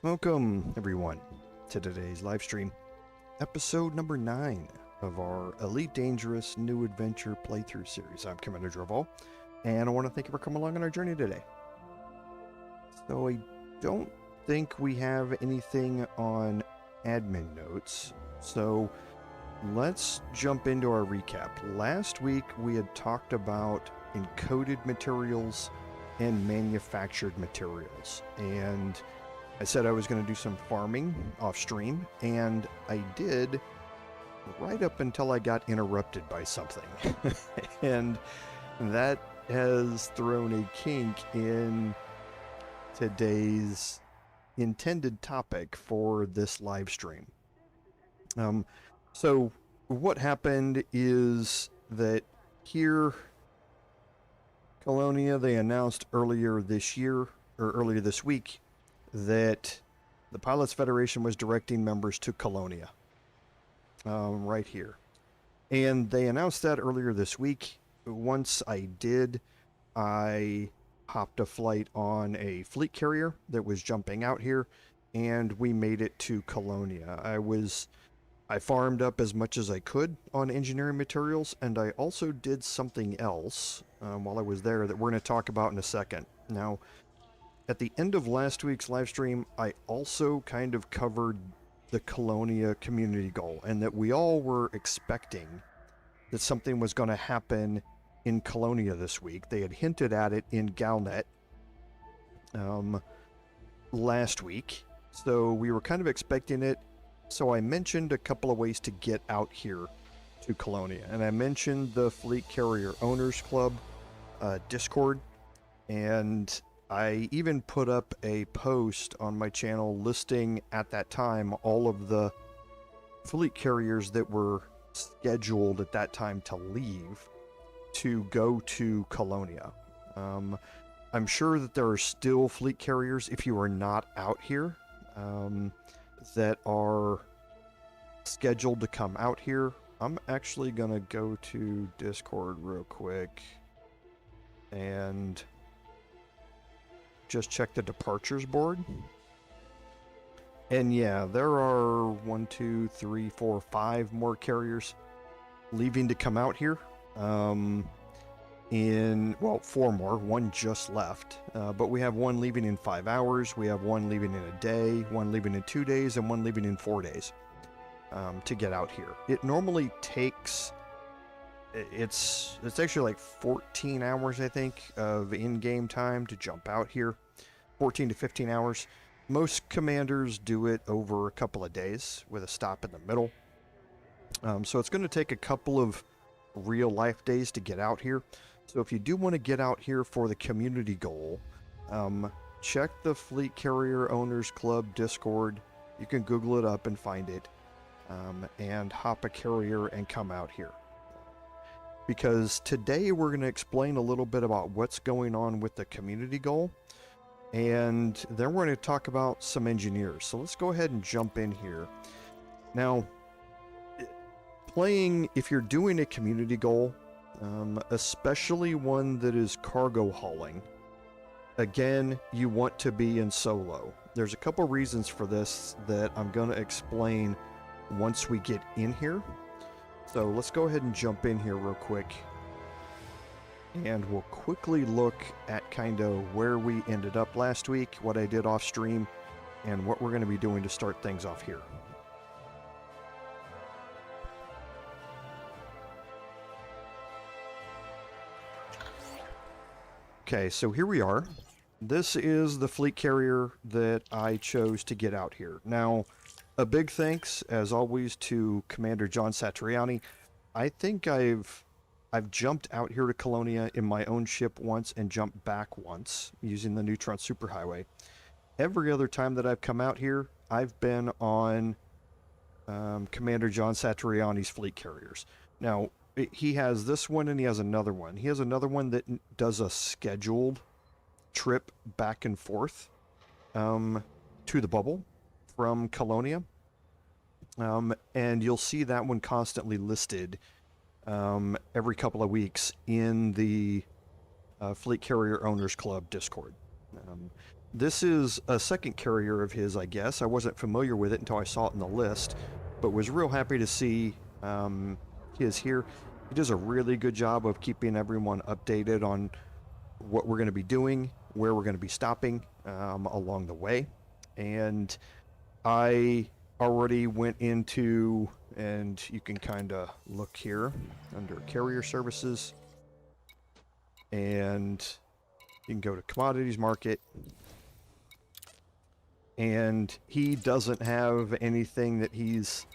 Welcome, everyone, to today's live stream, episode number 9 of our Elite Dangerous New Adventure playthrough series. I'm Commander Joe, and I want to thank you for coming along on our journey today. So I don't think we have anything on admin notes, so let's jump into our recap. Last week we had talked about encoded materials and manufactured materials, and I said I was going to do some farming off stream, and I did right up until I got interrupted by something. And that has thrown a kink in today's intended topic for this live stream. So what happened is that here, Colonia, they announced earlier this week, that the Pilots Federation was directing members to Colonia, right here. And they announced that earlier this week. Once I did, I hopped a flight on a fleet carrier that was jumping out here, and we made it to Colonia. I farmed up as much as I could on engineering materials, and I also did something else while I was there that we're going to talk about in a second. Now, at the end of last week's live stream, I also kind of covered the Colonia community goal, and that we all were expecting that something was going to happen in Colonia this week. They had hinted at it in Galnet last week, so we were kind of expecting it. So I mentioned a couple of ways to get out here to Colonia, and I mentioned the Fleet Carrier Owners Club Discord, and I even put up a post on my channel listing at that time all of the fleet carriers that were scheduled at that time to leave to go to Colonia. I'm sure that there are still fleet carriers, if you are not out here, that are scheduled to come out here. I'm actually gonna go to Discord real quick and just check the departures board. And yeah, there are 1, 2, 3, 4, 5 more carriers leaving to come out here. Well, 4 more. One just left. But we have one leaving in 5 hours. We have one leaving in a day, one leaving in 2 days, and one leaving in 4 days to get out here. It normally takes... It's actually like 14 hours, I think, of in-game time to jump out here. 14 to 15 hours. Most commanders do it over a couple of days with a stop in the middle. So it's going to take a couple of real-life days to get out here. So if you do want to get out here for the community goal, check the Fleet Carrier Owners Club Discord. You can Google it up and find it, and hop a carrier and come out here. Because today we're going to explain a little bit about what's going on with the community goal, and then we're going to talk about some engineers. So let's go ahead and jump in here. Now, if you're doing a community goal, especially one that is cargo hauling, again, you want to be in solo. There's a couple reasons for this that I'm going to explain once we get in here. So let's go ahead and jump in here real quick, and we'll quickly look at kind of where we ended up last week, what I did off stream, and what we're going to be doing to start things off here. Okay, so here we are. This is the fleet carrier that I chose to get out here. Now, a big thanks, as always, to Commander John Satriani. I think I've jumped out here to Colonia in my own ship once and jumped back once using the Neutron Superhighway. Every other time that I've come out here, I've been on Commander John Satriani's fleet carriers. Now, he has this one and he has another one. He has another one that does a scheduled trip back and forth to the bubble from Colonia, and you'll see that one constantly listed every couple of weeks in the Fleet Carrier Owners Club Discord. This is a second carrier of his, I guess. I wasn't familiar with it until I saw it in the list, but was real happy to see his here. He does a really good job of keeping everyone updated on what we're going to be doing, where we're going to be stopping along the way. And I already went into, and you can kind of look here under carrier services, and you can go to commodities market, and he doesn't have anything that he's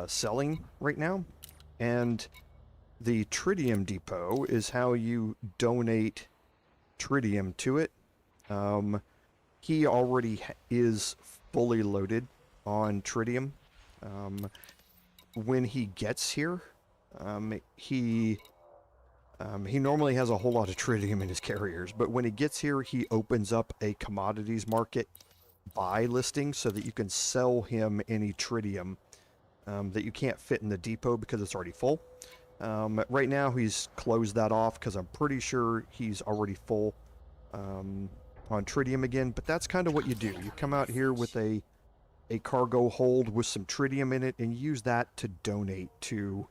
selling right now. And the tritium depot is how you donate tritium to it. He already is fully loaded on tritium. When he gets here, he normally has a whole lot of tritium in his carriers, but when he gets here, he opens up a commodities market buy listing so that you can sell him any tritium that you can't fit in the depot because it's already full. Right now, he's closed that off because I'm pretty sure he's already full on tritium again, but that's kind of what you do. You come out here with a cargo hold with some tritium in it and use that to donate to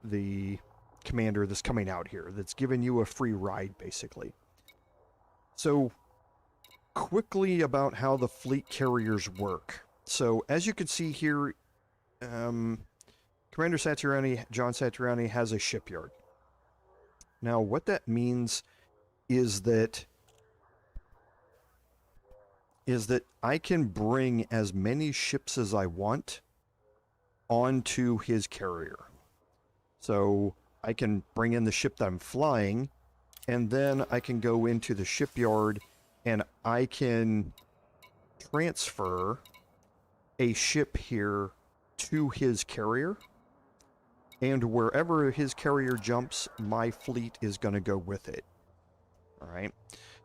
the commander that's coming out here, that's giving you a free ride, basically. So, quickly about how the fleet carriers work. So, as you can see here, Commander Satriani, John Satriani, has a shipyard. Now, what that means is that I can bring as many ships as I want onto his carrier. So I can bring in the ship that I'm flying, and then I can go into the shipyard and I can transfer a ship here to his carrier. And wherever his carrier jumps, my fleet is going to go with it. All right.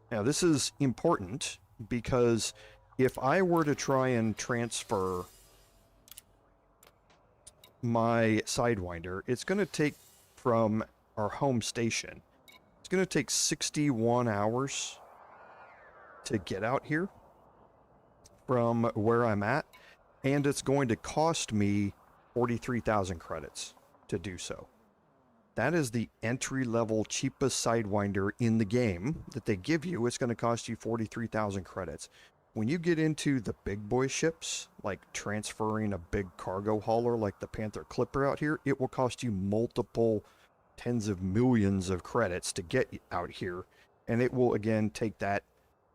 Now, this is important because if I were to try and transfer my Sidewinder, it's going to take from our home station, it's going to take 61 hours to get out here from where I'm at, and it's going to cost me 43,000 credits to do so. That is the entry-level cheapest Sidewinder in the game that they give you. It's going to cost you 43,000 credits. When you get into the big boy ships, like transferring a big cargo hauler like the Panther Clipper out here, it will cost you multiple tens of millions of credits to get out here. And it will, again, take that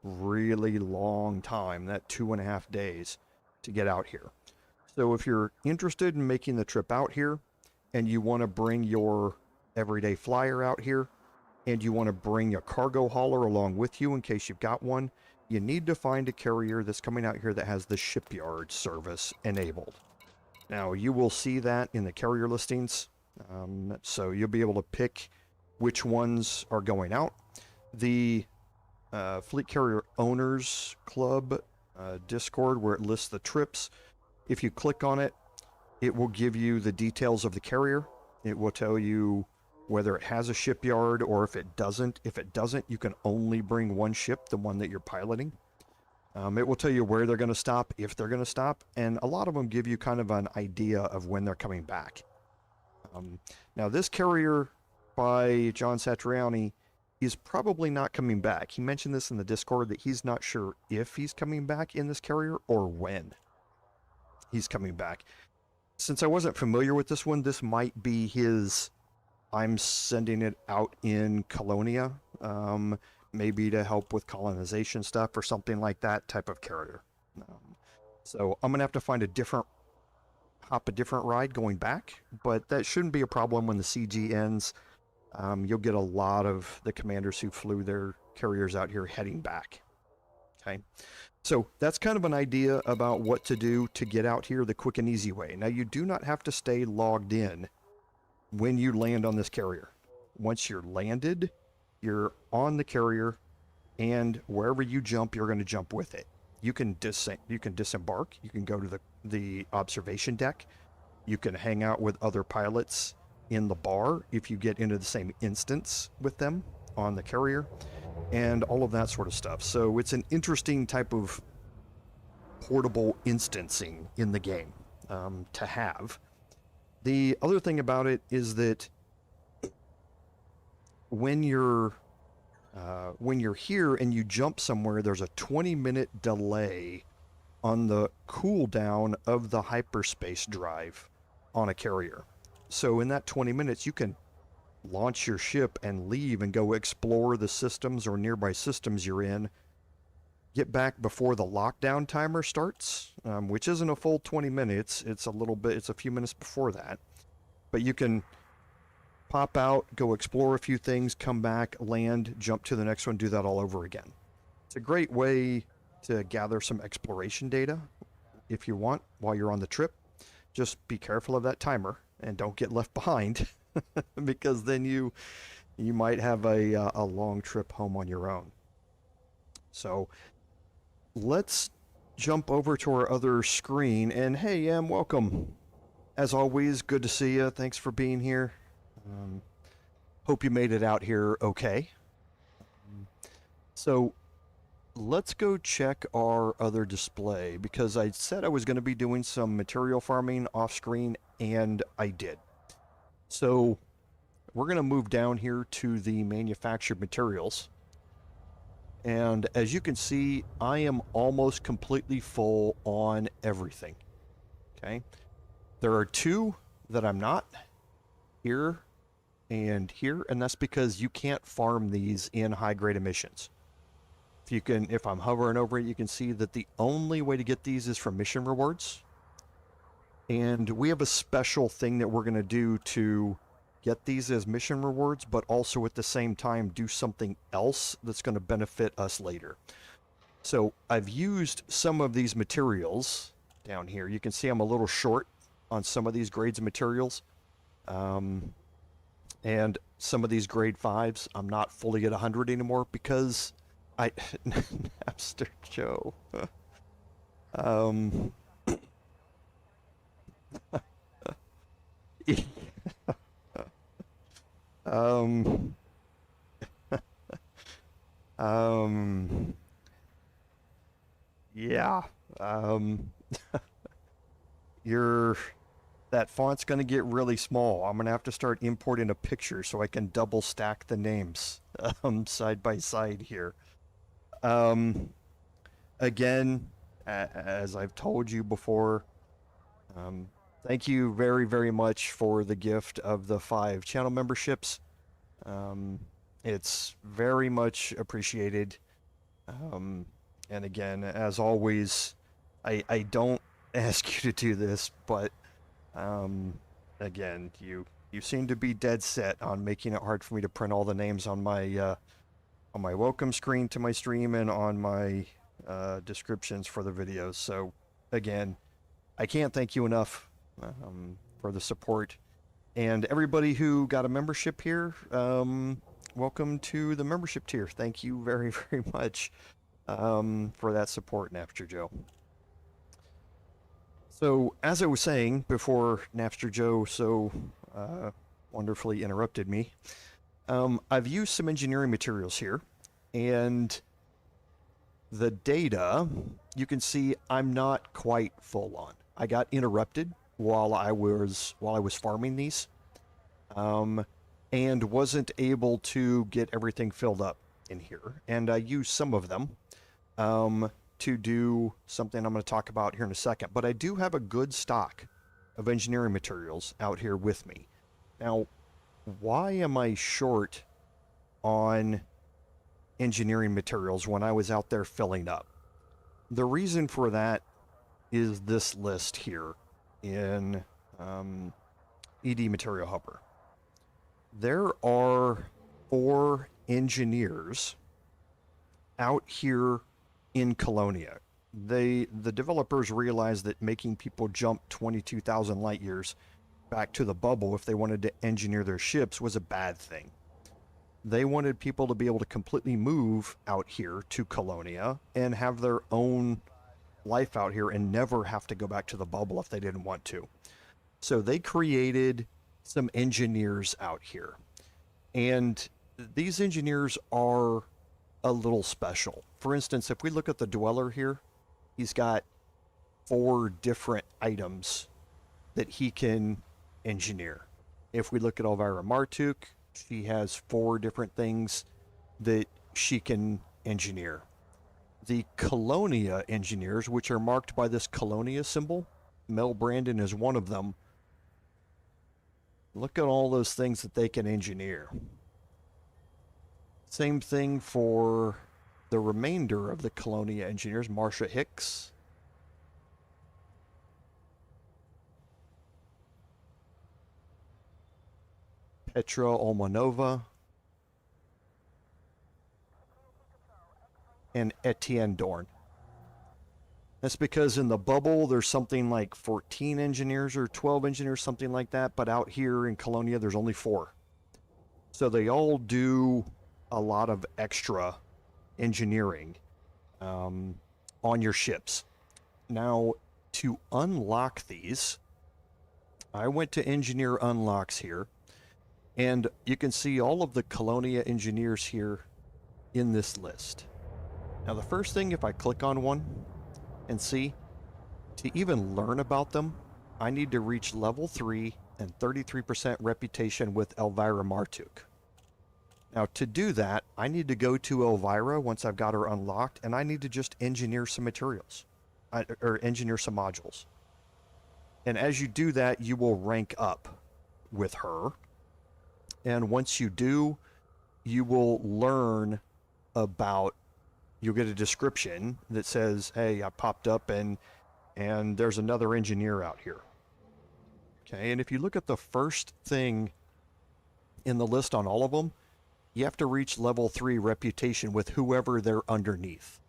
really long time, that 2.5 days, to get out here. So if you're interested in making the trip out here, and you want to bring your everyday flyer out here, and you want to bring a cargo hauler along with you in case you've got one, you need to find a carrier that's coming out here that has the shipyard service enabled. Now, you will see that in the carrier listings, so you'll be able to pick which ones are going out. The Fleet Carrier Owners Club Discord, where it lists the trips, if you click on it, it will give you the details of the carrier. It will tell you whether it has a shipyard or if it doesn't. If it doesn't, you can only bring one ship, the one that you're piloting. It will tell you where they're going to stop, if they're going to stop, and a lot of them give you kind of an idea of when they're coming back. Now, this carrier by John Satriani is probably not coming back. He mentioned this in the Discord that he's not sure if he's coming back in this carrier or when he's coming back. Since I wasn't familiar with this one, this might be his, I'm sending it out in Colonia, maybe to help with colonization stuff or something like that type of carrier. So I'm going to have to find hop a different ride going back, but that shouldn't be a problem when the CG ends. You'll get a lot of the commanders who flew their carriers out here heading back. Okay. So that's kind of an idea about what to do to get out here the quick and easy way. Now, you do not have to stay logged in when you land on this carrier. Once you're landed, you're on the carrier, and wherever you jump, you're going to jump with it. You can disembark. You can go to the observation deck. You can hang out with other pilots in the bar if you get into the same instance with them on the carrier. and all of that sort of stuff. So it's an interesting type of portable instancing in the game to have. The other thing about it is that when you're here and you jump somewhere, there's a 20-minute delay on the cooldown of the hyperspace drive on a carrier. So in that 20 minutes, you can launch your ship and leave and go explore the systems or nearby systems you're in. Get back before the lockdown timer starts, which isn't a full 20 minutes. It's a few minutes before that. But you can pop out, go explore a few things, come back, land, jump to the next one, do that all over again. It's a great way to gather some exploration data if you want while you're on the trip. Just be careful of that timer and don't get left behind because then you might have a long trip home on your own. So let's jump over to our other screen, and hey, Em, welcome. As always, good to see you. Thanks for being here. Hope you made it out here okay. So let's go check our other display, because I said I was going to be doing some material farming off screen, and I did. So we're going to move down here to the manufactured materials. And as you can see, I am almost completely full on everything. Okay. There are two that I'm not, here and here, and that's because you can't farm these in high-grade emissions. If I'm hovering over it, you can see that the only way to get these is from mission rewards. And we have a special thing that we're going to do to get these as mission rewards, but also at the same time do something else that's going to benefit us later. So I've used some of these materials down here. You can see I'm a little short on some of these grades of materials. And some of these grade 5s, I'm not fully at 100 anymore because NapsterJoe. Yeah. That font's going to get really small. I'm going to have to start importing a picture so I can double stack the names side by side here. Again, as I've told you before, thank you very, very much for the gift of the 5 channel memberships. It's very much appreciated. And again, as always, I don't ask you to do this, but again, you seem to be dead set on making it hard for me to print all the names on my welcome screen to my stream and on my descriptions for the videos. So again, I can't thank you enough for the support. And everybody who got a membership here, welcome to the membership tier. Thank you very, very much for that support, NapsterJoe. So, as I was saying before NapsterJoe so wonderfully interrupted me, I've used some engineering materials here, and the data, you can see I'm not quite full on. I got interrupted while I was farming these, and wasn't able to get everything filled up in here. And I used some of them to do something I'm going to talk about here in a second. But I do have a good stock of engineering materials out here with me. Now, why am I short on engineering materials when I was out there filling up? The reason for that is this list here in ED Material Hubber. There are 4 engineers out here in Colonia. The developers realized that making people jump 22,000 light years back to the bubble if they wanted to engineer their ships was a bad thing. They wanted people to be able to completely move out here to Colonia and have their own life out here and never have to go back to the bubble if they didn't want to. So they created some engineers out here. And these engineers are a little special. For instance, if we look at the dweller here, he's got 4 different items that he can engineer. If we look at Elvira Martuk, she has 4 different things that she can engineer. The Colonia engineers, which are marked by this Colonia symbol, Mel Brandon is one of them. Look at all those things that they can engineer. Same thing for the remainder of the Colonia engineers. Marsha Hicks. Petra Olmanova. And Etienne Dorn. That's because in the bubble, there's something like 14 engineers or 12 engineers, something like that. But out here in Colonia, there's only 4. So they all do a lot of extra engineering on your ships. Now, to unlock these, I went to Engineer Unlocks here. And you can see all of the Colonia engineers here in this list. Now, the first thing, if I click on one and see, to even learn about them, I need to reach level 3 and 33% reputation with Elvira Martuk. Now, to do that, I need to go to Elvira once I've got her unlocked, and I need to just engineer some materials, or engineer some modules. And as you do that, you will rank up with her. And once you do, you will learn about, you'll get a description that says, hey, I popped up and there's another engineer out here. Okay, and if you look at the first thing in the list on all of them, you have to reach level 3 reputation with whoever they're underneath.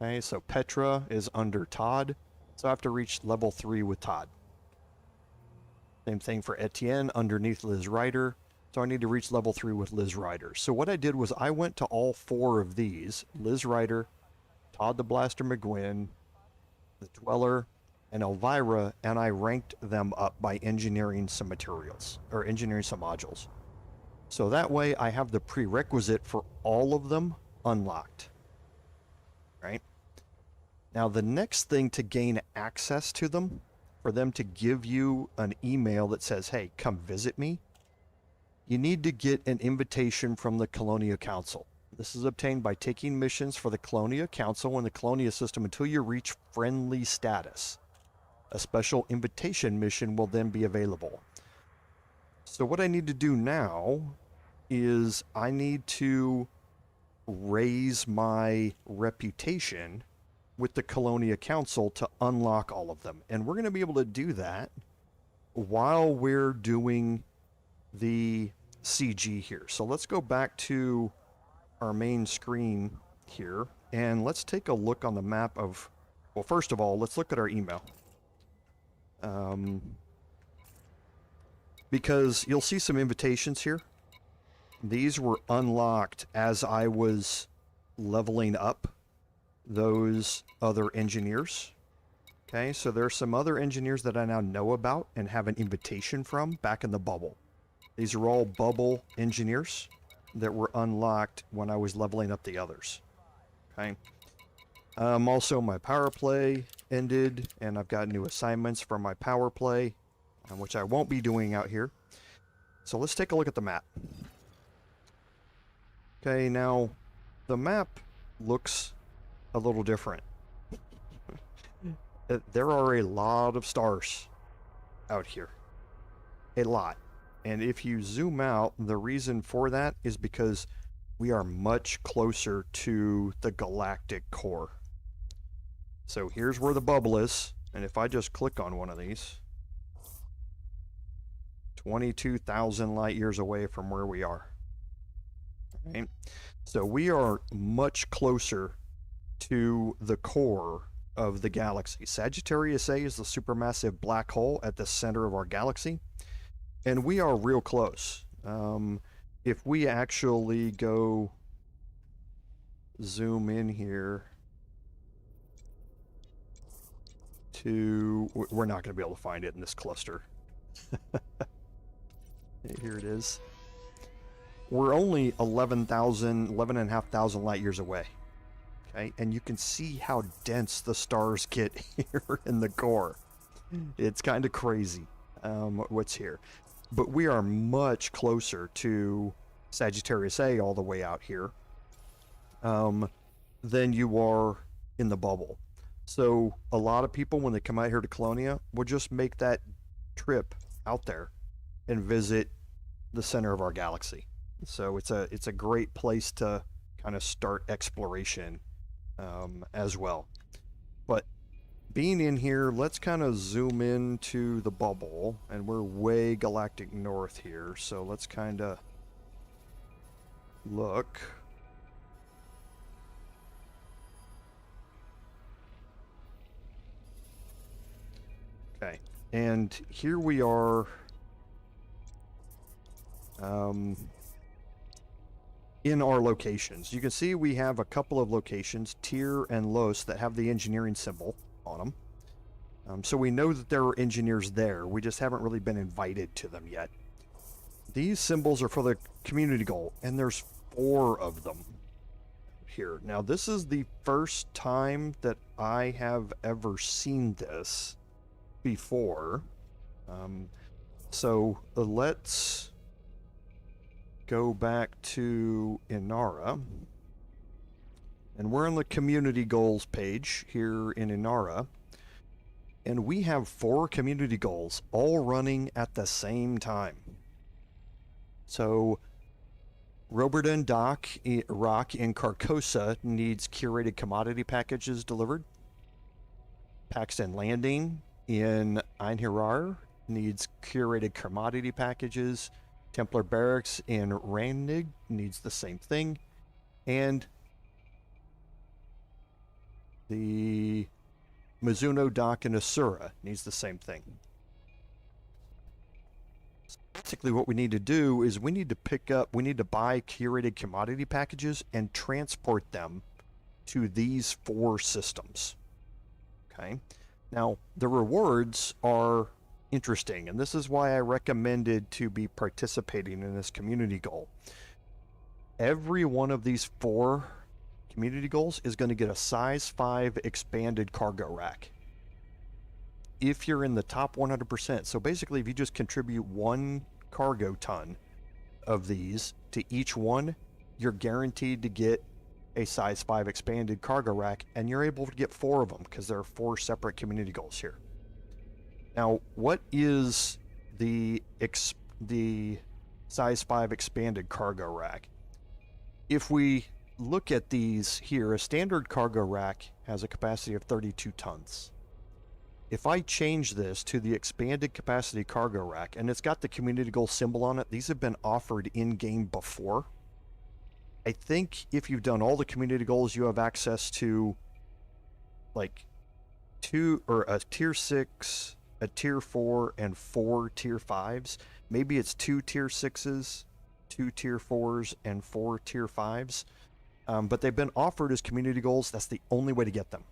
Okay, so Petra is under Todd, so I have to reach level 3 with Todd. Same thing for Etienne, underneath Liz Ryder. So I need to reach level 3 with Liz Ryder. So what I did was I went to all 4 of these, Liz Ryder, Todd the Blaster McGuinn, the Dweller, and Elvira, and I ranked them up by engineering some materials, or engineering some modules. So that way I have the prerequisite for all of them unlocked. Right? Now the next thing to gain access to them, for them to give you an email that says, hey, come visit me, you need to get an invitation from the Colonia Council. This is obtained by taking missions for the Colonia Council and the Colonia system until you reach friendly status. A special invitation mission will then be available. So what I need to do now is I need to raise my reputation with the Colonia Council to unlock all of them. And we're going to be able to do that while we're doing the CG here. So let's go back to our main screen here and let's take a look on the map of, well, first of all, let's look at our email. Because you'll see some invitations here. These were unlocked as I was leveling up those other engineers. Okay, so there's some other engineers that I now know about and have an invitation from back in the bubble. These are all bubble engineers that were unlocked when I was leveling up the others. Okay. Also, my power play ended, and I've got new assignments for my power play, which I won't be doing out here. So let's take a look at the map. Okay, now the map looks a little different. There are a lot of stars out here. A lot. And if you zoom out, the reason for that is because we are much closer to the galactic core. So here's where the bubble is. And if I just click on one of these, 22,000 light years away from where we are. Right? So we are much closer to the core of the galaxy. Sagittarius A is the supermassive black hole at the center of our galaxy. And we are real close. If we actually go zoom in here to, we're not going to be able to find it in this cluster. Here it is. we're only 11,500 light years away. Okay, and you can see how dense the stars get here in the core. It's kind of crazy what's here. But we are much closer to Sagittarius A all the way out here than you are in the bubble. So a lot of people, when they come out here to Colonia, will just make that trip out there and visit the center of our galaxy. So it's a great place to kind of start exploration as well. But being in here, let's kind of zoom into the bubble, and we're way galactic north here, so let's kind of look. Okay, and here we are in our locations. You can see we have a couple of locations, Tyr and Los, that have the engineering symbol on them. So we know that there are engineers there. We just haven't really been invited to them yet. These symbols are for the community goal, and there's 4 of them here. Now, this is the first time that I have ever seen this before. So let's go back to Inara, and we're on the community goals page here in Inara, and we have 4 community goals all running at the same time. So Robertson Rock in Carcosa needs curated commodity packages delivered. Paxton Landing in Einherjar needs curated commodity packages. Templar Barracks in Rangnig needs the same thing. And the Mizuno Dock in Asura needs the same thing. So basically what we need to do is we need to buy curated commodity packages and transport them to these 4 systems. Okay. Now, the rewards are interesting, and this is why I recommended to be participating in this community goal. Every one of these 4 community goals is going to get a size 5 expanded cargo rack if you're in the top 100%. So basically, if you just contribute 1 cargo ton of these to each one, you're guaranteed to get a size 5 expanded cargo rack, and you're able to get 4 of them because there are 4 separate community goals here. Now, what is the size 5 expanded cargo rack? If we look at these here, a standard cargo rack has a capacity of 32 tons. If I change this to the expanded capacity cargo rack, and it's got the community goal symbol on it, these have been offered in-game before. I think if you've done all the community goals, you have access to like 2 or a tier 6, a tier 4, and 4 tier 5s. Maybe it's 2 tier 6s, 2 tier 4s, and 4 tier 5s. But they've been offered as community goals. That's the only way to get them.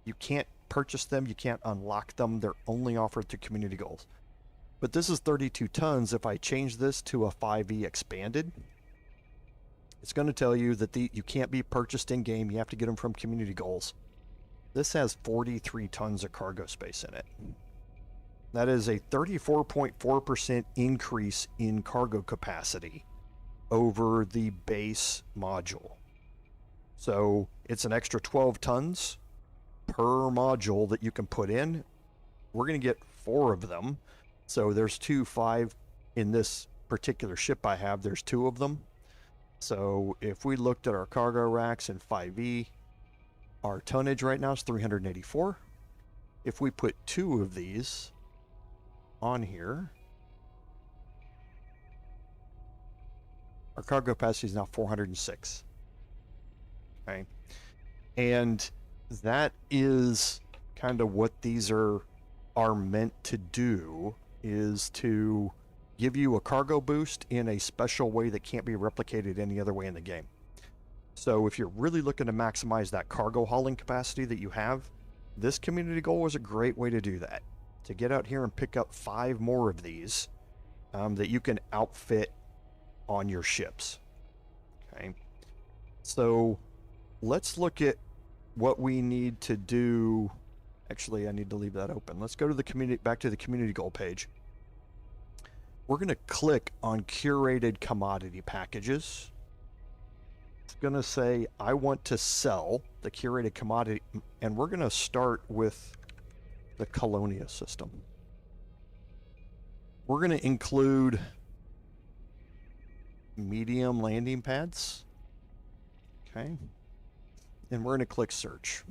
You can't purchase them. You can't unlock them. They're only offered through community goals. But this is 32 tons. If I change this to a 5e expanded, it's going to tell you that you can't be purchased in game. You have to get them from community goals. This has 43 tons of cargo space in it. That is a 34.4% increase in cargo capacity over the base module. So it's an extra 12 tons per module that you can put in. We're going to get 4 of them. So there's 5 in this particular ship I have. There's 2 of them. So if we looked at our cargo racks in 5e, our tonnage right now is 384. If we put 2 of these on here, our cargo capacity is now 406. Okay. And that is kind of what these are meant to do, is to give you a cargo boost in a special way that can't be replicated any other way in the game. So if you're really looking to maximize that cargo hauling capacity that you have, this community goal is a great way to do that. To get out here and pick up 5 more of these that you can outfit on your ships. So let's look at what we need to do. Actually, I need to leave that open. Let's go to the community, back to the community goal page. We're going to click on curated commodity packages. It's going to say, I want to sell the curated commodity, and we're going to start with the Colonia system. We're going to include medium landing pads. Okay. And we're going to click search.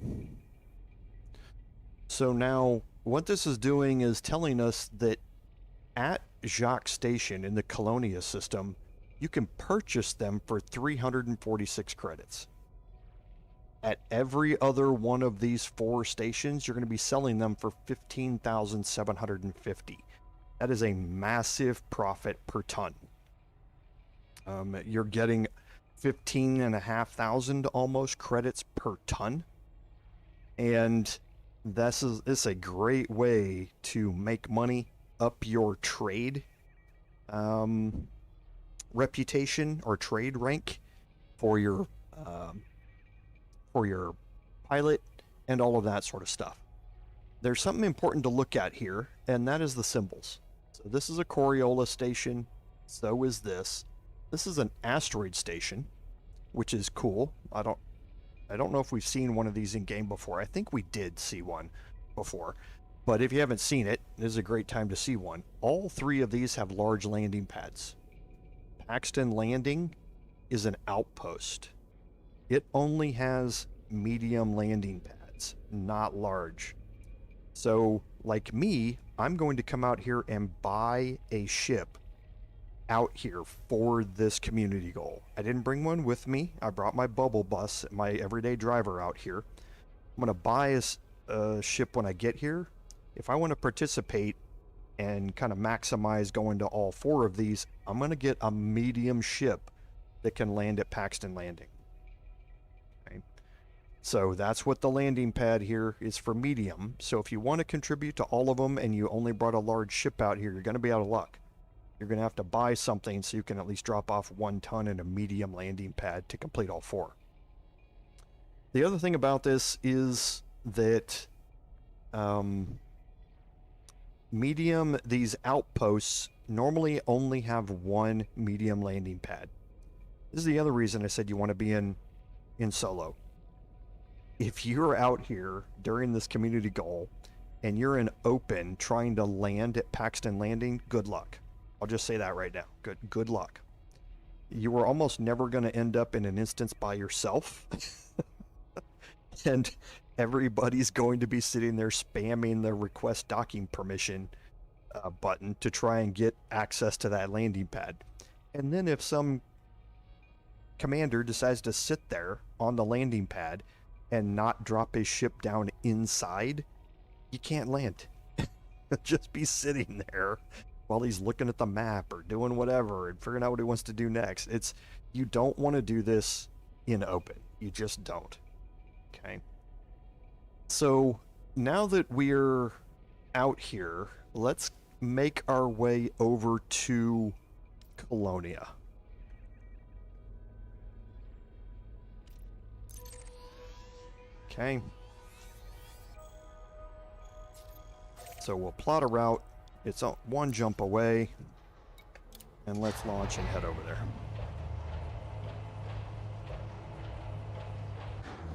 So now what this is doing is telling us that at Jacques Station in the Colonia system, you can purchase them for 346 credits. At every other one of these 4 stations, you're going to be selling them for 15,750. That is a massive profit per ton. You're getting 15,500 almost credits per ton. And this is a great way to make money, up your trade reputation or trade rank for your pilot and all of that sort of stuff. There's something important to look at here, and that is the symbols. So this is a Coriolis station. So is this. This is an asteroid station, which is cool. I don't know if we've seen one of these in game before. I think we did see one before. But if you haven't seen it, this is a great time to see one. All 3 of these have large landing pads. Paxton Landing is an outpost. It only has medium landing pads, not large. So, like me, I'm going to come out here and buy a ship out here for this community goal. I didn't bring one with me. I brought my bubble bus, my everyday driver out here. I'm going to buy a ship when I get here. If I want to participate and kind of maximize going to all 4 of these, I'm going to get a medium ship that can land at Paxton Landing. Okay. So that's what the landing pad here is for medium. So if you want to contribute to all of them and you only brought a large ship out here, you're going to be out of luck. You're going to have to buy something so you can at least drop off 1 ton in a medium landing pad to complete all 4. The other thing about this is that these outposts normally only have 1 medium landing pad. This is the other reason I said you want to be in solo. If you're out here during this community goal and you're in open trying to land at Paxton Landing, good luck. I'll just say that right now. Good luck. You are almost never going to end up in an instance by yourself. And everybody's going to be sitting there spamming the request docking permission button to try and get access to that landing pad. And then if some commander decides to sit there on the landing pad and not drop his ship down inside, you can't land. Just be sitting there while he's looking at the map or doing whatever and figuring out what he wants to do next. You don't want to do this in open. You just don't. Okay. So now that we're out here, let's make our way over to Colonia. Okay. So we'll plot a route. It's 1 jump away. And let's launch and head over there.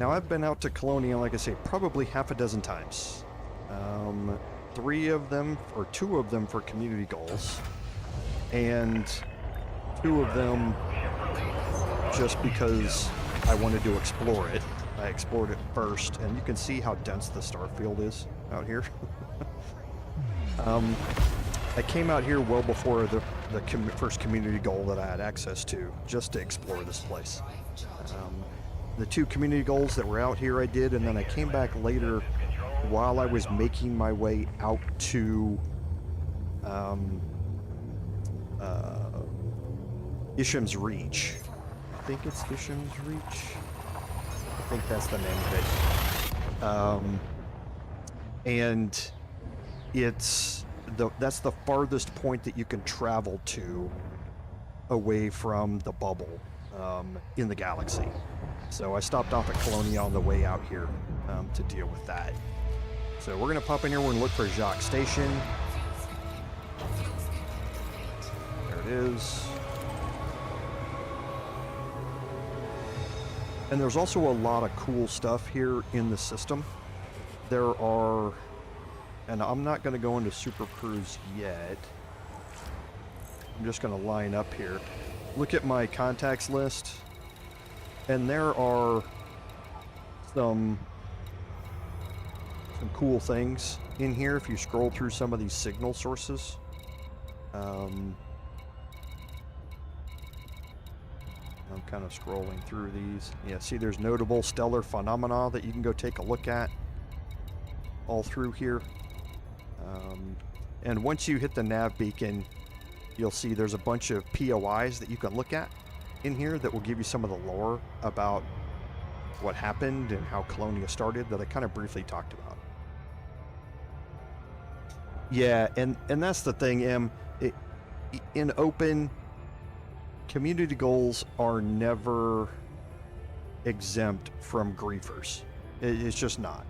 Now, I've been out to Colonia, like I say, probably half a dozen times. 3 of them, or 2 of them for community goals. And 2 of them just because I wanted to explore it. I explored it first, and you can see how dense the starfield is out here. I came out here well before the first community goal that I had access to, just to explore this place. The 2 community goals that were out here I did, and then I came back later while I was making my way out to Isham's Reach. I think it's Isham's Reach. I think that's the name of it. And that's the farthest point that you can travel to away from the bubble in the galaxy. So I stopped off at Colonia on the way out here to deal with that. So we're going to pop in here and look for Jacques Station. There it is. And there's also a lot of cool stuff here in the system. There are, and I'm not going to go into Super Cruise yet. I'm just going to line up here. Look at my contacts list. And there are some cool things in here if you scroll through some of these signal sources. I'm kind of scrolling through these. Yeah, see there's notable stellar phenomena that you can go take a look at all through here. And once you hit the nav beacon, you'll see there's a bunch of POIs that you can look at in here that will give you some of the lore about what happened and how Colonia started that I kind of briefly talked about. Yeah, and that's the thing, Em. In open, community goals are never exempt from griefers. It's just not.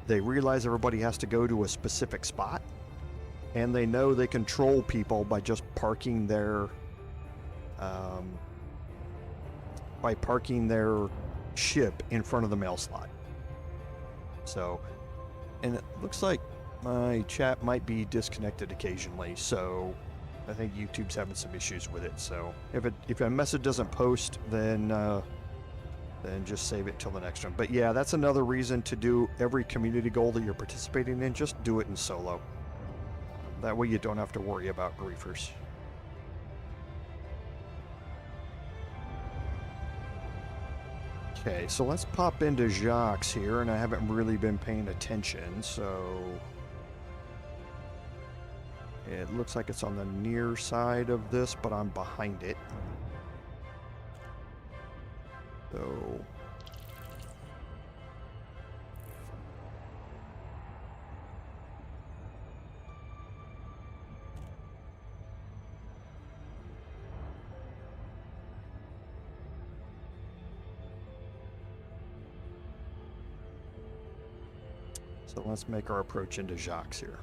They realize everybody has to go to a specific spot, and they know they control people by just parking their ship in front of the mail slot. So, and it looks like my chat might be disconnected occasionally, so I think YouTube's having some issues with it. So if a message doesn't post, then just save it till the next one. But yeah, that's another reason to do every community goal that you're participating in. Just do it in solo. That way you don't have to worry about griefers. Okay, so let's pop into Jacques here, and I haven't really been paying attention, so it looks like it's on the near side of this, but I'm behind it. So let's make our approach into Jacques here.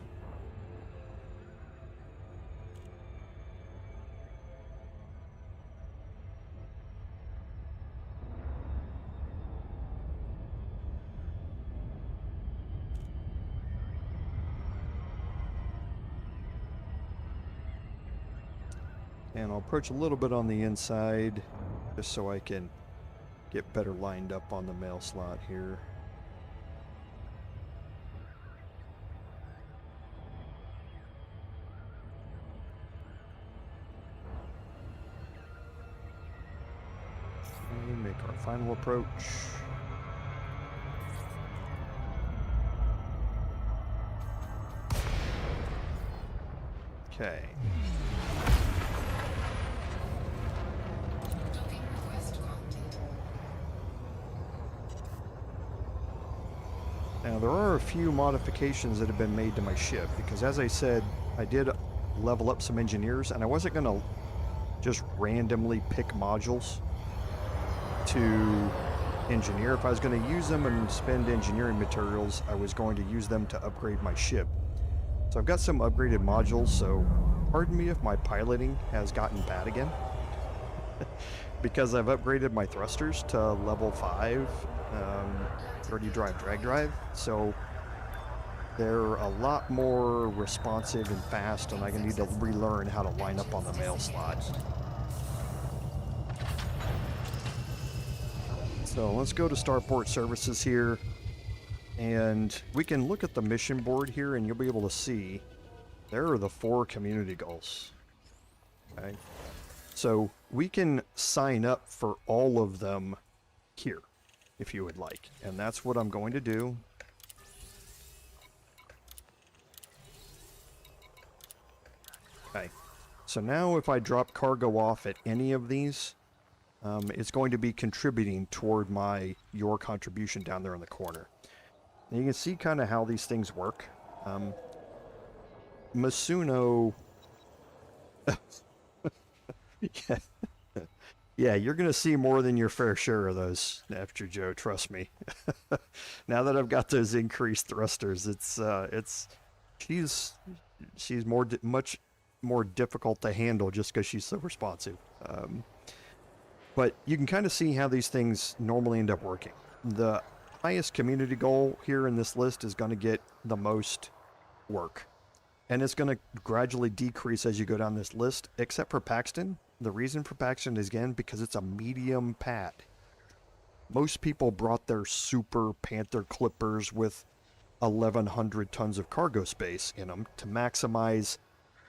And I'll approach a little bit on the inside just so I can get better lined up on the mail slot here. And make our final approach. Okay. Now there are a few modifications that have been made to my ship because, as I said, I did level up some engineers, and I wasn't going to just randomly pick modules to engineer. If I was going to use them and spend engineering materials, I was going to use them to upgrade my ship. So I've got some upgraded modules, so pardon me if my piloting has gotten bad again. Because I've upgraded my thrusters to level 5 30 drive drag drive, so they're a lot more responsive and fast, and I need to relearn how to line up on the mail slot. So let's go to Starport Services here, and we can look at the mission board here, and you'll be able to see there are the 4 community goals. Okay, so we can sign up for all of them here if you would like, and that's what I'm going to do. Okay, so now if I drop cargo off at any of these, it's going to be contributing toward your contribution down there in the corner. And you can see kind of how these things work. Masuno yeah. Yeah, you're gonna see more than your fair share of those, NapsterJoe, trust me. Now that I've got those increased thrusters, she's she's much more difficult to handle just because she's so responsive. But you can kind of see how these things normally end up working. The highest community goal here in this list is going to get the most work. And it's going to gradually decrease as you go down this list, except for Paxton. The reason for Paxton is, again, because it's a medium pad. Most people brought their Super Panther Clippers with 1,100 tons of cargo space in them to maximize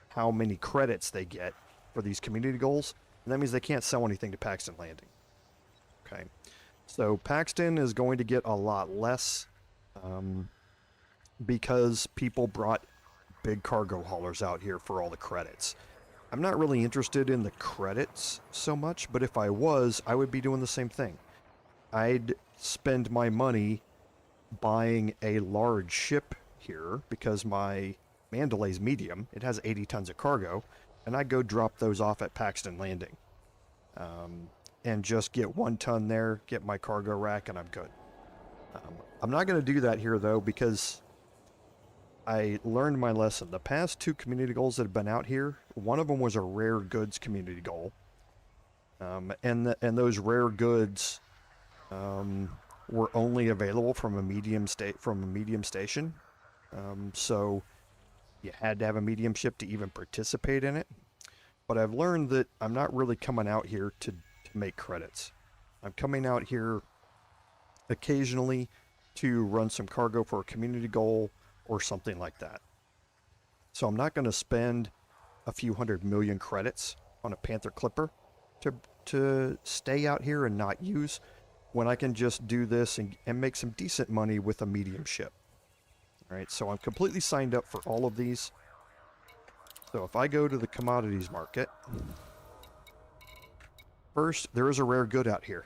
how many credits they get for these community goals. And that means they can't sell anything to Paxton Landing. Okay. So Paxton is going to get a lot less because people brought big cargo haulers out here for all the credits. I'm not really interested in the credits so much, but if I was, I would be doing the same thing. I'd spend my money buying a large ship here because my Mandalay's medium. It has 80 tons of cargo, and I'd go drop those off at Paxton Landing. And just get 1 ton there, get my cargo rack, and I'm good. I'm not going to do that here, though, because I learned my lesson. The past 2 community goals that have been out here, one of them was a rare goods community goal. And those rare goods were only available from a medium station. So you had to have a medium ship to even participate in it. But I've learned that I'm not really coming out here to make credits. I'm coming out here occasionally to run some cargo for a community goal or something like that. So I'm not going to spend a few 100 million credits on a Panther Clipper to stay out here and not use, when I can just do this and make some decent money with a medium ship. All right, so I'm completely signed up for all of these. So if I go to the commodities market, first, there is a rare good out here.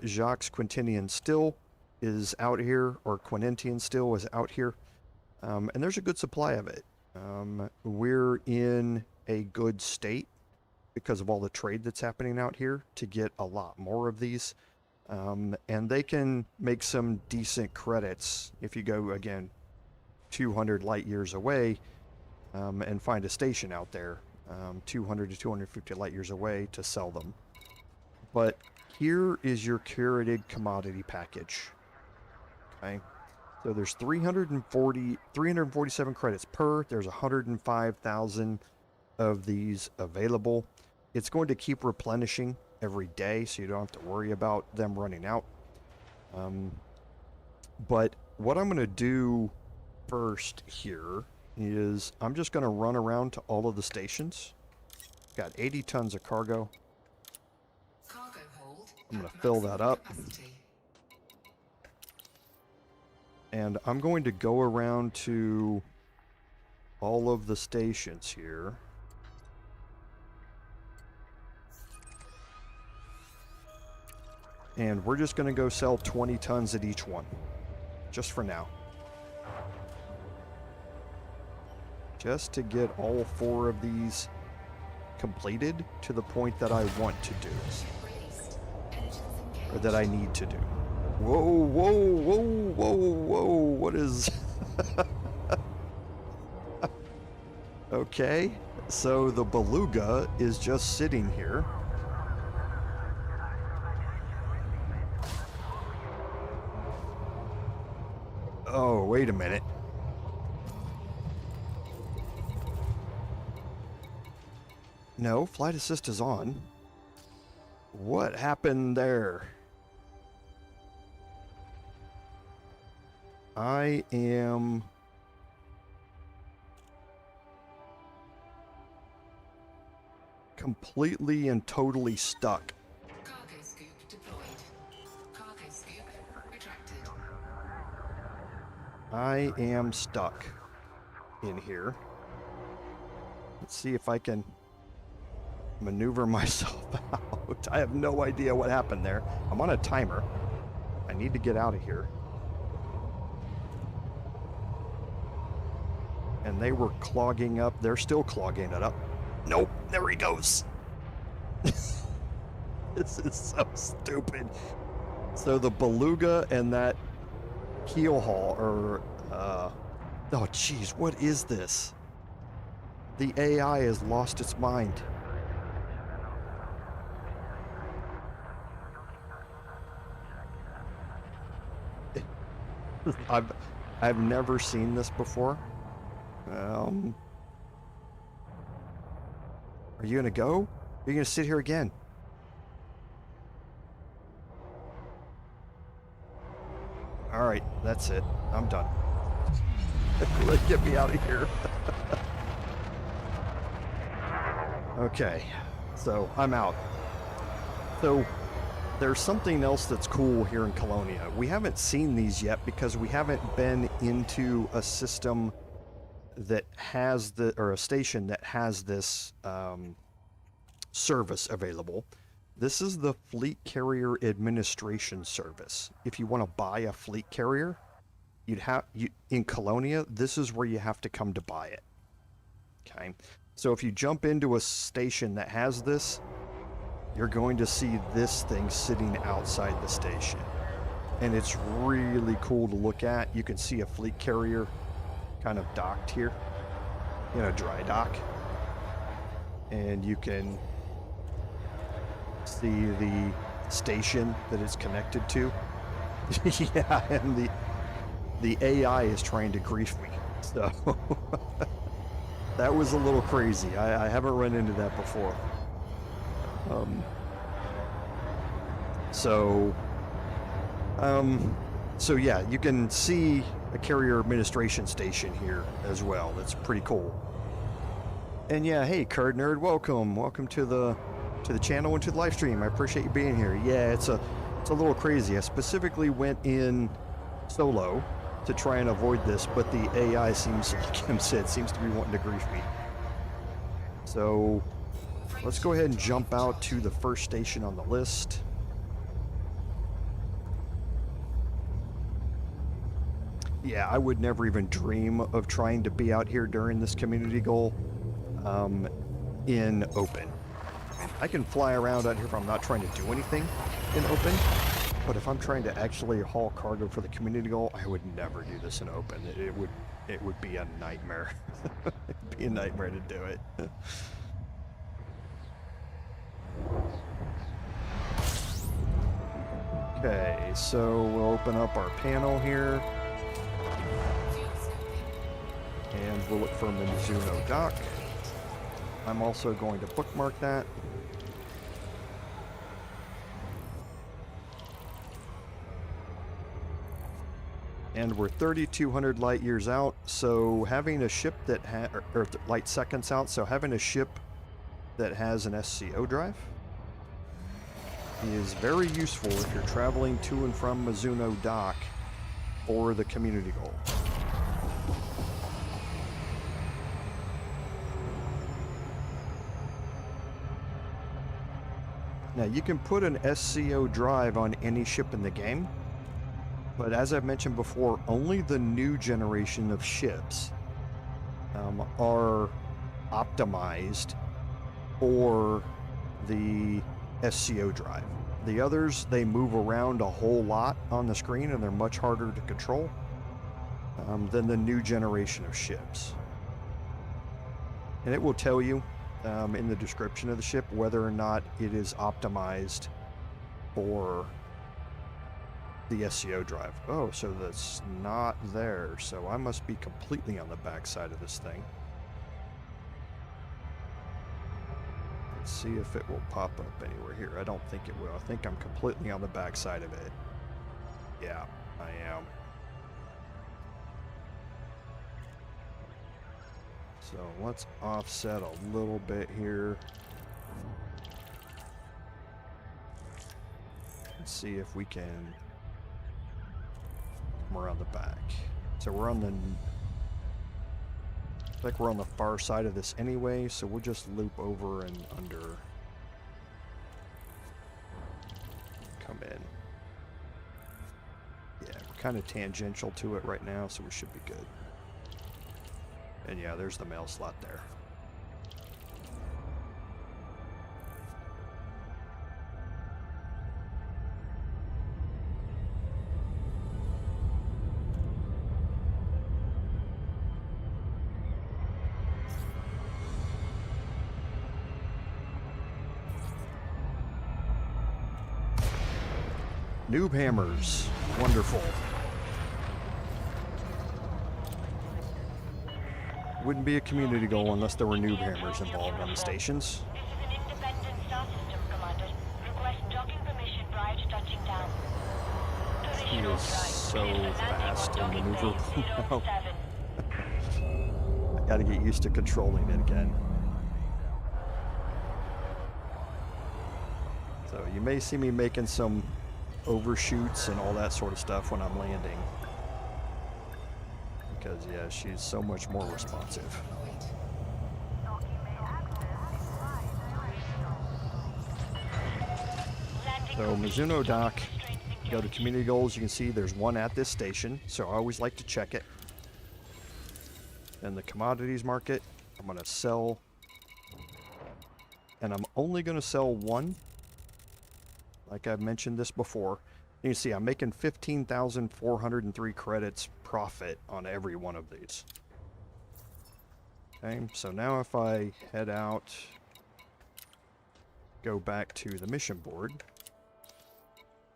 Jacques Quintinian Still is out here, or Quinentian Still is out here. And there's a good supply of it. We're in a good state because of all the trade that's happening out here to get a lot more of these. And they can make some decent credits if you go, again, 200 light years away and find a station out there 200 to 250 light years away to sell them. But here is your curated commodity package. Okay, so there's 347 credits per. There's 105,000 of these available. It's going to keep replenishing every day, so you don't have to worry about them running out. But what I'm going to do first here is I'm just going to run around to all of the stations. Got 80 tons of cargo. I'm going to fill that up. And I'm going to go around to all of the stations here. And we're just going to go sell 20 tons at each one. Just for now. Just to get all 4 of these completed to the point that I want to do. Or that I need to do. Whoa, whoa, whoa, whoa, whoa, what is... Okay, so the beluga is just sitting here. Oh, wait a minute. No, flight assist is on. What happened there? I am... completely and totally stuck. Cargo scoop deployed. Cargo scoop retracted. I am stuck in here. Let's see if I can maneuver myself out. I have no idea what happened there. I'm on a timer. I need to get out of here. And they were clogging up. They're still clogging it up. Nope, there he goes. This is so stupid. So the beluga and that keel haul are, oh geez, what is this? The AI has lost its mind. I've never seen this before. Are you gonna go? Or are you gonna sit here again? All right, that's it. I'm done. Get me out of here. Okay, so I'm out. So there's something else that's cool here in Colonia. We haven't seen these yet because we haven't been into a system that has or a station that has this service available. This is the Fleet Carrier Administration Service. If you want to buy a fleet carrier, in Colonia, this is where you have to come to buy it. Okay, so if you jump into a station that has this, you're going to see this thing sitting outside the station. And it's really cool to look at. You can see a fleet carrier kind of docked here in a dry dock. And you can see the station that it's connected to. Yeah, and the AI is trying to grief me. So that was a little crazy. I haven't run into that before. So yeah, you can see a carrier administration station here as well. That's pretty cool. And yeah, hey, Card Nerd, welcome to the channel and to the live stream. I appreciate you being here. Yeah, it's a little crazy. I specifically went in solo to try and avoid this, but the AI seems, like Kim said, seems to be wanting to grief me. So let's go ahead and jump out to the first station on the list. Yeah, I would never even dream of trying to be out here during this community goal in open. I can fly around out here if I'm not trying to do anything in open, but if I'm trying to actually haul cargo for the community goal, I would never do this in open. It would be a nightmare. It'd be a nightmare to do it. Okay, so we'll open up our panel here. And we'll look for Mizuno dock. I'm also going to bookmark that. And we're 3,200 light years out, so having a ship that or light seconds out, so having a ship that has an SCO drive is very useful if you're traveling to and from Mizuno dock for the community goal. Now, you can put an SCO drive on any ship in the game, but as I've mentioned before, only the new generation of ships are optimized for the SCO drive. The others, they move around a whole lot on the screen and they're much harder to control than the new generation of ships. And it will tell you in the description of the ship whether or not it is optimized for the SCO drive. Oh, so that's not there. So I must be completely on the back side of this thing. Let's see if it will pop up anywhere here. I don't think it will. I think I'm completely on the back side of it. Yeah, I am. So let's offset a little bit here. Let's see if we can come around the back. So we're on the, like we're on the far side of this anyway, so we'll just loop over and under. Come in. Yeah, we're kind of tangential to it right now, so we should be good. And yeah, there's the mail slot there. Noob hammers. Wonderful. Wouldn't be a community goal unless there were noob hammers involved on the stations. This is an independent star system, Commander. Request docking permission prior to touching down. He is so fast and maneuverable now. I gotta get used to controlling it again. So you may see me making some overshoots and all that sort of stuff when I'm landing. Because, yeah, she's so much more responsive. So, Mizuno Dock, go to community goals. You can see there's one at this station, so I always like to check it. And the commodities market, I'm going to sell, and I'm only going to sell one. Like I've mentioned this before. You can see I'm making 15,403 credits profit on every one of these. Okay, so now if I head out, go back to the mission board,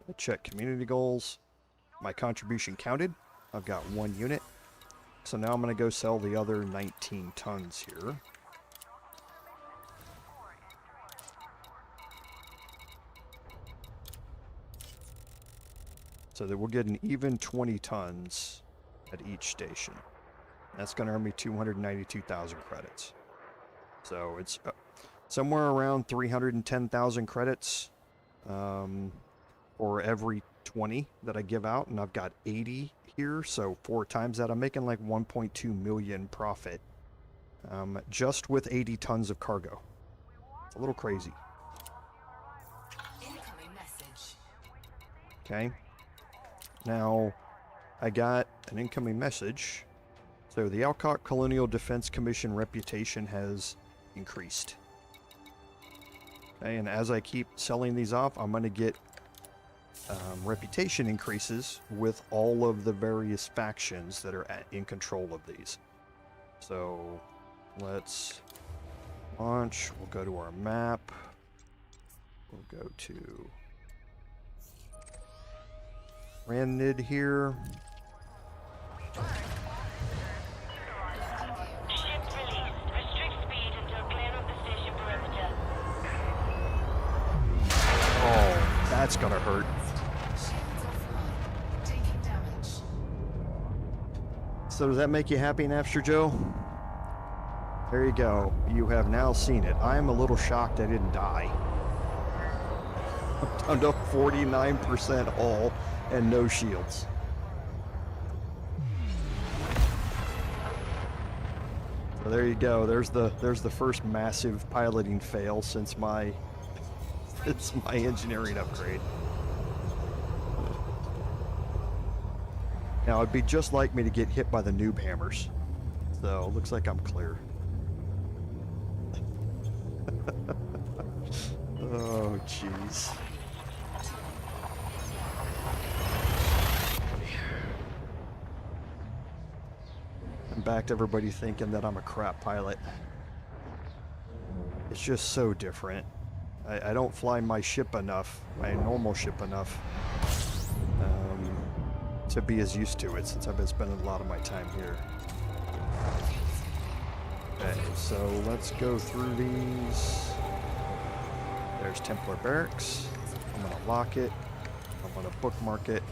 I check community goals, my contribution counted, I've got 1 unit. So now I'm going to go sell the other 19 tons here. So that we'll get an even 20 tons at each station. That's going to earn me 292,000 credits. So it's somewhere around 310,000 credits for every 20 that I give out, and I've got 80 here, so 4 times that. I'm making like 1.2 million profit just with 80 tons of cargo. It's a little crazy. Incoming message. Okay. Now, I got an incoming message. So the Alcock Colonial Defense Commission reputation has increased. Okay, and as I keep selling these off, I'm going to get reputation increases with all of the various factions that are in control of these. So let's launch. We'll go to our map. We'll go to Randid here. Ship released. Restrict speed until clear of the station perimeter. Oh, that's gonna hurt. Shields offline. Taking damage. So does that make you happy, NapsterJoe? There you go. You have now seen it. I am a little shocked I didn't die. I'm down to 49% hull and no shields. So there you go. There's the first massive piloting fail since my engineering upgrade. Now it'd be just like me to get hit by the noob hammers. So looks like I'm clear. Oh jeez. I'm back to everybody thinking that I'm a crap pilot. It's just so different. I don't fly my ship enough, my normal ship enough, to be as used to it since I've been spending a lot of my time here. Okay, so let's go through these. There's Templar Barracks. I'm gonna lock it. I'm gonna bookmark it.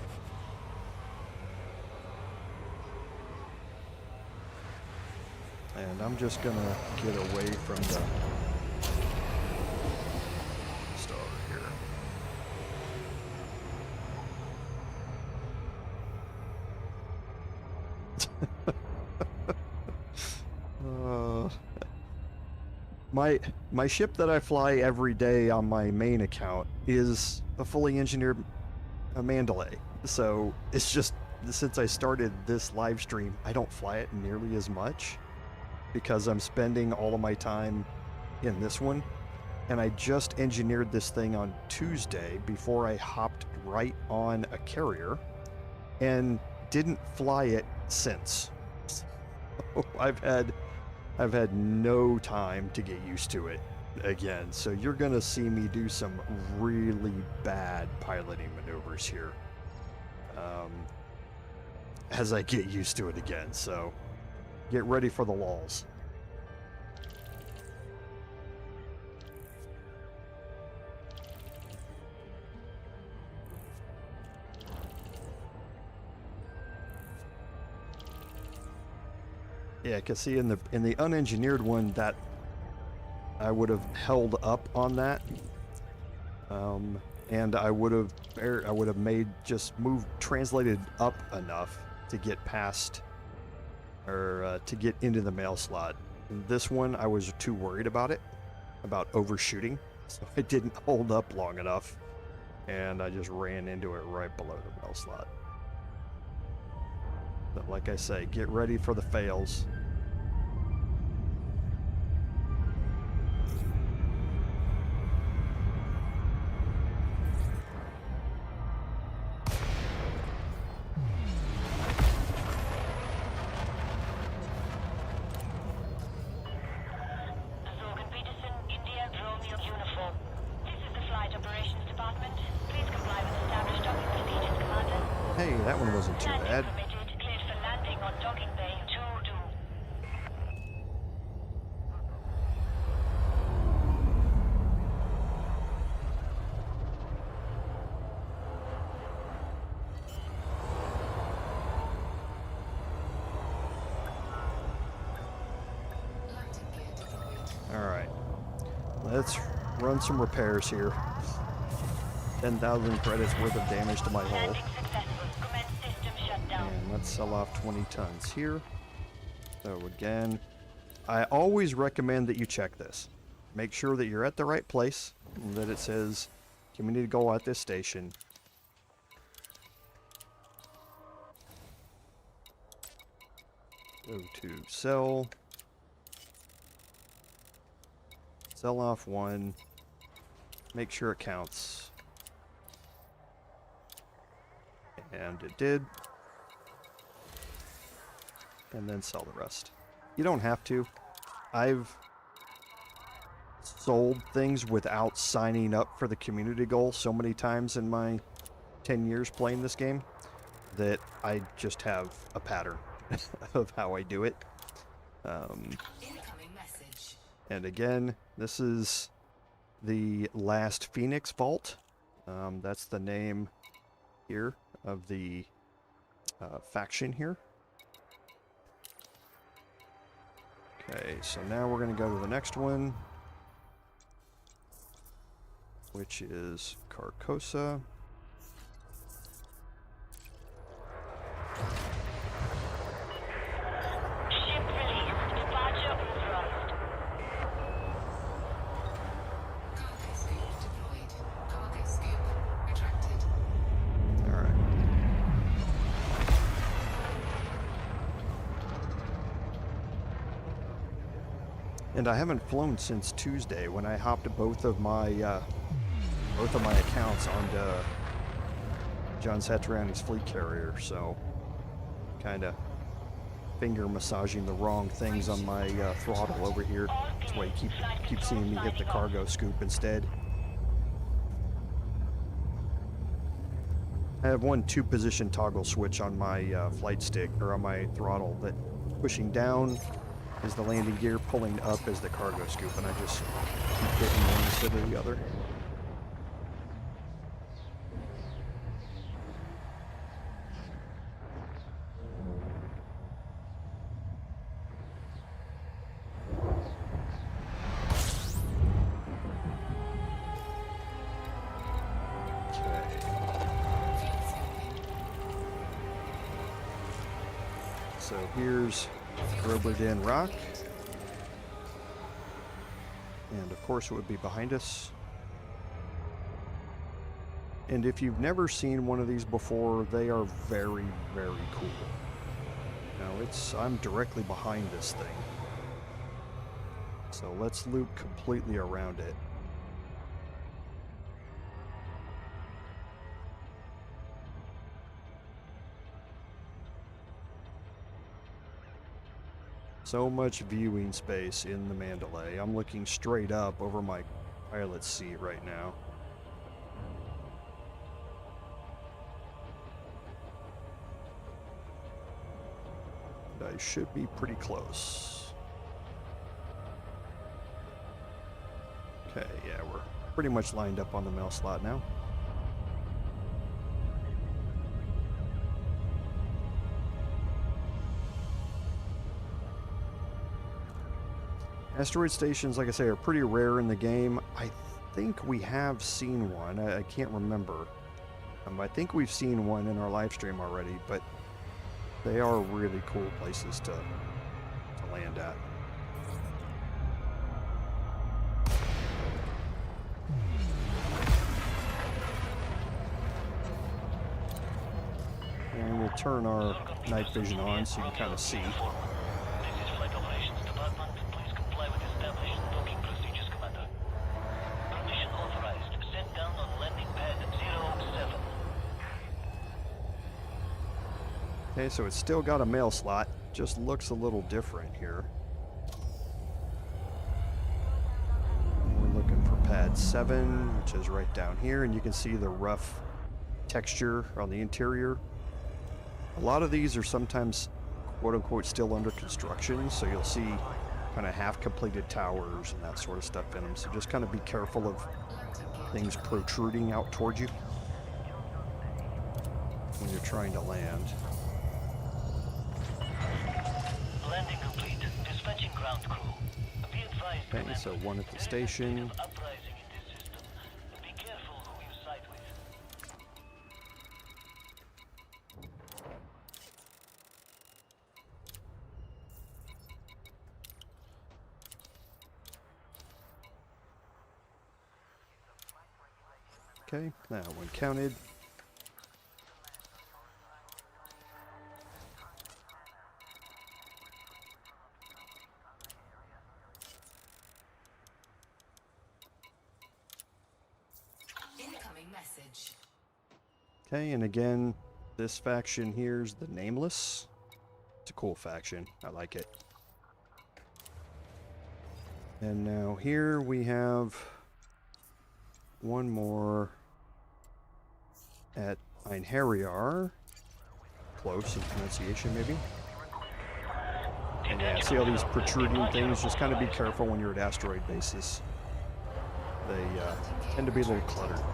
And I'm just gonna get away from the star here. My ship that I fly every day on my main account is a fully engineered Mandalay. So it's just, since I started this live stream, I don't fly it nearly as much because I'm spending all of my time in this one. And I just engineered this thing on Tuesday before I hopped right on a carrier and didn't fly it since. So I've had no time to get used to it. again. So you're going to see me do some really bad piloting maneuvers here as I get used to it again. So get ready for the lulls. Yeah, cause see in the unengineered one that I would have held up on that, and I would have made just translated up enough to get past or to get into the mail slot. In this one, I was too worried about overshooting, so I didn't hold up long enough, and I just ran into it right below the mail slot. But like I say, get ready for the fails. Hey, that one wasn't too bad. Alright, let's run some repairs here. 10,000 credits worth of damage to my hull. And let's sell off 20 tons here. So again, I always recommend that you check this. Make sure that you're at the right place, and that it says community goal at this station. Go to sell. Sell off one. Make sure it counts. And it did. And then sell the rest. You don't have to. I've sold things without signing up for the community goal so many times in my 10 years playing this game that I just have a pattern of how I do it. Incoming message. And again, this is the Last Phoenix Vault. That's the name here of the faction here. Okay, so now we're going to go to the next one, which is Carcosa. Ship released. Departure authorized. Cargo scoop deployed. Cargo scoop retracted. Alright. And I haven't flown since Tuesday when I hopped both of my accounts onto John Satriani's fleet carrier, so kind of finger massaging the wrong things on my throttle over here. That's why you keep seeing me hit the cargo scoop instead. I have one 2-position toggle switch on my flight stick, or on my throttle, that pushing down is the landing gear, pulling up is the cargo scoop, and I just keep hitting one instead of the other. So here's Groberden Rock. And of course it would be behind us. And if you've never seen one of these before, they are very, very cool. Now I'm directly behind this thing. So let's loop completely around it. So much viewing space in the Mandalay. I'm looking straight up over my pilot's seat right now. And I should be pretty close. Okay, yeah, we're pretty much lined up on the mail slot now. Asteroid stations, like I say, are pretty rare in the game. I think we have seen one. I can't remember. I think we've seen one in our live stream already, but they are really cool places to land at. And we'll turn our night vision on so you can kind of see. Okay, so it's still got a mail slot, just looks a little different here. We're looking for pad 7, which is right down here, and you can see the rough texture on the interior. A lot of these are sometimes quote-unquote still under construction, so you'll see kind of half-completed towers and that sort of stuff in them, so just kind of be careful of things protruding out towards you when you're trying to land. Landing complete. Dispatching ground crew. Be advised, Okay, so one at the station. uprising in this system. Be careful who you side with. Okay, that one counted. Incoming message. Okay, and again, this faction here's the Nameless. It's a cool faction. I like it. And now here we have one more at Einherjar. Close in pronunciation, maybe. And yeah, see all these protruding things? Just kind of be careful when you're at asteroid bases. They tend to be a little cluttered.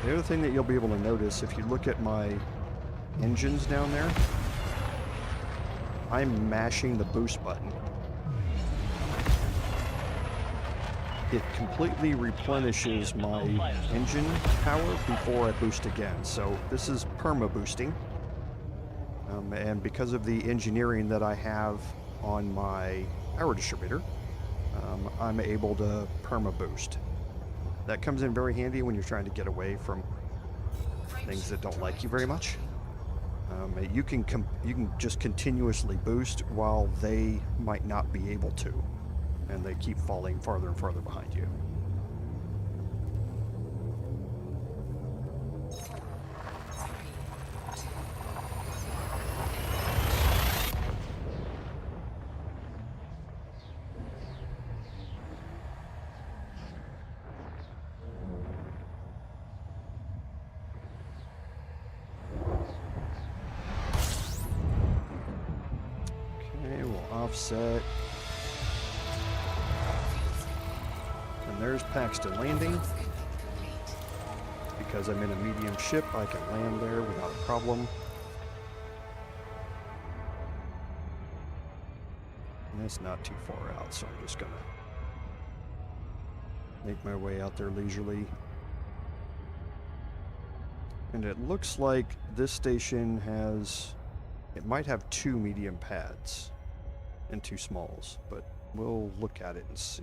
The other thing that you'll be able to notice if you look at my engines down there, I'm mashing the boost button. It completely replenishes my engine power before I boost again. So this is perma boosting. And because of the engineering that I have on my power distributor, I'm able to perma boost. That comes in very handy when you're trying to get away from things that don't like you very much. You can just continuously boost while they might not be able to, and they keep falling farther and farther behind you. Offset. And there's Paxton landing. Because I'm in a medium ship, I can land there without a problem. And it's not too far out, so I'm just gonna make my way out there leisurely. And it looks like this station has, it might have 2 medium pads and 2 smalls, but we'll look at it and see.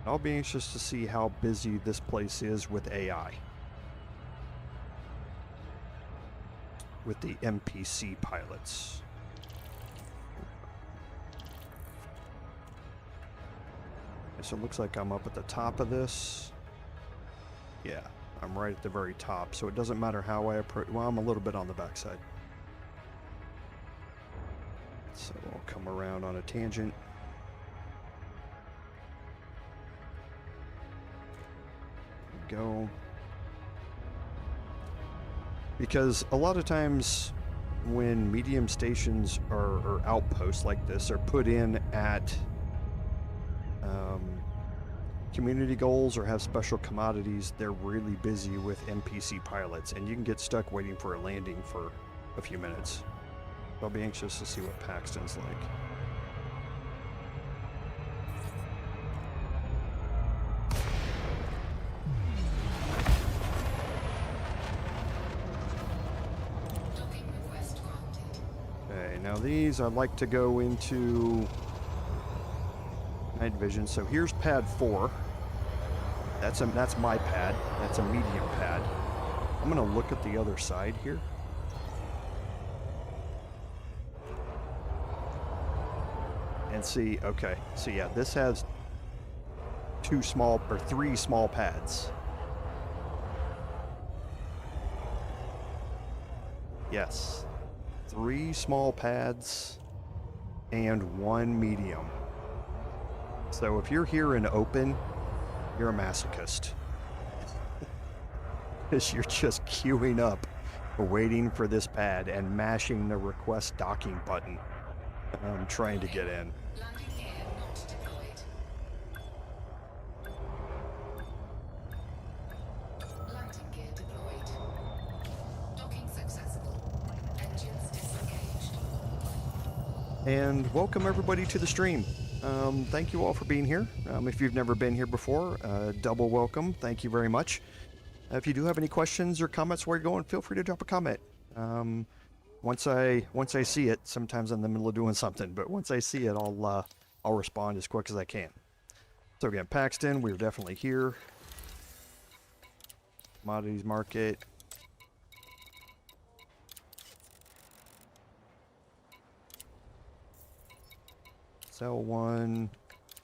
I'll be anxious to see how busy this place is with AI. With the NPC pilots. Okay, so it looks like I'm up at the top of this. Yeah, I'm right at the very top, so it doesn't matter how I approach. Well, I'm a little bit on the backside. So I'll come around on a tangent. There we go. Because a lot of times when medium stations or outposts like this are put in at community goals or have special commodities, they're really busy with NPC pilots, and you can get stuck waiting for a landing for a few minutes. I'll be anxious to see what Paxton's like. Docking request granted. Okay, now these I'd like to go into night vision. So here's pad 4. That's my pad. That's a medium pad. I'm gonna look at the other side here. And see, okay, so yeah, this has 3 small pads. Yes, 3 small pads and 1 medium. So if you're here in open, you're a masochist. Because you're just queuing up, waiting for this pad and mashing the request docking button. Trying to get in. Landing gear not deployed. Landing gear deployed. Docking successful. Engines disengaged. And welcome everybody to the stream. Thank you all for being here. If you've never been here before, double welcome. Thank you very much. If you do have any questions or comments where you're going, feel free to drop a comment. Once I see it, sometimes I'm in the middle of doing something, but once I see it, I'll respond as quick as I can. So again, Paxton, we're definitely here. Commodities market. Sell 1.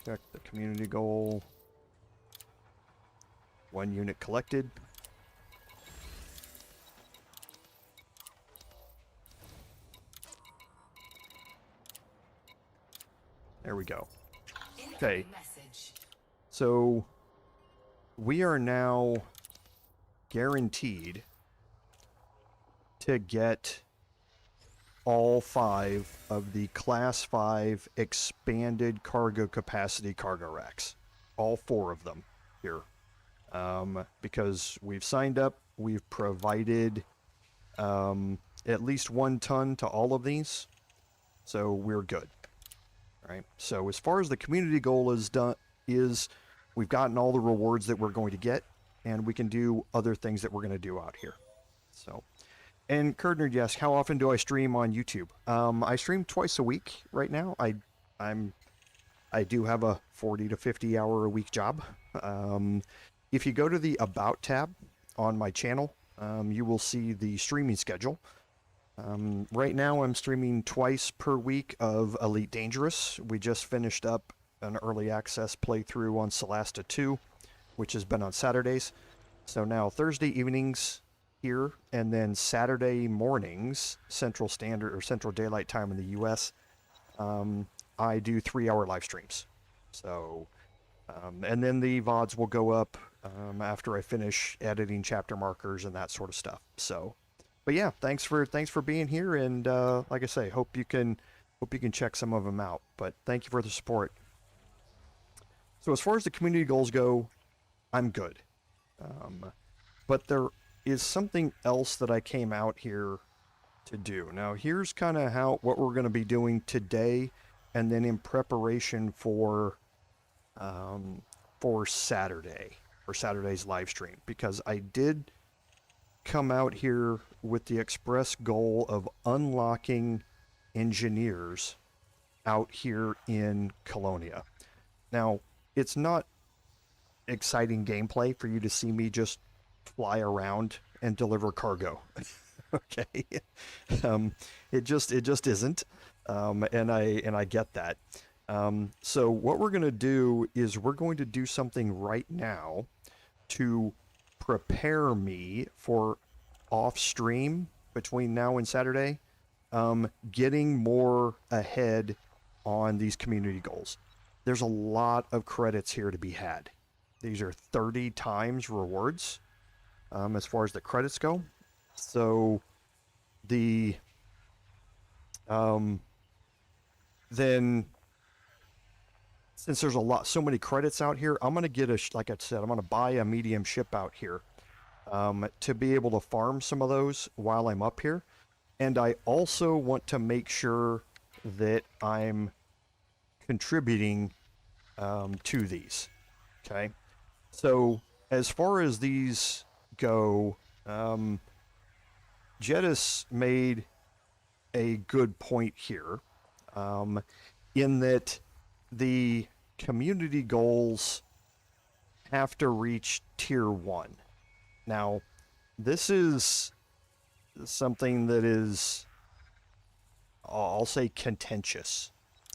Check the community goal. 1 unit collected. There we go. Okay. Message. So we are now guaranteed to get all 5 of the Class 5 expanded cargo capacity cargo racks. All 4 of them here. Because we've signed up, we've provided at least 1 ton to all of these. So we're good. Right. So as far as the community goal is we've gotten all the rewards that we're going to get, and we can do other things that we're going to do out here. So, and Kurdner, yes, how often do I stream on YouTube? I stream twice a week right now. I do have a 40 to 50 hour a week job. If you go to the About tab on my channel, you will see the streaming schedule. Right now I'm streaming twice per week of Elite Dangerous. We just finished up an early access playthrough on Solasta 2, which has been on Saturdays. So now Thursday evenings here, and then Saturday mornings, Central Standard or Central Daylight Time in the US, I do 3-hour live streams. So, and then the VODs will go up after I finish editing chapter markers and that sort of stuff. So, but yeah, thanks for being here, and like I say, hope you can check some of them out. But thank you for the support. So as far as the community goals go, I'm good. But there is something else that I came out here to do. Now here's kind of what we're going to be doing today, and then in preparation for Saturday's live stream, because I did come out here with the express goal of unlocking engineers out here in Colonia. Now, it's not exciting gameplay for you to see me just fly around and deliver cargo. Okay. It just isn't. And I get that. So what we're going to do is we're going to do something right now to prepare me for off stream between now and Saturday, getting more ahead on these community goals. There's a lot of credits here to be had. These are 30 times rewards, as far as the credits go. So the then since there's so many credits out here, I'm gonna get like I said, I'm gonna buy a medium ship out here, to be able to farm some of those while I'm up here. And I also want to make sure that I'm contributing to these. Okay, so as far as these go, Jedis made a good point here, in that the community goals have to reach tier 1. Now, this is something that is, I'll say, contentious.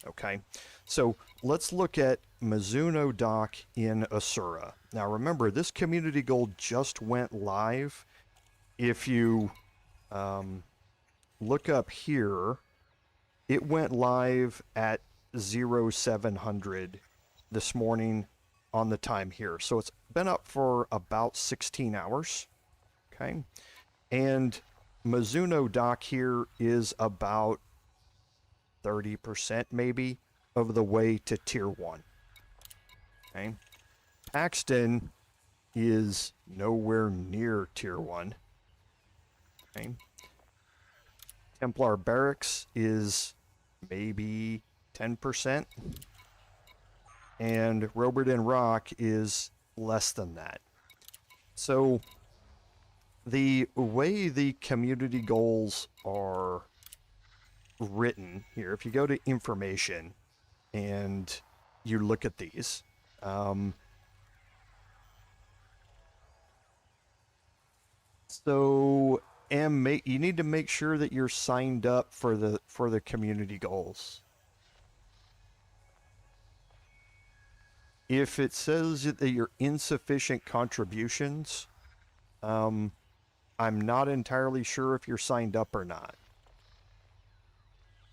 Okay, so let's look at Mizuno Dock in Asura. Now remember, this community goal just went live. If you look up here, it went live at 0700 this morning on the time here. So it's been up for about 16 hours. Okay, and Mizuno Dock here is about 30% maybe of the way to tier 1. Okay, Paxton is nowhere near tier 1. Okay, Templar Barracks is maybe 10%, and Robert and Rock is less than that. So the way the community goals are written here, if you go to information and you look at these, so you need to make sure that you're signed up for the community goals. If it says that you're insufficient contributions, I'm not entirely sure if you're signed up or not.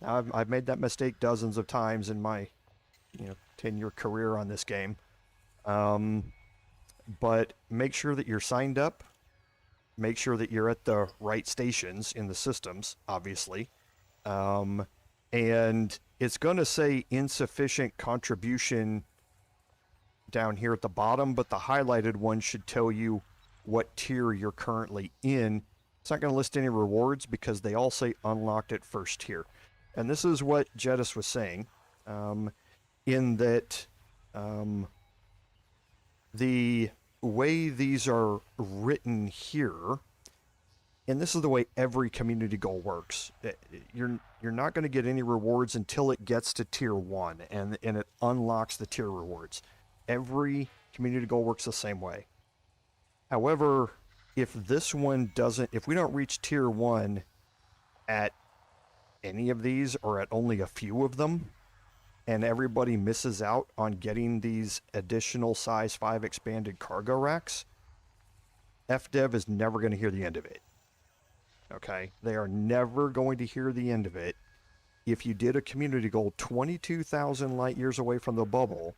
Now, I've made that mistake dozens of times in my 10-year career on this game. But make sure that you're signed up. Make sure that you're at the right stations in the systems, obviously. And it's going to say insufficient contribution down here at the bottom, but the highlighted one should tell you what tier you're currently in. It's not going to list any rewards because they all say unlocked at first tier. And this is what Jedis was saying, in that the way these are written here, and this is the way every community goal works. You're not going to get any rewards until it gets to tier 1 and it unlocks the tier rewards. Every community goal works the same way. However, if we don't reach tier 1 at any of these or at only a few of them, and everybody misses out on getting these additional size 5 expanded cargo racks, FDev is never going to hear the end of it. Okay? They are never going to hear the end of it. If you did a community goal 22,000 light years away from the bubble,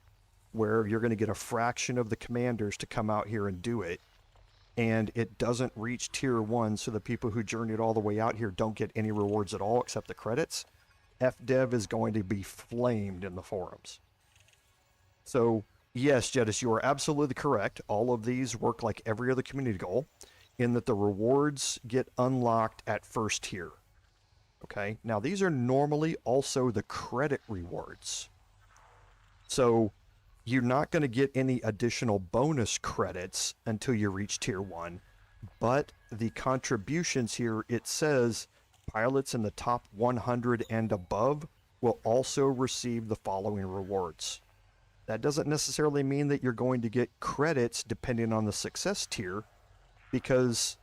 where you're going to get a fraction of the commanders to come out here and do it, and it doesn't reach tier 1, so the people who journeyed all the way out here don't get any rewards at all except the credits, FDev is going to be flamed in the forums. So, yes, Jedis, you are absolutely correct. All of these work like every other community goal, in that the rewards get unlocked at first tier. Okay? Now, these are normally also the credit rewards. So, you're not going to get any additional bonus credits until you reach tier 1, but the contributions here, it says pilots in the top 100 and above will also receive the following rewards. That doesn't necessarily mean that you're going to get credits depending on the success tier, because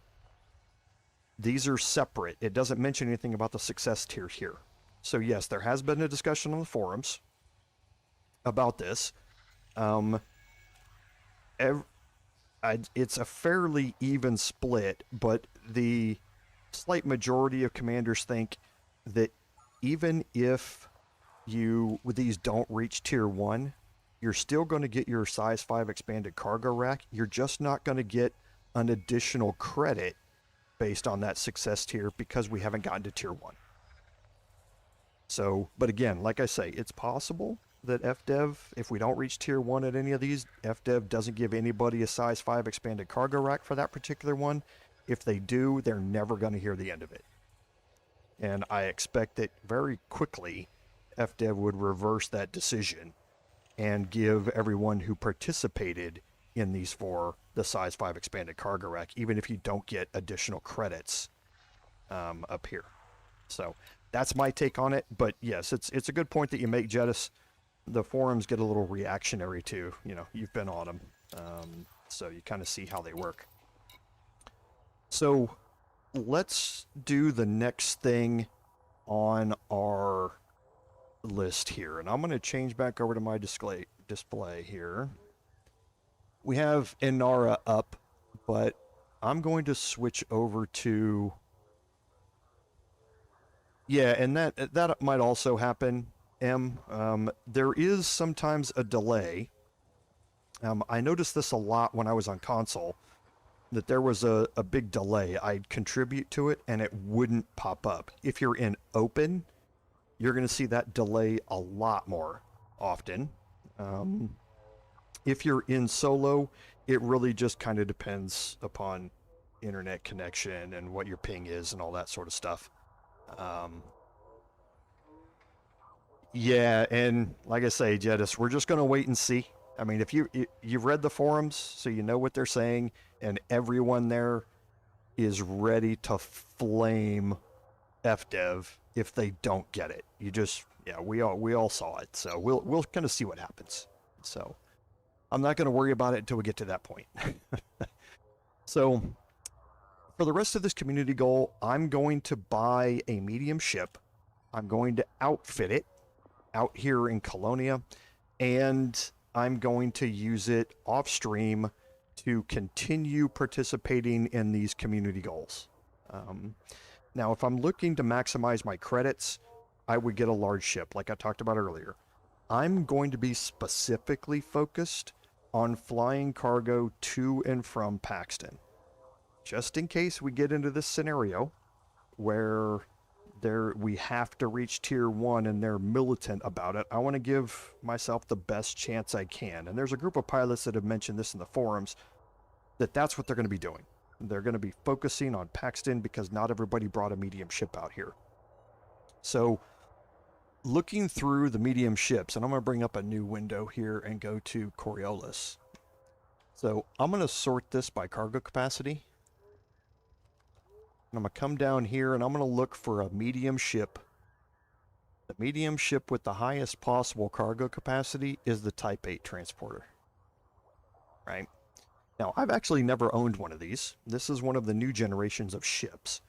these are separate. It doesn't mention anything about the success tier here. So yes, there has been a discussion on the forums about this. It's a fairly even split, but the slight majority of commanders think that even if these don't reach tier 1, you're still going to get your size 5 expanded cargo rack. You're just not going to get an additional credit based on that success tier because we haven't gotten to tier 1. So, but again, like I say, it's possible that FDev, if we don't reach tier 1 at any of these, FDev doesn't give anybody a size 5 expanded cargo rack for that particular one. If they do, they're never going to hear the end of it. And I expect that very quickly FDev would reverse that decision and give everyone who participated in these 4 the size 5 expanded cargo rack, even if you don't get additional credits up here. So that's my take on it. But yes, it's a good point that you make, Jedis. The forums get a little reactionary too. You know, you've been on them, so you kind of see how they work. So let's do the next thing on our list here, and I'm going to change back over to my display here. We have Inara up, but I'm going to switch over to, yeah, and that might also happen. There is sometimes a delay. I noticed this a lot when I was on console, that there was a big delay. I'd contribute to it and it wouldn't pop up. If you're in open, you're going to see that delay a lot more often. If you're in solo, it really just kind of depends upon internet connection and what your ping is and all that sort of stuff. Yeah, and like I say, Jedis, we're just going to wait and see. I mean, if you've read the forums, so you know what they're saying, and everyone there is ready to flame FDev if they don't get it. You just, yeah, we all saw it, so we'll kind of see what happens. So I'm not going to worry about it until we get to that point. So for the rest of this community goal, I'm going to buy a medium ship. I'm going to outfit it out here in Colonia, and I'm going to use it off stream to continue participating in these community goals. Now, if I'm looking to maximize my credits, I would get a large ship, like I talked about earlier. I'm going to be specifically focused on flying cargo to and from Paxton, just in case we get into this scenario where we have to reach tier 1 and they're militant about it. I want to give myself the best chance I can. And there's a group of pilots that have mentioned this in the forums, that's what they're going to be doing. They're going to be focusing on Paxton because not everybody brought a medium ship out here. So looking through the medium ships, and I'm going to bring up a new window here and go to Coriolis. So I'm going to sort this by cargo capacity. And I'm going to come down here and I'm going to look for a medium ship. The medium ship with the highest possible cargo capacity is the Type 8 transporter. Right? Now, I've actually never owned one of these. This is one of the new generations of ships,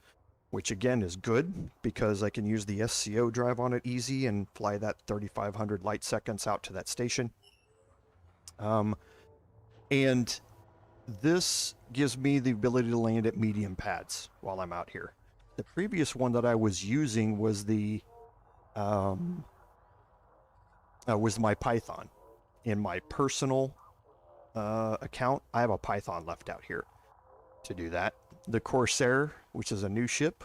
which again is good because I can use the SCO drive on it easy and fly that 3,500 light seconds out to that station. And this gives me the ability to land at medium pads while I'm out here. The previous one that I was using was was my Python. In my personal account, I have a Python left out here to do that. The Corsair, which is a new ship,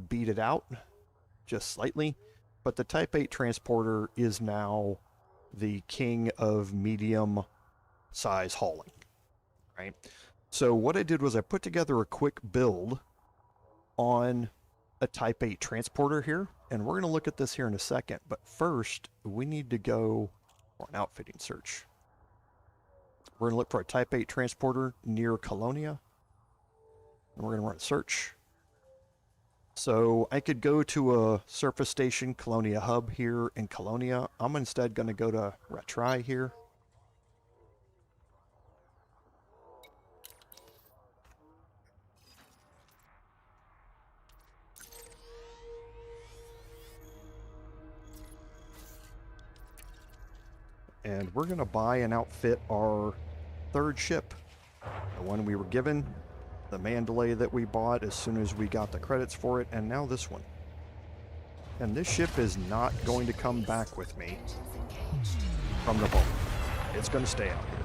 beat it out just slightly, but the Type 8 transporter is now the king of medium size hauling. Right? So what I did was I put together a quick build on a Type 8 transporter here, and we're going to look at this here in a second, but first we need to go for an outfitting search. We're going to look for a Type 8 transporter near Colonia, and we're going to run a search. So I could go to a surface station, Colonia Hub here in Colonia. I'm instead going to go to Retry here. and we're going to buy and outfit our third ship. The one we were given, the Mandalay that we bought as soon as we got the credits for it, and now this one. And this ship is not going to come back with me from the boat. It's going to stay out here.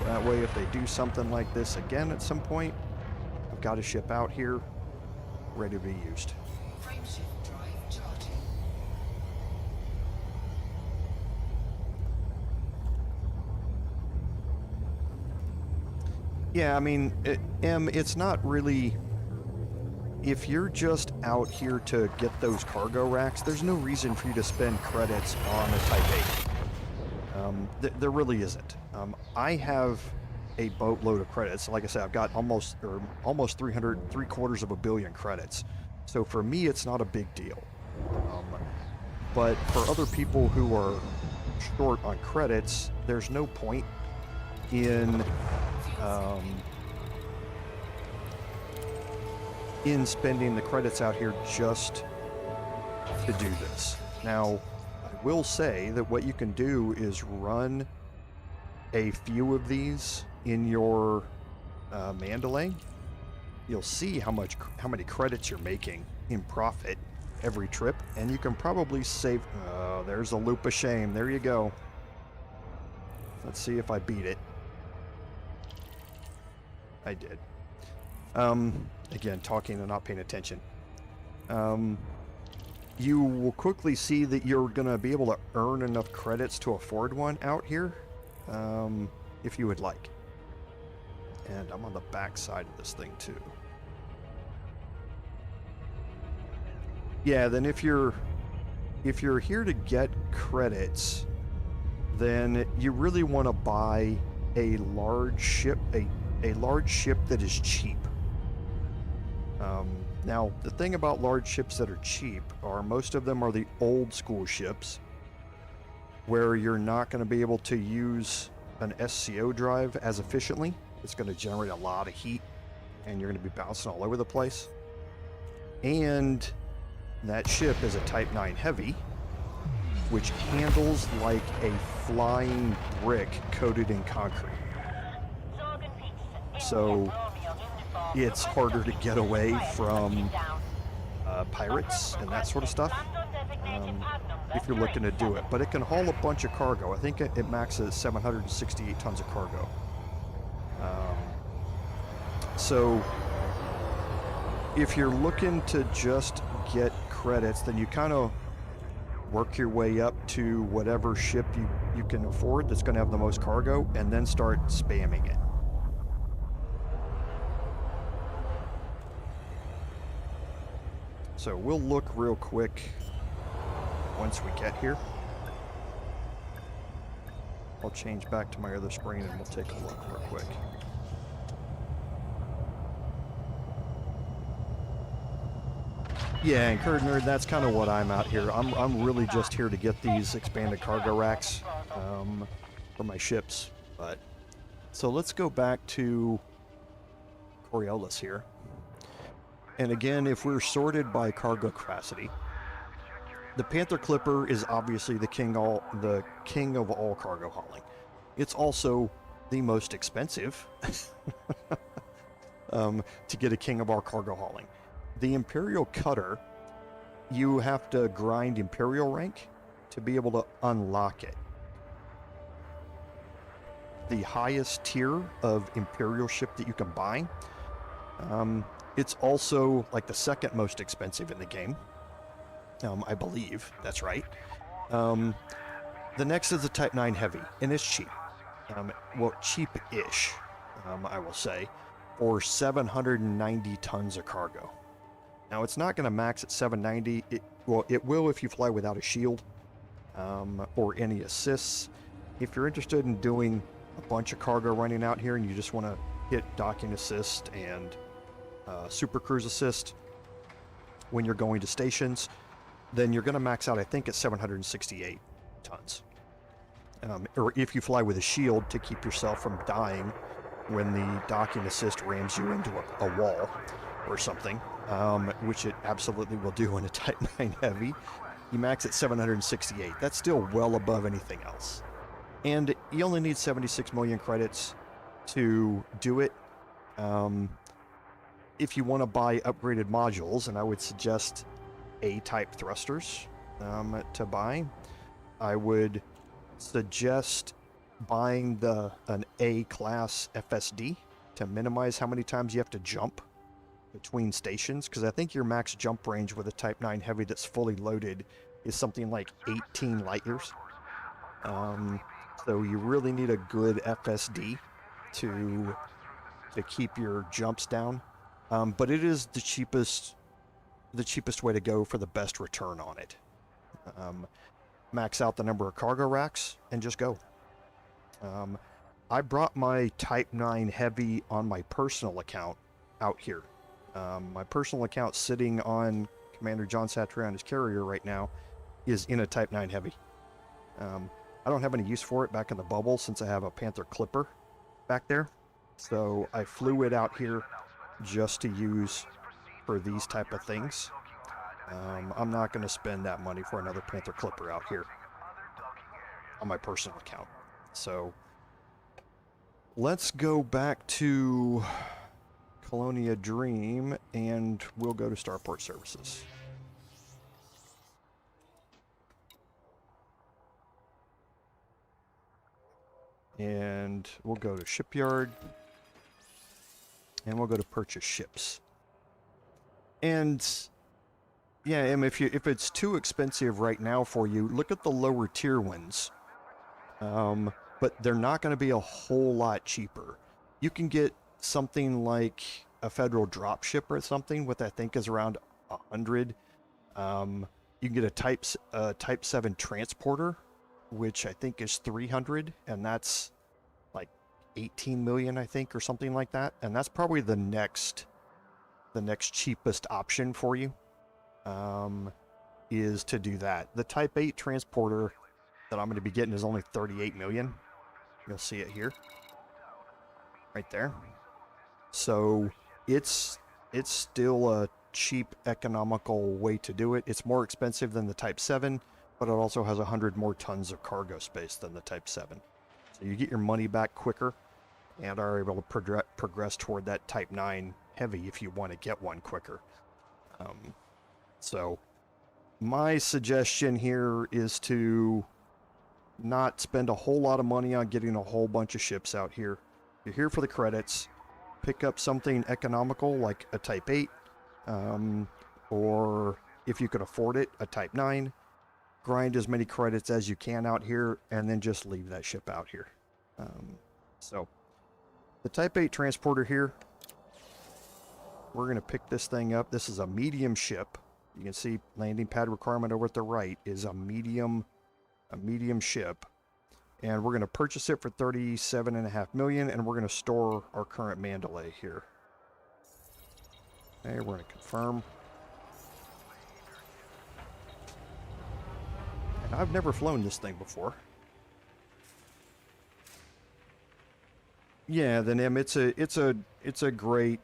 That way, if they do something like this again at some point, I've got a ship out here ready to be used. Frameshift drive charging. Yeah, I mean, it's not really... If you're just out here to get those cargo racks, there's no reason for you to spend credits on a Type 8. There really isn't. I have a boatload of credits. Like I said, I've got almost 3/4 of a billion credits. So for me, it's not a big deal. But for other people who are short on credits, there's no point in spending the credits out here just to do this. Now, I will say that what you can do is run a few of these in your Mandalay. You'll see how many credits you're making in profit every trip, and you can probably save... Oh, there's a loop of shame. There you go. Let's see if I beat it. I did. Again, talking and not paying attention. You will quickly see that you're going to be able to earn enough credits to afford one out here, if you would like. And I'm on the back side of this thing too. Yeah, then if you're here to get credits, then you really want to buy a large ship, a large ship that is cheap. Now, the thing about large ships that are cheap are most of them are the old school ships where you're not going to be able to use an SCO drive as efficiently. It's going to generate a lot of heat and you're going to be bouncing all over the place. And that ship is a Type 9 Heavy, which handles like a flying brick coated in concrete. So it's harder to get away from pirates and that sort of stuff if you're looking to do it. But it can haul a bunch of cargo. I think it maxes at 768 tons of cargo. So if you're looking to just get credits, then you kind of work your way up to whatever ship you can afford that's going to have the most cargo, and then start spamming it. So we'll look real quick once we get here. I'll change back to my other screen and we'll take a look real quick. Yeah, and Curd Nerd, that's kind of what I'm out here. I'm really just here to get these expanded cargo racks for my ships. But so let's go back to Coriolis here. And again, if we're sorted by cargo capacity, the Panther Clipper is obviously the king of all cargo hauling. It's also the most expensive to get a king of all cargo hauling. The Imperial Cutter, you have to grind Imperial rank to be able to unlock it. The highest tier of Imperial ship that you can buy. It's also like the second most expensive in the game. I believe that's right. The next is the Type 9 Heavy, and it's cheap. Well, cheap-ish, I will say, for 790 tons of cargo. Now, it's not going to max at 790. It will if you fly without a shield or any assists. If you're interested in doing a bunch of cargo running out here and you just want to hit docking assist and super cruise assist when you're going to stations, then you're going to max out, I think, at 768 tons. Or if you fly with a shield to keep yourself from dying when the docking assist rams you into a wall or something, which it absolutely will do in a Type 9 Heavy. you max at 768. That's still well above anything else. And you only need 76 million credits to do it. If you want to buy upgraded modules, and I would suggest A-type thrusters to buy, I would suggest buying an A-class FSD to minimize how many times you have to jump between stations, because I think your max jump range with a Type 9 Heavy that's fully loaded is something like 18 light years. So you really need a good FSD to keep your jumps down. But it is the cheapest way to go for the best return on it. Max out the number of cargo racks and just go. I brought my Type 9 Heavy on my personal account out here. My personal account sitting on Commander John Satriani's carrier right now is in a Type 9 Heavy. I don't have any use for it back in the bubble since I have a Panther Clipper back there. So I flew it out here just to use for these type of things. I'm not going to spend that money for another Panther Clipper out here on my personal account. So let's go back to Colonia Dream and we'll go to Starport Services. And we'll go to Shipyard and we'll go to Purchase Ships. And yeah, if it's too expensive right now for you, look at the lower tier ones. But they're not going to be a whole lot cheaper. You can get something like a Federal Dropship or something, what I think is around 100. You can get a Type 7 Transporter, which I think is 300, and that's like 18 million, I think, or something like that. And that's probably the next cheapest option for you, is to do that. The Type 8 Transporter that I'm going to be getting is only 38 million. You'll see it here, right there. So it's still a cheap, economical way to do it. It's more expensive than the Type 7, but it also has 100 more tons of cargo space than the Type 7. So you get your money back quicker and are able to progress toward that Type 9 Heavy if you want to get one quicker. So my suggestion here is to not spend a whole lot of money on getting a whole bunch of ships out here. You're here for the credits. Pick up something economical like a Type 8, or if you could afford it, a Type 9. Grind as many credits as you can out here, and then just leave that ship out here. So, the Type 8 transporter here, we're going to pick this thing up. This is a medium ship. You can see landing pad requirement over at the right is a medium ship. And we're going to purchase it for 37.5 million, and we're going to store our current Mandalay here. Okay, we're going to confirm. And I've never flown this thing before. Yeah, the NIM, it's a great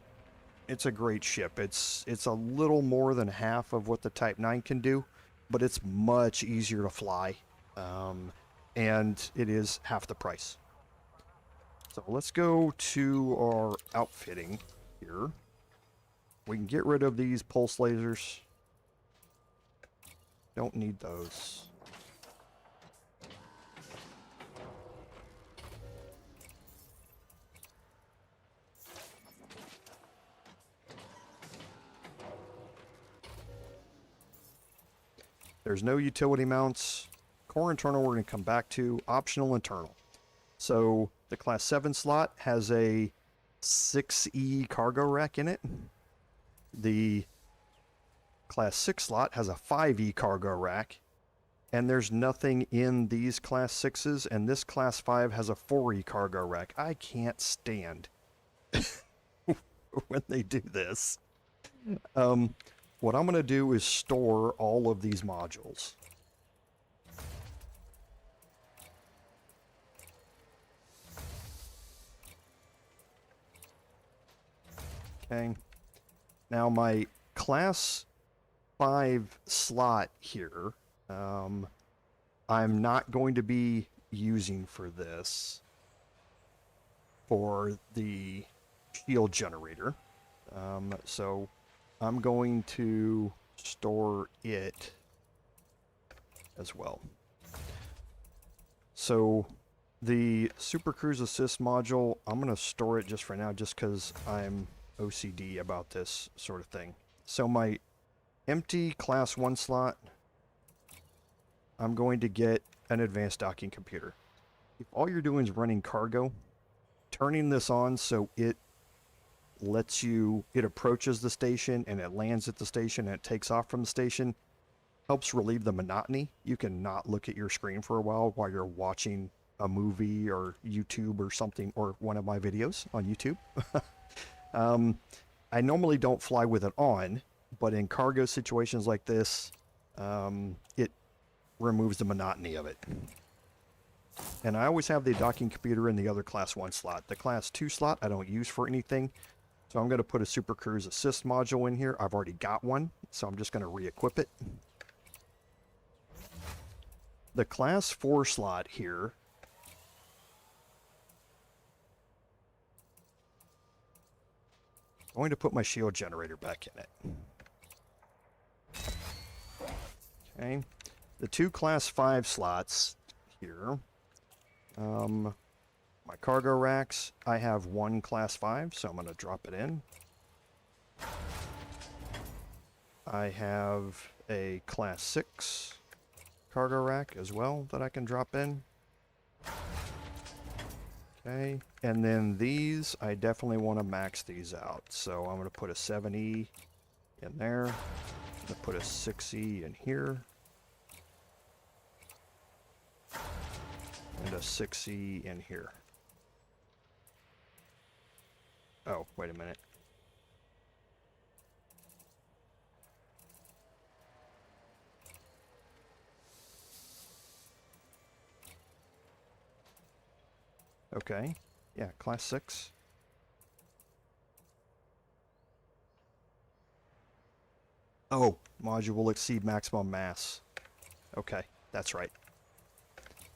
ship. It's a little more than half of what the Type 9 can do, but it's much easier to fly. And it is half the price. So let's go to our outfitting here. We can get rid of these pulse lasers. Don't need those. There's no utility mounts. Core internal we're going to come back to. Optional internal. So the Class 7 slot has a 6E cargo rack in it. The Class 6 slot has a 5E cargo rack. And there's nothing in these Class 6s. And this Class 5 has a 4E cargo rack. I can't stand when they do this. What I'm going to do is store all of these modules. Okay. Now my Class 5 slot here I'm not going to be using for this for the shield generator. So I'm going to store it as well. So the Super Cruise Assist module, I'm going to store it just for now just because I'm OCD about this sort of thing. So my empty class 1 slot, I'm going to get an advanced docking computer. If all you're doing is running cargo, turning this on so it lets you, it approaches the station and it lands at the station and it takes off from the station, helps relieve the monotony. You can not look at your screen for a while you're watching a movie or YouTube or something, or one of my videos on YouTube. I normally don't fly with it on, but in cargo situations like this, it removes the monotony of it. And I always have the docking computer in the other class 1 slot. The class 2 slot I don't use for anything, so I'm going to put a Super Cruise Assist module in here. I've already got one, so I'm just going to re-equip it. The class 4 slot here, I'm going to put my shield generator back in it. Okay. The 2 class 5 slots here, my cargo racks, I have 1 class 5, so I'm going to drop it in. I have a class 6 cargo rack as well that I can drop in. Okay, and then these, I definitely want to max these out. So I'm going to put a 7E in there. I'm going to put a 6E in here. And a 6E in here. Oh, wait a minute. Okay, yeah, class 6. Oh, module will exceed maximum mass. Okay, that's right.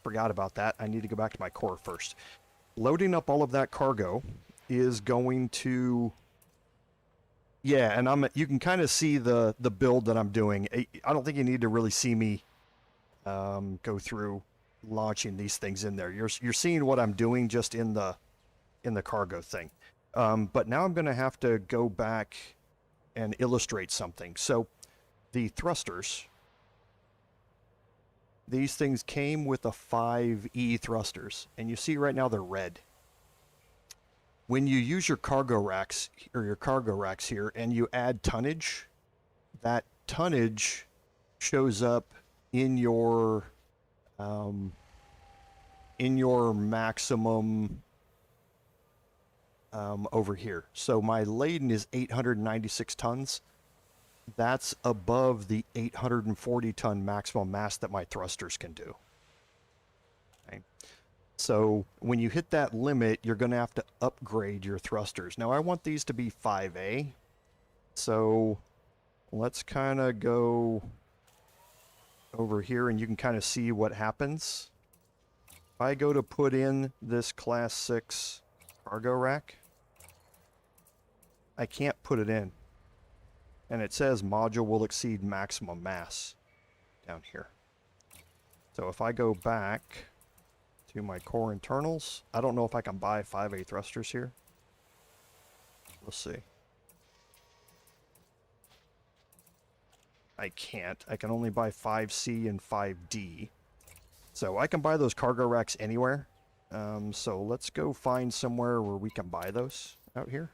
Forgot about that. I need to go back to my core first. Loading up all of that cargo is going to... Yeah, and you can kind of see the build that I'm doing. I don't think you need to really see me go through launching these things in there. You're seeing what I'm doing just in the cargo thing. But now I'm going to have to go back and illustrate something. So the thrusters, these things came with a 5E thrusters, and you see right now they're red. When you use your cargo racks or your cargo racks here and you add tonnage, that tonnage shows up in your maximum over here. So my laden is 896 tons. That's above the 840 ton maximum mass that my thrusters can do. Okay. So when you hit that limit, you're going to have to upgrade your thrusters. Now I want these to be 5A. So let's kind of go over here and you can kind of see what happens. If I go to put in this class 6 cargo rack, I can't put it in. And it says module will exceed maximum mass down here. So if I go back to my core internals, I don't know if I can buy 5A thrusters here. We'll see. I can't. I can only buy 5C and 5D. So I can buy those cargo racks anywhere. So let's go find somewhere where we can buy those out here.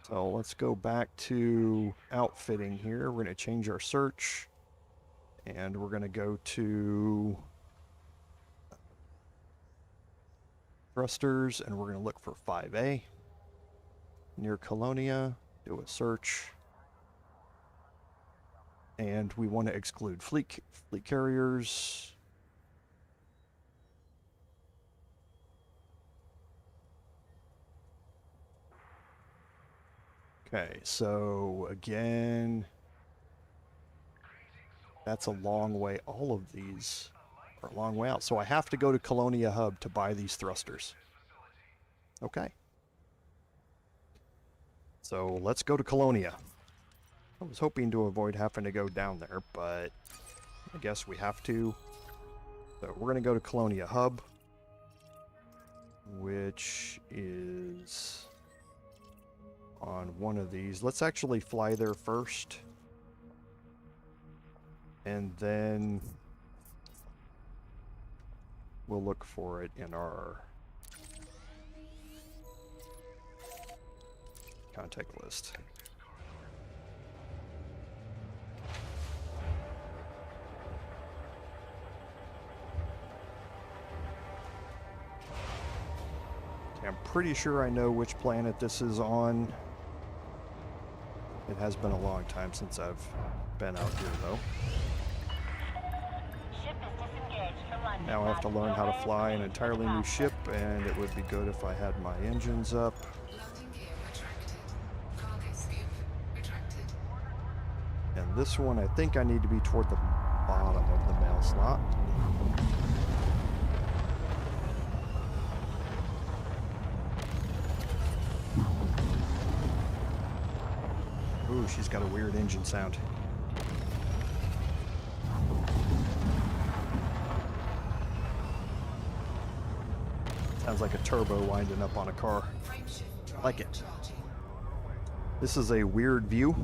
So let's go back to outfitting here. We're going to change our search. And we're going to go to thrusters, and we're going to look for 5A. Near Colonia, do a search. And we want to exclude fleet carriers. Okay, so again, That's a long way. All of these are a long way out. So I have to go to Colonia Hub to buy these thrusters. Okay. So let's go to Colonia. I was hoping to avoid having to go down there, but I guess we have to. So we're going to go to Colonia Hub, which is on one of these. Let's actually fly there first. And then we'll look for it in our contact list. Okay, I'm pretty sure I know which planet this is on. It has been a long time since I've been out here, though. Ship is disengaged from landing. Now I have to learn how to fly an entirely new ship, and it would be good if I had my engines up. Landing gear retracted. Cargo scoop retracted. And this one, I think I need to be toward the bottom of the mail slot. Ooh, she's got a weird engine sound. Sounds like a turbo winding up on a car. Frameshift drive Like it. charging. This is a weird view.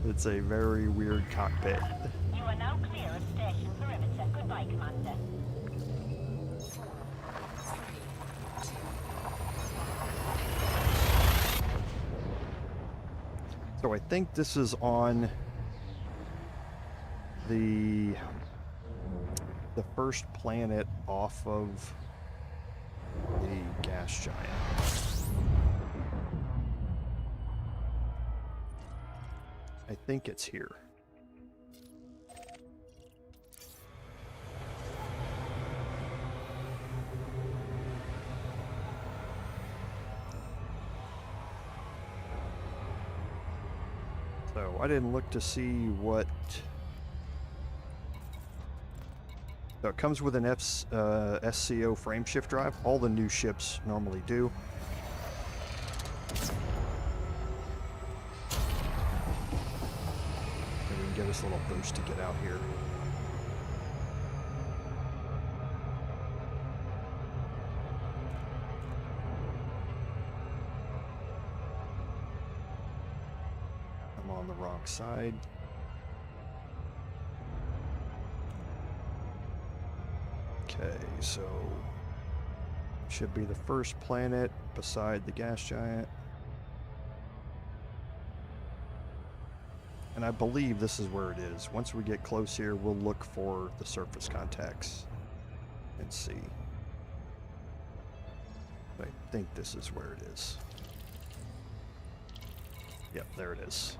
It's a very weird cockpit. You are now clear of station perimeter. Goodbye, Commander. 4, 3, 2. So I think this is on the first planet off of the gas giant. I think it's here. So I didn't look to see what. So it comes with an SCO frameshift drive. All the new ships normally do. And we can get us a little boost to get out here. I'm on the wrong side. Okay, so should be the first planet beside the gas giant. And I believe this is where it is. Once we get close here, we'll look for the surface contacts and see. I think this is where it is. Yep, there it is.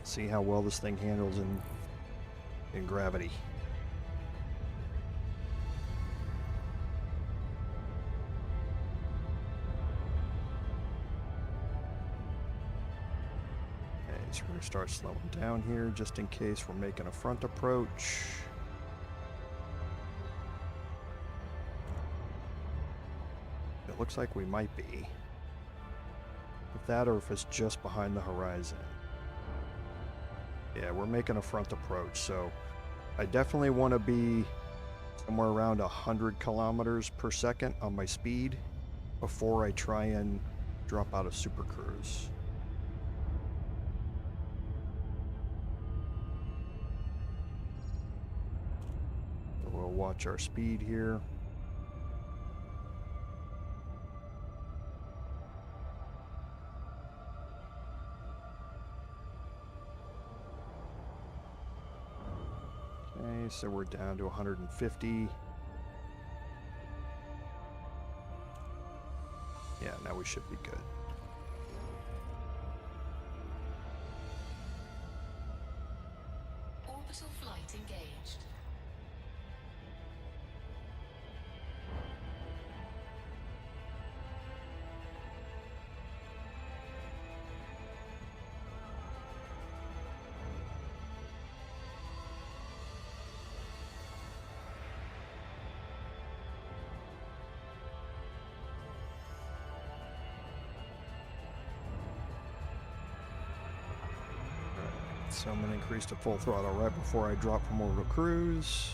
See how well this thing handles in gravity. Okay, so we're going to start slowing down here just in case we're making a front approach. It looks like we might be. If that or if it's just behind the horizon. Yeah, we're making a front approach, so I definitely want to be somewhere around 100 kilometers per second on my speed before I try and drop out of Super Cruise. So we'll watch our speed here. Okay, so we're down to 150. Yeah, now we should be good. Orbital flight engaged. So I'm going to increase to full throttle right before I drop from orbital cruise.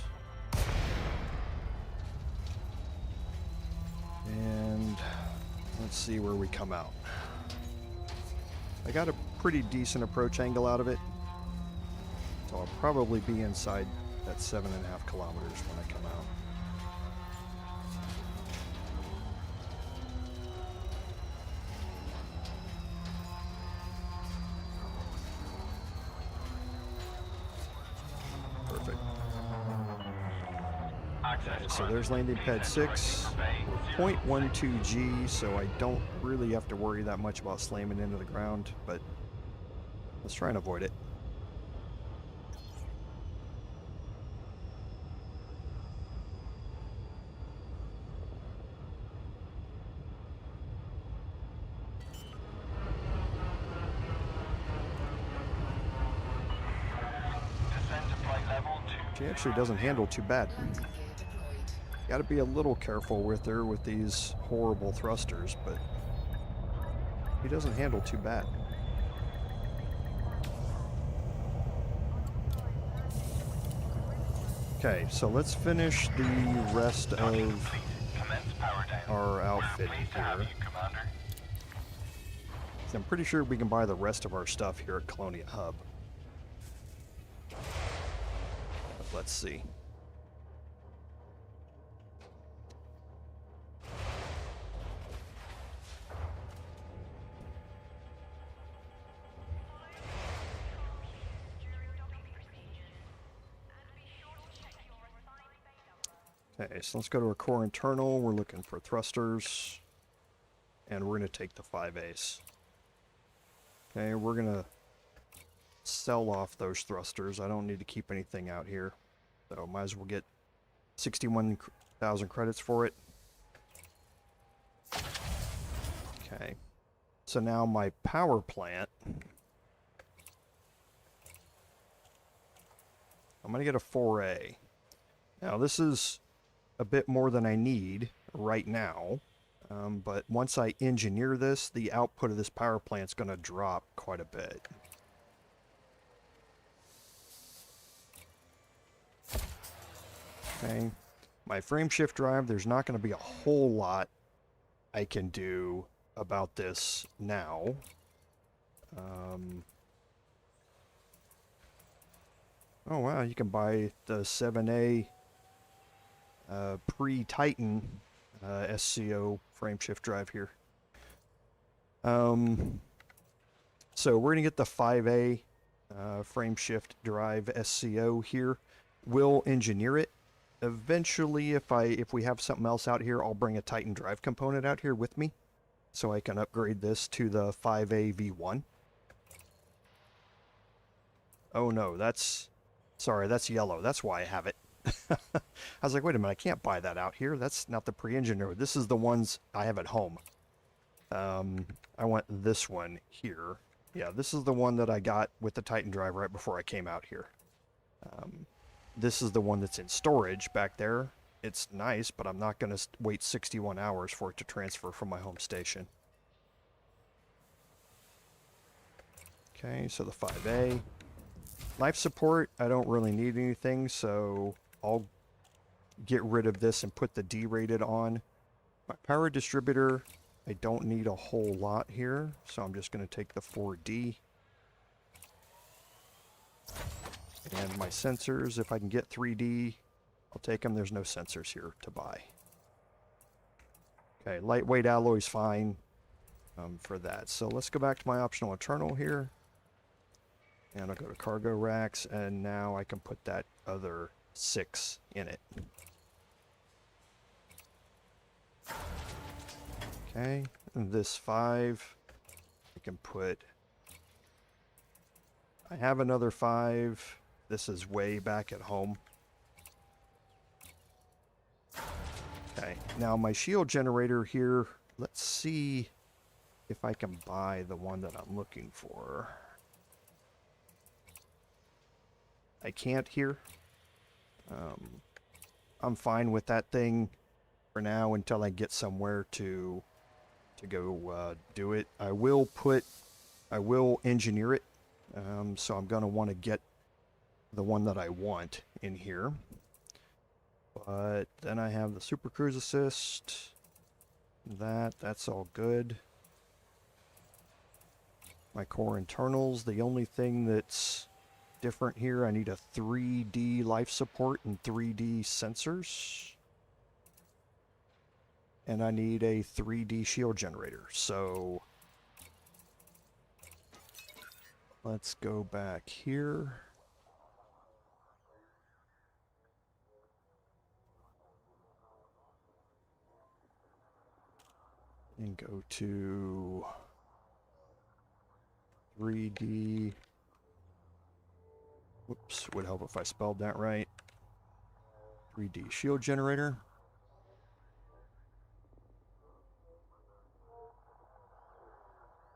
And let's see where we come out. I got a pretty decent approach angle out of it, so I'll probably be inside that 7.5 kilometers when I come out. Perfect. Okay, so there's landing pad 6. We're 0.12 G, so I don't really have to worry that much about slamming into the ground, but let's try and avoid it. She actually doesn't handle too bad. Landing gear deployed. Got to be a little careful with her with these horrible thrusters, but he doesn't handle too bad. Okay, so let's finish the rest of our outfit here. I'm pretty sure we can buy the rest of our stuff here at Colonia Hub. But let's see. Okay, so let's go to our core internal. We're looking for thrusters. And we're going to take the 5 Okay, we're going to sell off those thrusters. I don't need to keep anything out here. So might as well get 61,000 credits for it. Okay. So now my power plant. I'm going to get a 4A. Now this is a bit more than I need right now. But once I engineer this, the output of this power plant is going to drop quite a bit. Okay, my frame shift drive, there's not going to be a whole lot I can do about this now. Oh wow, you can buy the 7A pre-Titan SCO frame shift drive here. So we're gonna get the 5A frame shift drive SCO here. We'll engineer it. Eventually, if we have something else out here, I'll bring a Titan drive component out here with me, so I can upgrade this to the 5A V1. Oh no, sorry, that's yellow. That's why I have it. I was like, wait a minute, I can't buy that out here. That's not the pre-engineered. This is the ones I have at home. I want this one here. Yeah, this is the one that I got with the Titan drive right before I came out here. This is the one that's in storage back there. It's nice, but I'm not going to wait 61 hours for it to transfer from my home station. Okay, so the 5A. Life support, I don't really need anything, so I'll get rid of this and put the D-rated on. My power distributor, I don't need a whole lot here, so I'm just going to take the 4D. And my sensors, if I can get 3D, I'll take them. There's no sensors here to buy. Okay, lightweight alloy's fine for that. So let's go back to my optional internal here. And I'll go to cargo racks, and now I can put that other 6 in it. Okay, and this 5, I can put... I have another 5. This is way back at home. Okay, now my shield generator here, let's see if I can buy the one that I'm looking for. I can't here. I'm fine with that thing for now until I get somewhere to go do it. I will engineer it So I'm going to want to get the one that I want in here. But then I have the Super Cruise Assist. That's all good. My core internals, the only thing that's different here, I need a 3D life support and 3D sensors. And I need a 3D shield generator. So let's go back here. And go to 3D. Whoops, would help if I spelled that right. 3D shield generator.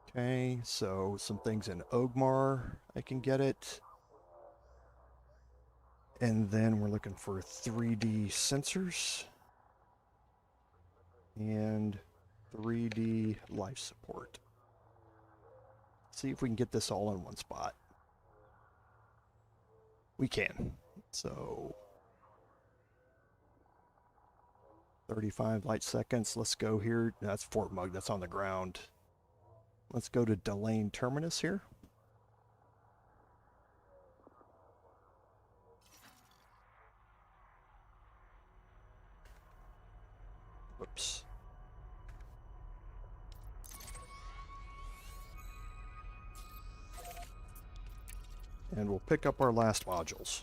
Okay, so some things in Ogmar, I can get it. And then we're looking for 3D sensors. And 3D life support. See if we can get this all in one spot. We can. So 35 light seconds. Let's go here. That's Fort Mug. That's on the ground. Let's go to Delane Terminus here. Whoops. And we'll pick up our last modules.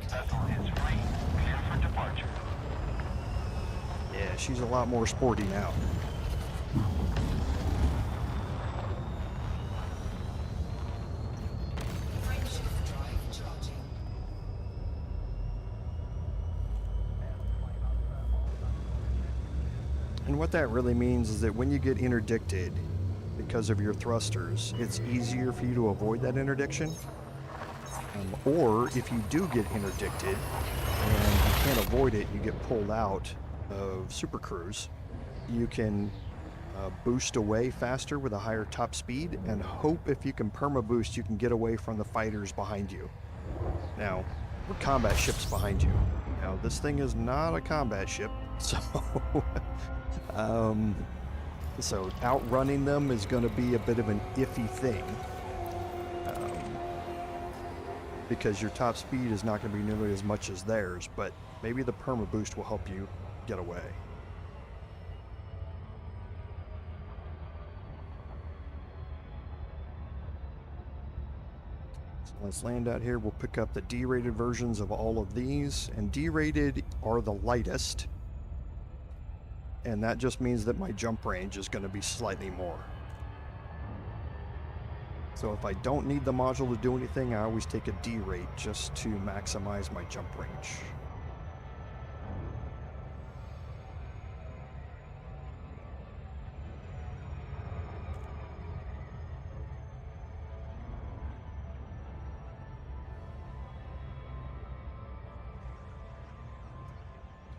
Vessel is free. Clear for departure. Yeah, she's a lot more sporty now. Frameshift drive charging. And what that really means is that when you get interdicted because of your thrusters, it's easier for you to avoid that interdiction. Or if you do get interdicted and you can't avoid it, you get pulled out of Super Cruise, you can boost away faster with a higher top speed and hope if you can perma boost, you can get away from the fighters behind you. Now, with combat ships behind you. Now, this thing is not a combat ship, so so outrunning them is going to be a bit of an iffy thing. Because your top speed is not going to be nearly as much as theirs, but maybe the perma boost will help you get away. So let's land out here. We'll pick up the D-rated versions of all of these, and D-rated are the lightest, and that just means that my jump range is going to be slightly more. So if I don't need the module to do anything, I always take a D rate just to maximize my jump range.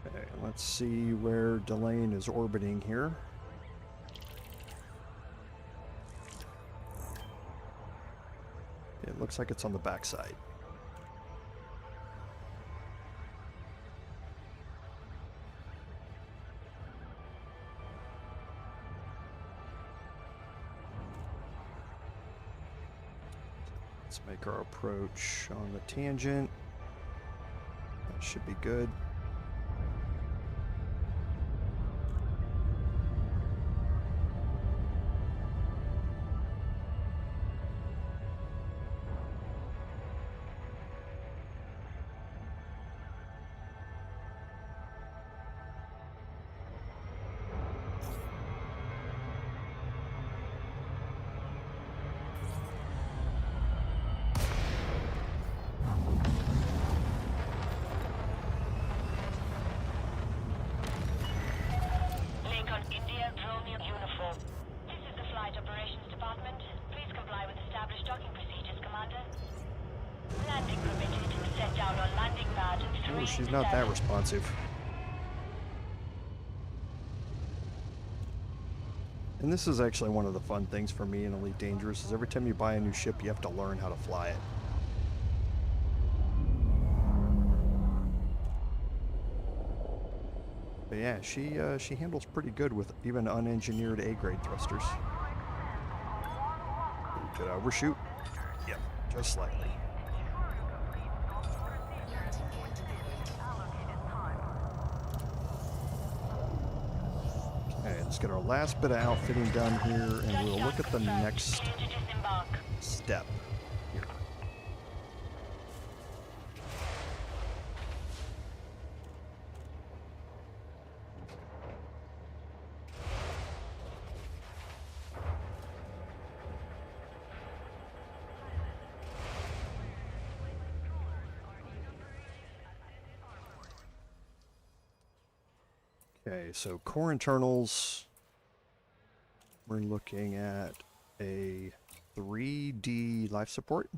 Okay, let's see where Delane is orbiting here. It looks like it's on the backside. Let's make our approach on the tangent. That should be good. Oh, she's not that responsive. And this is actually one of the fun things for me in Elite Dangerous, is every time you buy a new ship, you have to learn how to fly it. But yeah, she handles pretty good with even unengineered A-grade thrusters. Did I overshoot? Yep, just slightly. Okay, let's get our last bit of outfitting done here, and we'll look at the next step here. Okay, so core internals, we're looking at a 3D life support.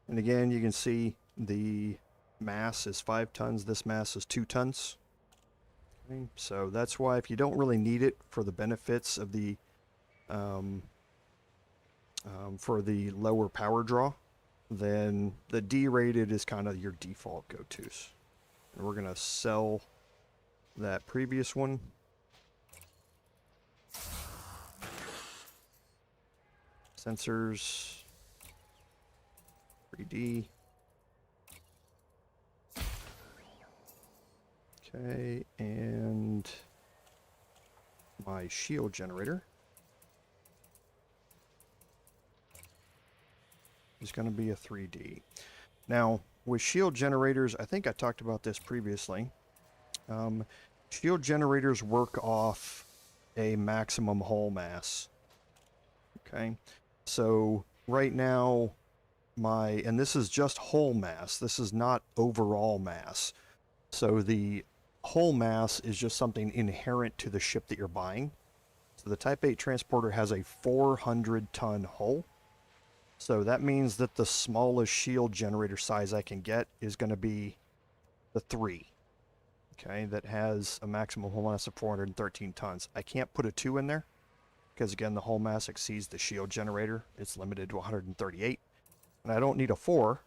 And again, you can see the mass is 5 tons, this mass is 2 tons. Okay, so that's why if you don't really need it for the benefits of the, for the lower power draw, then the D-rated is kind of your default go-tos. And we're going to sell that previous one. Sensors, 3D. Okay, and my shield generator is going to be a 3D. Now, with shield generators, I think I talked about this previously. Shield generators work off a maximum hull mass. Okay, so right now and this is just hull mass, this is not overall mass. So the hull mass is just something inherent to the ship that you're buying. So the Type 8 transporter has a 400-ton hull. So that means that the smallest shield generator size I can get is going to be the 3. Okay, that has a maximum hull mass of 413 tons. I can't put a 2 in there because, again, the hull mass exceeds the shield generator. It's limited to 138. And I don't need a 4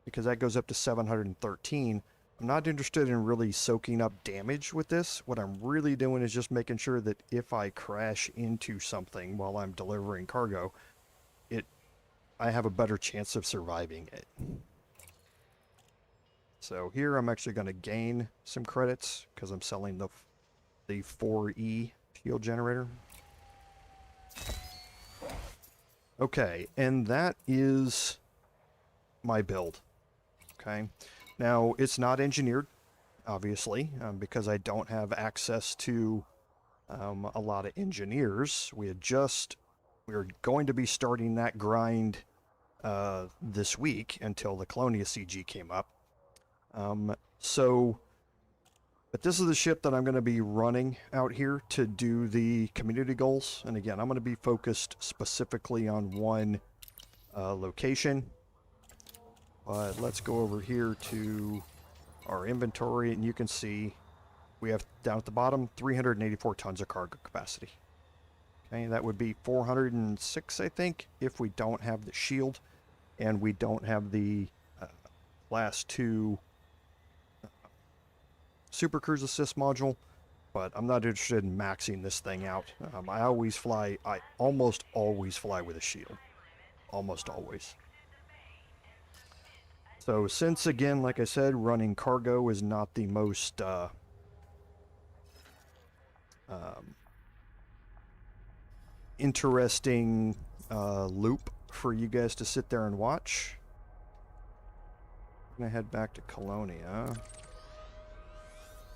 because that goes up to 713. I'm not interested in really soaking up damage with this. What I'm really doing is just making sure that if I crash into something while I'm delivering cargo, I have a better chance of surviving it. So here I'm actually going to gain some credits because I'm selling the 4E shield generator. Okay, and that is my build. Okay, now it's not engineered, obviously, because I don't have access to a lot of engineers. We were going to be starting that grind this week until the Colonia CG came up. But this is the ship that I'm going to be running out here to do the community goals. And again, I'm going to be focused specifically on one location. But let's go over here to our inventory, and you can see we have down at the bottom 384 tons of cargo capacity. Okay, that would be 406, I think, if we don't have the shield and we don't have the last 2 Super Cruise Assist module, but I'm not interested in maxing this thing out. I almost always fly with a shield. Almost always. So since, again, like I said, running cargo is not the most interesting loop for you guys to sit there and watch, I'm going to head back to Colonia.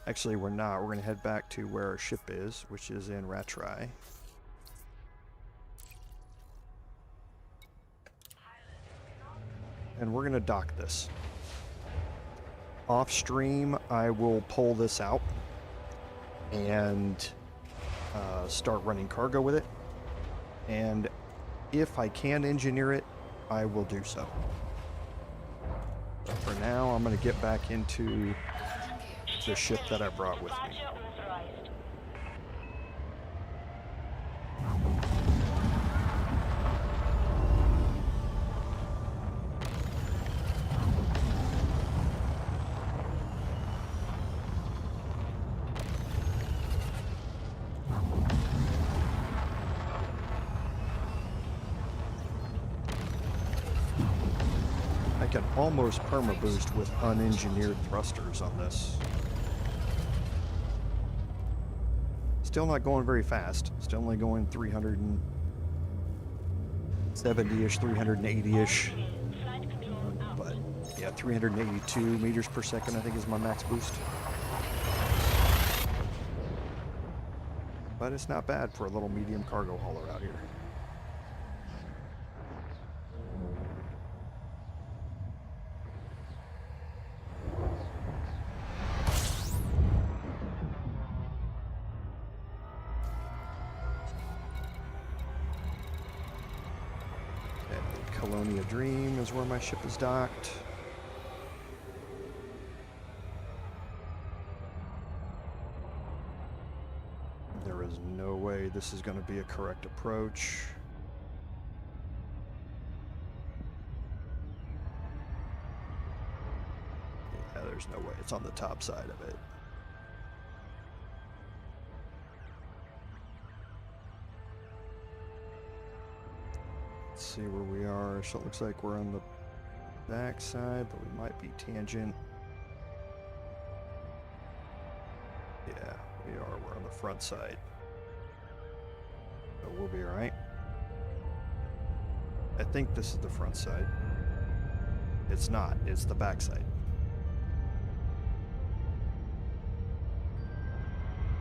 Actually, we're not. We're going to head back to where our ship is, which is in Ratry. And we're going to dock this. Off stream, I will pull this out and start running cargo with it. And if I can engineer it, I will do so. But for now, I'm going to get back into the ship that I brought with me. Departure authorized. I can almost perma-boost with unengineered thrusters on this. Still not going very fast. Still only going 370-ish, 380-ish. But yeah, 382 meters per second I think is my max boost. But it's not bad for a little medium cargo hauler out here. Colonia Dream is where my ship is docked. There is no way this is going to be a correct approach. Yeah, there's no way. It's on the top side of it. Let's see where we are. So it looks like we're on the back side, but we might be tangent. Yeah, we are. We're on the front side. So we'll be alright. I think this is the front side. It's not. It's the back side.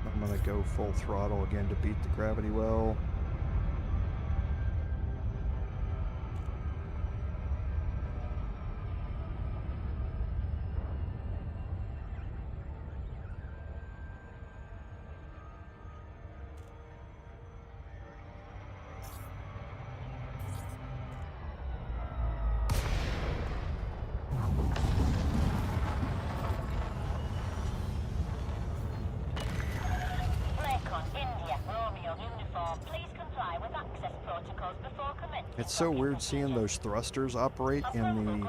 I'm going to go full throttle again to beat the gravity well. It's so weird seeing those thrusters operate in the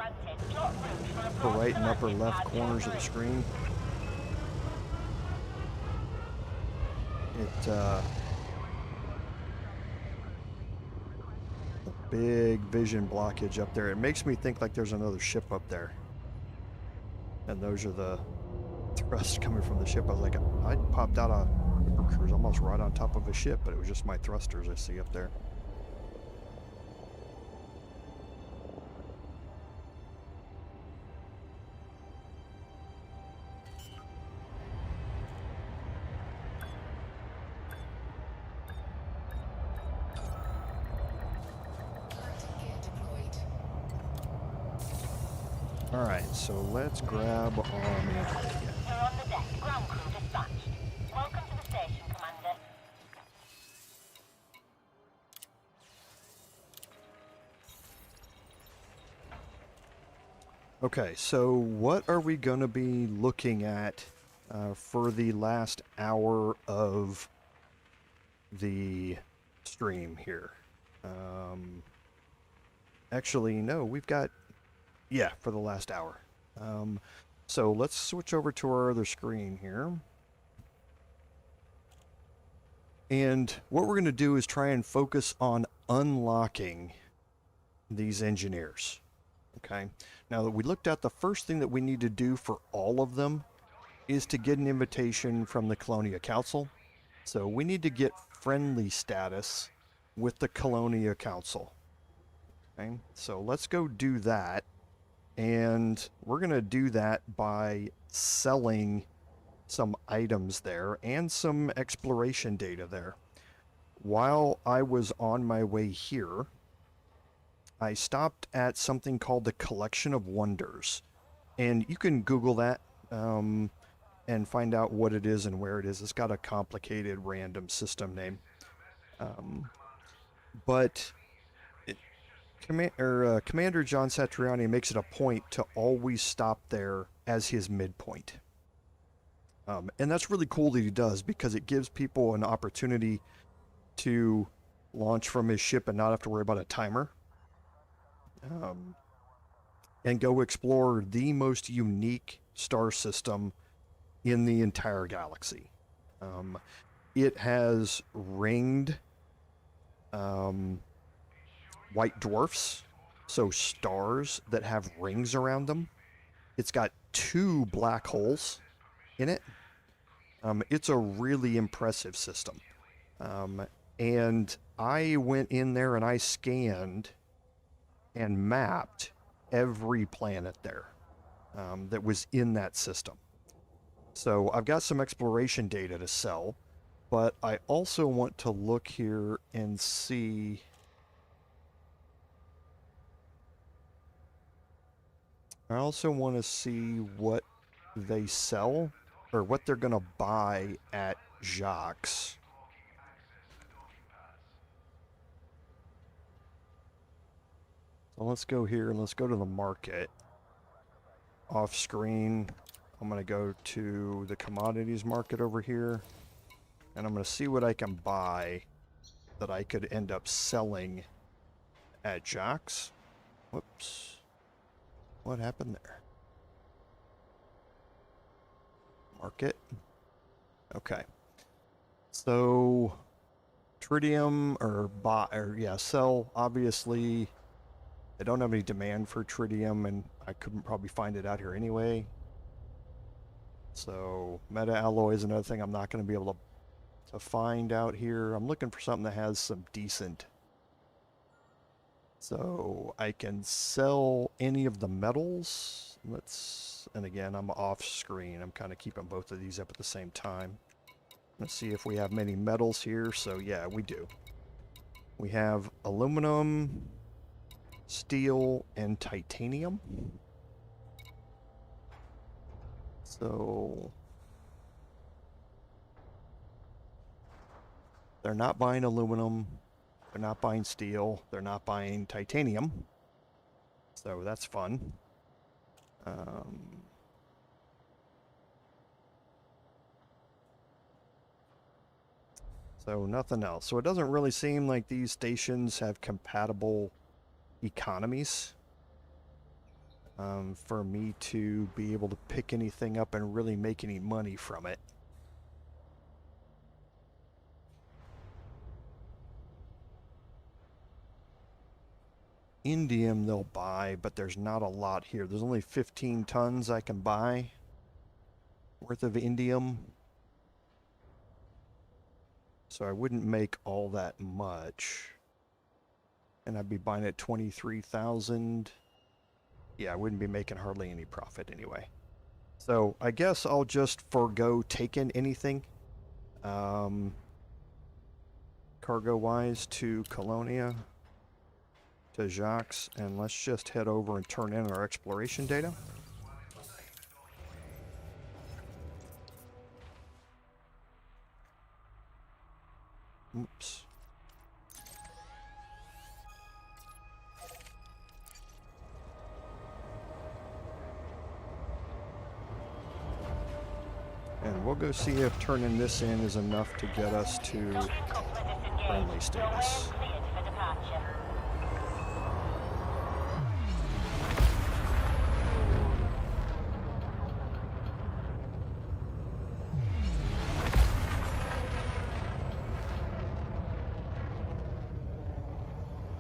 right and upper left corners of the screen. A big vision blockage up there. It makes me think like there's another ship up there. And those are the thrusts coming from the ship. I was like, I popped out a cruise almost right on top of a ship, but it was just my thrusters I see up there. Alright, so let's grab our mantle again. You're on the deck. Ground crew dispatched. Welcome to the station, Commander. Okay, so what are we going to be looking at for the last hour of the stream here? Actually, no, we've got... Yeah, for the last hour. So let's switch over to our other screen here. And what we're going to do is try and focus on unlocking these engineers. Okay. Now that we looked at, the first thing that we need to do for all of them is to get an invitation from the Colonia Council. So we need to get friendly status with the Colonia Council. Okay. So let's go do that. And we're going to do that by selling some items there and some exploration data there. While I was on my way here, I stopped at something called the Collection of Wonders. And you can Google that and find out what it is and where it is. It's got a complicated random system name. But Commander John Satriani makes it a point to always stop there as his midpoint. And that's really cool that he does, because it gives people an opportunity to launch from his ship and not have to worry about a timer. And go explore the most unique star system in the entire galaxy. It has ringed white dwarfs, so stars that have rings around them. It's got 2 black holes in it. It's a really impressive system. And I went in there and I scanned and mapped every planet there that was in that system. So I've got some exploration data to sell, but I also want to look here and see. I also want to see what they sell, or what they're going to buy at Jacques. So let's go here and let's go to the market. Off screen, I'm going to go to the commodities market over here, and I'm going to see what I can buy that I could end up selling at Jacques. Whoops. What happened there? Market. Okay. So tritium sell. Obviously, I don't have any demand for tritium, and I couldn't probably find it out here anyway. So meta alloy is another thing I'm not going to be able to find out here. I'm looking for something that has some decent. So I can sell any of the metals. And again, I'm off screen. I'm kind of keeping both of these up at the same time. Let's see if we have many metals here. So yeah, we do. We have aluminum, steel, and titanium. So they're not buying aluminum. They're not buying steel. They're not buying titanium. So that's fun. So nothing else. So it doesn't really seem like these stations have compatible economies for me to be able to pick anything up and really make any money from it. Indium they'll buy, but there's not a lot here. There's only 15 tons I can buy worth of indium. So I wouldn't make all that much. And I'd be buying at 23,000. Yeah, I wouldn't be making hardly any profit anyway. So I guess I'll just forego taking anything cargo-wise to Colonia, to Jacques, and let's just head over and turn in our exploration data. Oops. And we'll go see if turning this in is enough to get us to friendly status.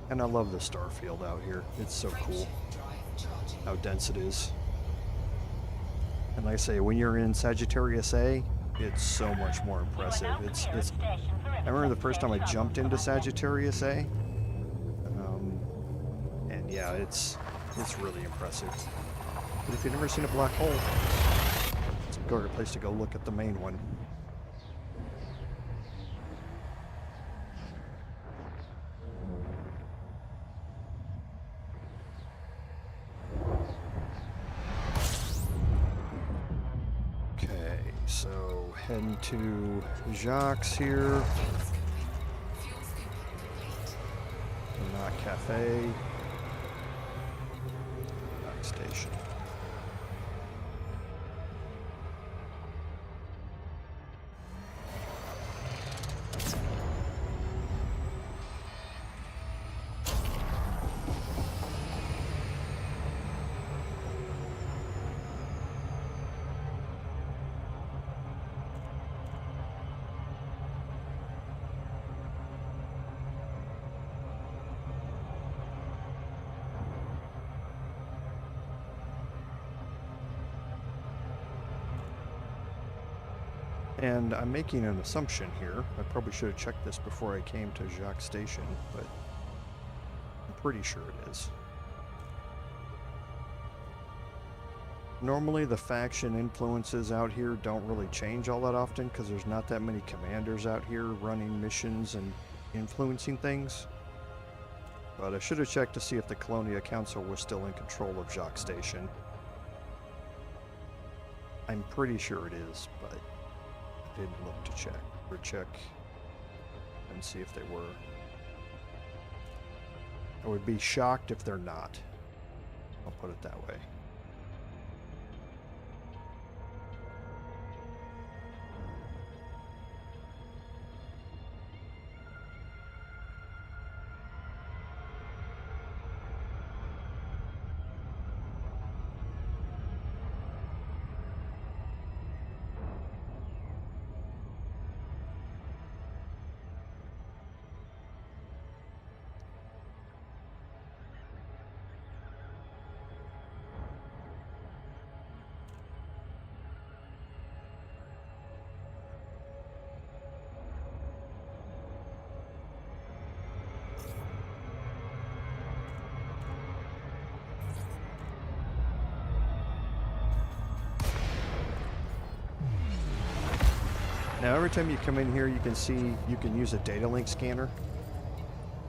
And I love the star field out here. It's so cool how dense it is. And like I say, when you're in Sagittarius A, it's so much more impressive. I remember the first time I jumped into Sagittarius A, and yeah, it's really impressive. But if you've never seen a black hole, it's a great place to go look at the main one. So heading to Jacques here. Not Cafe. Jacques Station. And I'm making an assumption here. I probably should have checked this before I came to Jacques Station, but I'm pretty sure it is. Normally the faction influences out here don't really change all that often because there's not that many commanders out here running missions and influencing things. But I should have checked to see if the Colonia Council was still in control of Jacques Station. I'm pretty sure it is, but I didn't look to check and see if they were. I would be shocked if they're not. I'll put it that way. Now every time you come in here, you can see you can use a data link scanner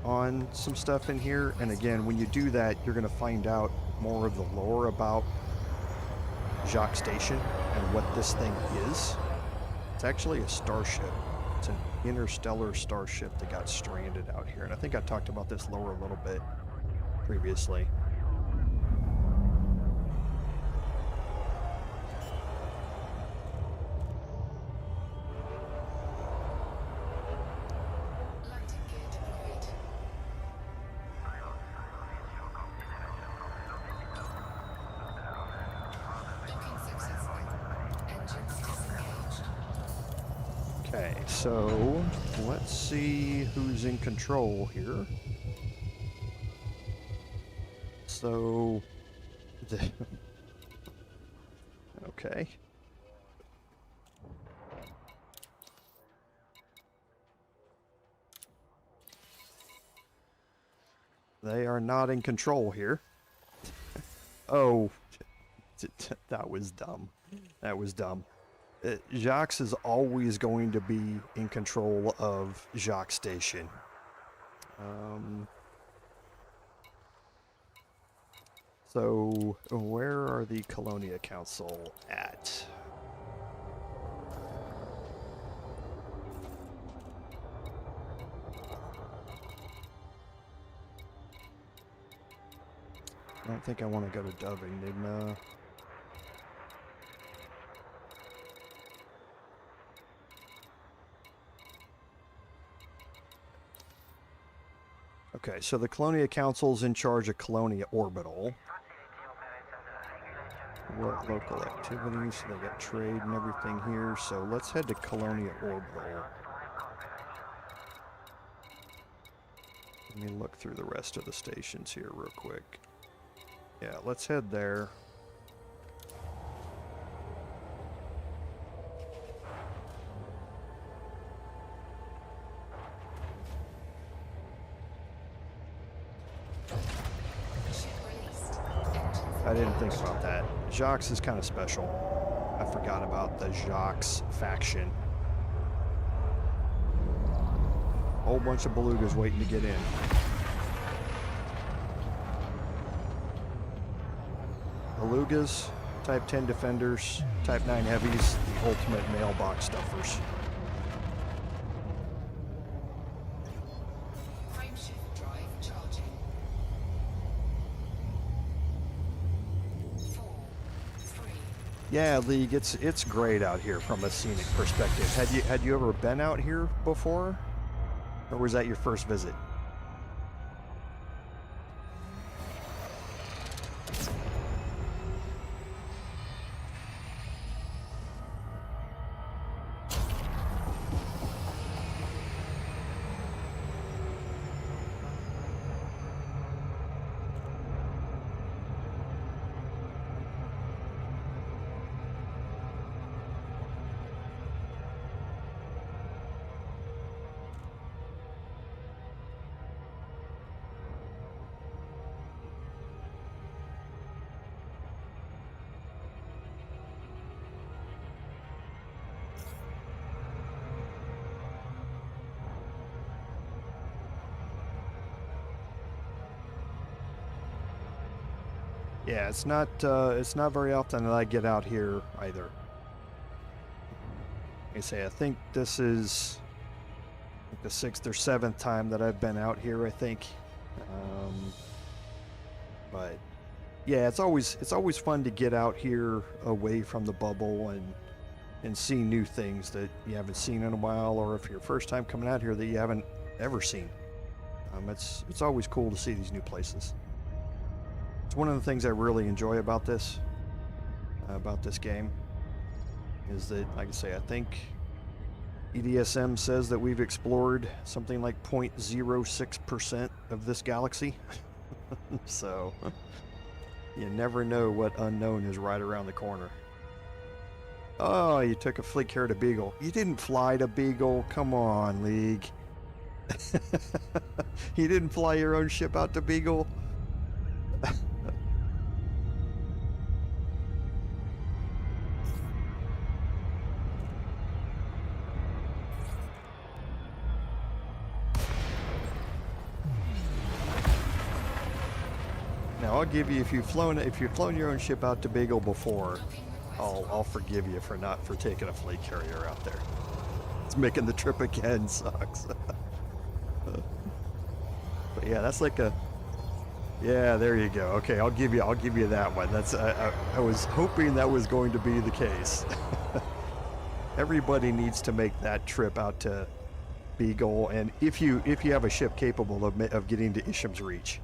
on some stuff in here. And again, when you do that, you're going to find out more of the lore about Jacques Station and what this thing is. It's actually a starship. It's an interstellar starship that got stranded out here. And I think I talked about this lore a little bit previously. Okay, so let's see who's in control here. So, okay. They are not in control here. Oh, that was dumb. That was dumb. Jacques is always going to be in control of Jacques Station. So, where are the Colonia Council at? I don't think I want to go to Dove Enigma. Okay, so the Colonia Council's in charge of Colonia Orbital. What local activities? So they got trade and everything here. So let's head to Colonia Orbital. Let me look through the rest of the stations here real quick. Yeah, let's head there. I didn't think about that. Jacques is kind of special. I forgot about the Jacques faction. Whole bunch of belugas waiting to get in. Belugas, Type 10 defenders, Type 9 heavies, the ultimate mailbox stuffers. Frameshift drive charging. Yeah, League, it's great out here from a scenic perspective. Had you ever been out here before? Or was that your first visit? Yeah, it's not very often that I get out here either. Like I say, I think this is like the 6th or 7th time that I've been out here, I think. But yeah, it's always fun to get out here away from the bubble and see new things that you haven't seen in a while, or if you're first time coming out here that you haven't ever seen. It's always cool to see these new places. It's one of the things I really enjoy about this game is that, like I say, I think EDSM says that we've explored something like 0.06% of this galaxy. So you never know what unknown is right around the corner. Oh, you took a fleet carrier to Beagle. You didn't fly to Beagle. Come on, League. You didn't fly your own ship out to Beagle. Now I'll give you, if you've flown your own ship out to Beagle before, I'll forgive you for taking a fleet carrier out there. It's making the trip again sucks. But yeah, that's like a, yeah, there you go. Okay, I'll give you that one. That's I was hoping that was going to be the case. Everybody needs to make that trip out to Beagle, and if you have a ship capable of getting to Isham's Reach,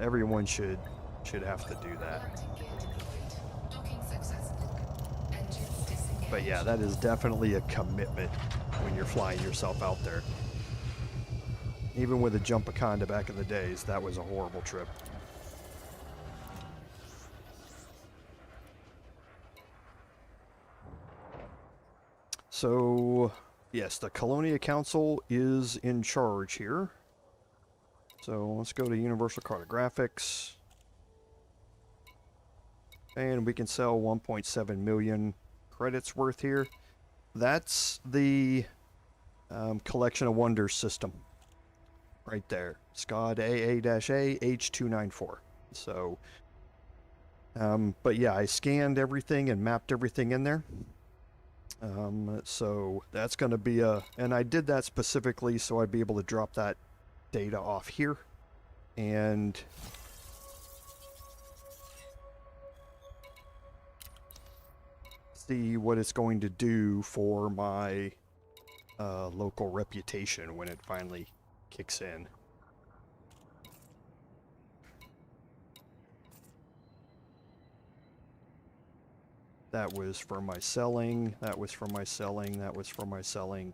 everyone should have to do that. Mounting gear deployed. Docking successful. Engines disengaged. But yeah, that is definitely a commitment when you're flying yourself out there. Even with a Jumpaconda back in the days, that was a horrible trip. So, yes, the Colonia Council is in charge here. So let's go to Universal Cartographics. And we can sell 1.7 million credits worth here. That's the Collection of Wonders system. Right there. SCOD AA-A H294. So, but yeah, I scanned everything and mapped everything in there. So that's going to be and I did that specifically so I'd be able to drop that data off here and see what it's going to do for my local reputation when it finally kicks in. That was for my selling, that was for my selling, that was for my selling.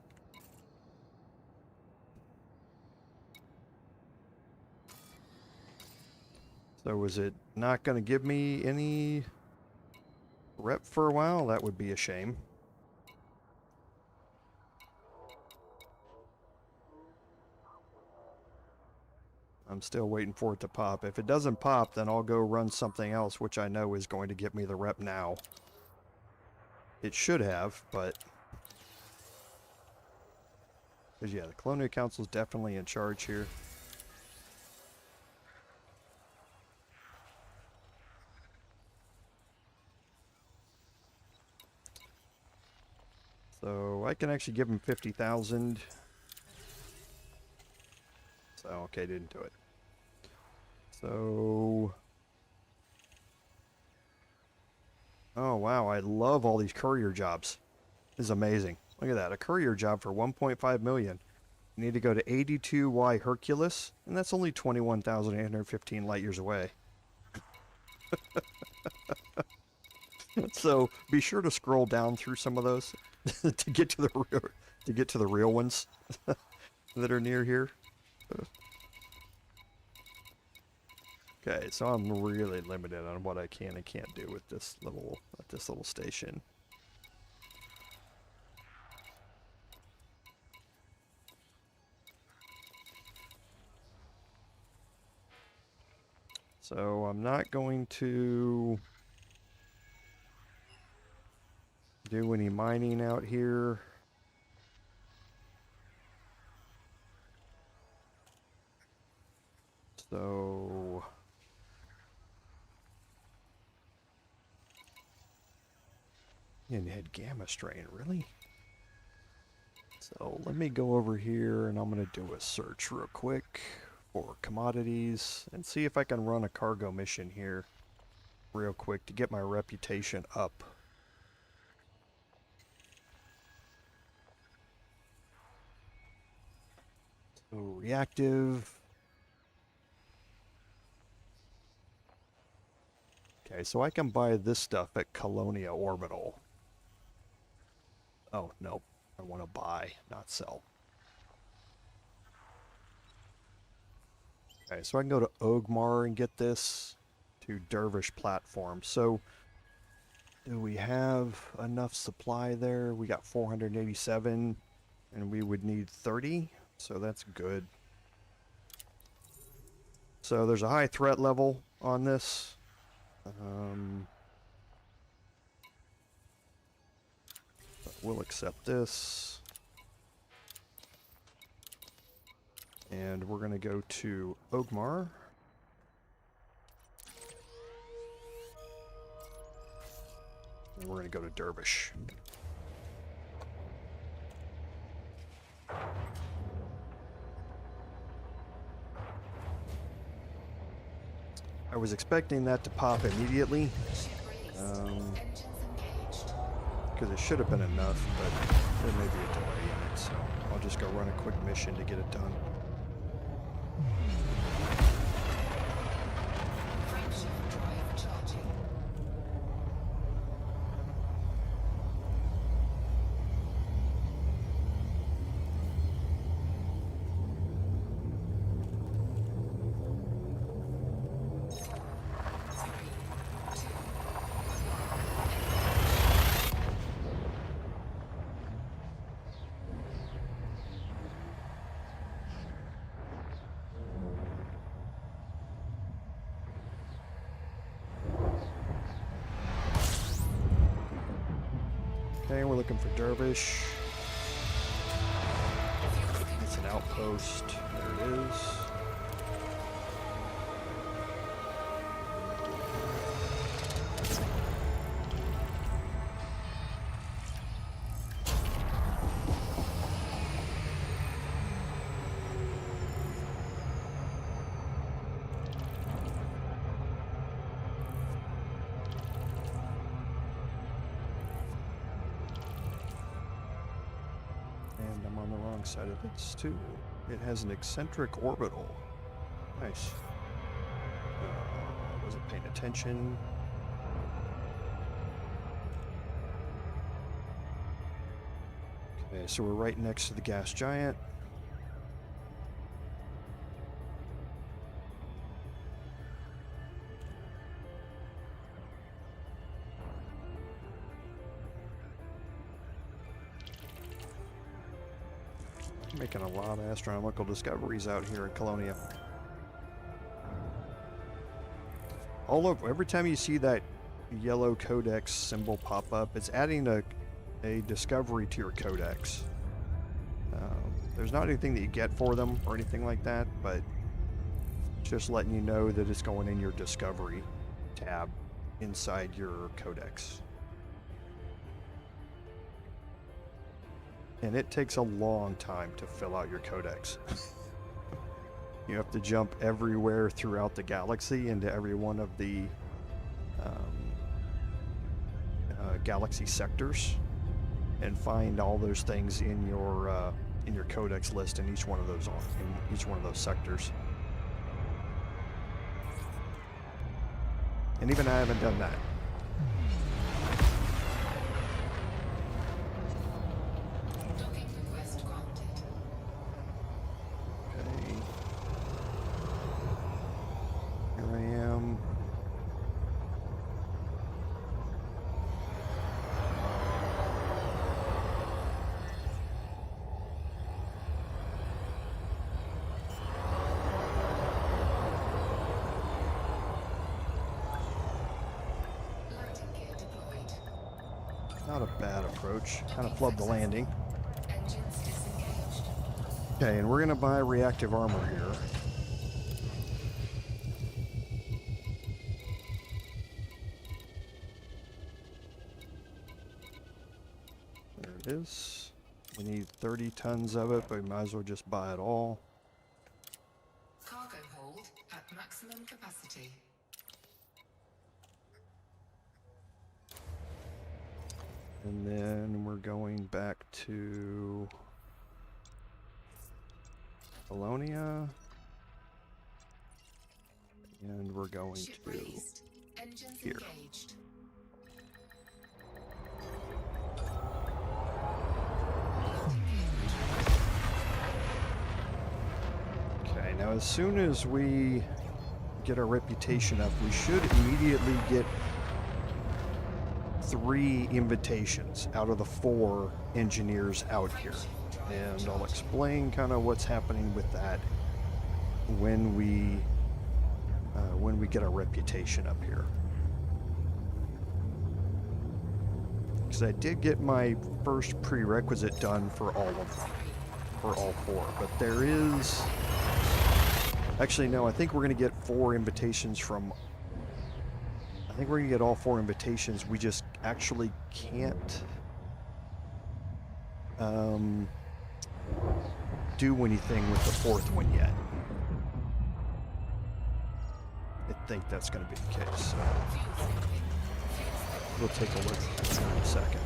So was it not going to give me any rep for a while? That would be a shame. I'm still waiting for it to pop. If it doesn't pop, then I'll go run something else, which I know is going to get me the rep now. It should have, but... because yeah, the Colonia Council is definitely in charge here. So I can actually give him 50,000. So okay, didn't do it. So Oh wow, I love all these courier jobs. This is amazing. Look at that, a courier job for 1.5 million. You need to go to 82Y Hercules, and that's only 21,815 light years away. So be sure to scroll down through some of those to get to the real ones that are near here. Okay, so I'm really limited on what I can and can't do with this little station. So I'm not going to do any mining out here. So and head gamma strain, really? So let me go over here and I'm going to do a search real quick for commodities and see if I can run a cargo mission here real quick to get my reputation up. So reactive. Okay, so I can buy this stuff at Colonia Orbital. Oh, no. I want to buy, not sell. Okay, so I can go to Ogmar and get this to Dervish platform. So, do we have enough supply there? We got 487, and we would need 30, so that's good. So there's a high threat level on this. But we'll accept this. And we're going to go to Ogmar. And we're going to go to Dervish. I was expecting that to pop immediately. Because it should have been enough, but there may be a delay in it, so I'll just go run a quick mission to get it done. Okay, we're looking for Dervish. It's an outpost. There it is. And I'm on the wrong side of this too. It has an eccentric orbital. Nice. Wasn't paying attention. Okay, so we're right next to the gas giant. Making a lot of astronomical discoveries out here in Colonia. Every time you see that yellow codex symbol pop up, it's adding a discovery to your codex. There's not anything that you get for them or anything like that, but it's just letting you know that it's going in your discovery tab inside your codex. And it takes a long time to fill out your codex. You have to jump everywhere throughout the galaxy into every one of the galaxy sectors and find all those things in your codex list in each one of those sectors. And even I haven't done that. Docking request granted. Okay. Here I am. Landing gear deployed. Not a bad approach. Kind of flubbed the landing. Engines disengaged. Okay, and we're gonna buy reactive armor here. There it is. We need 30 tons of it, but we might as well just buy it all. Cargo hold at maximum capacity. And then we're going back to Colonia. And we're going Ship to raised. Engines here. engaged. Okay, now as soon as we get our reputation up, we should immediately get 3 invitations out of the 4 engineers out here. And I'll explain kind of what's happening with that when we get our reputation up here. Because I did get my first prerequisite done for all of them, for all 4, but there is... Actually, no, I think we're going to get 4 invitations from... I think we're going to get all 4 invitations. We just actually can't do anything with the 4th one yet. I think that's going to be the case. So we'll take a look at that in a second.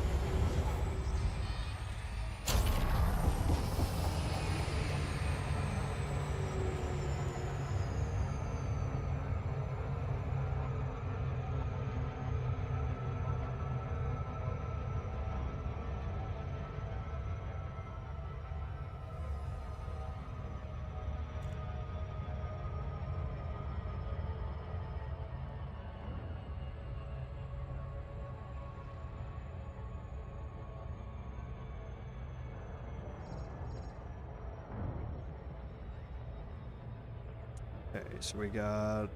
Okay, so we got a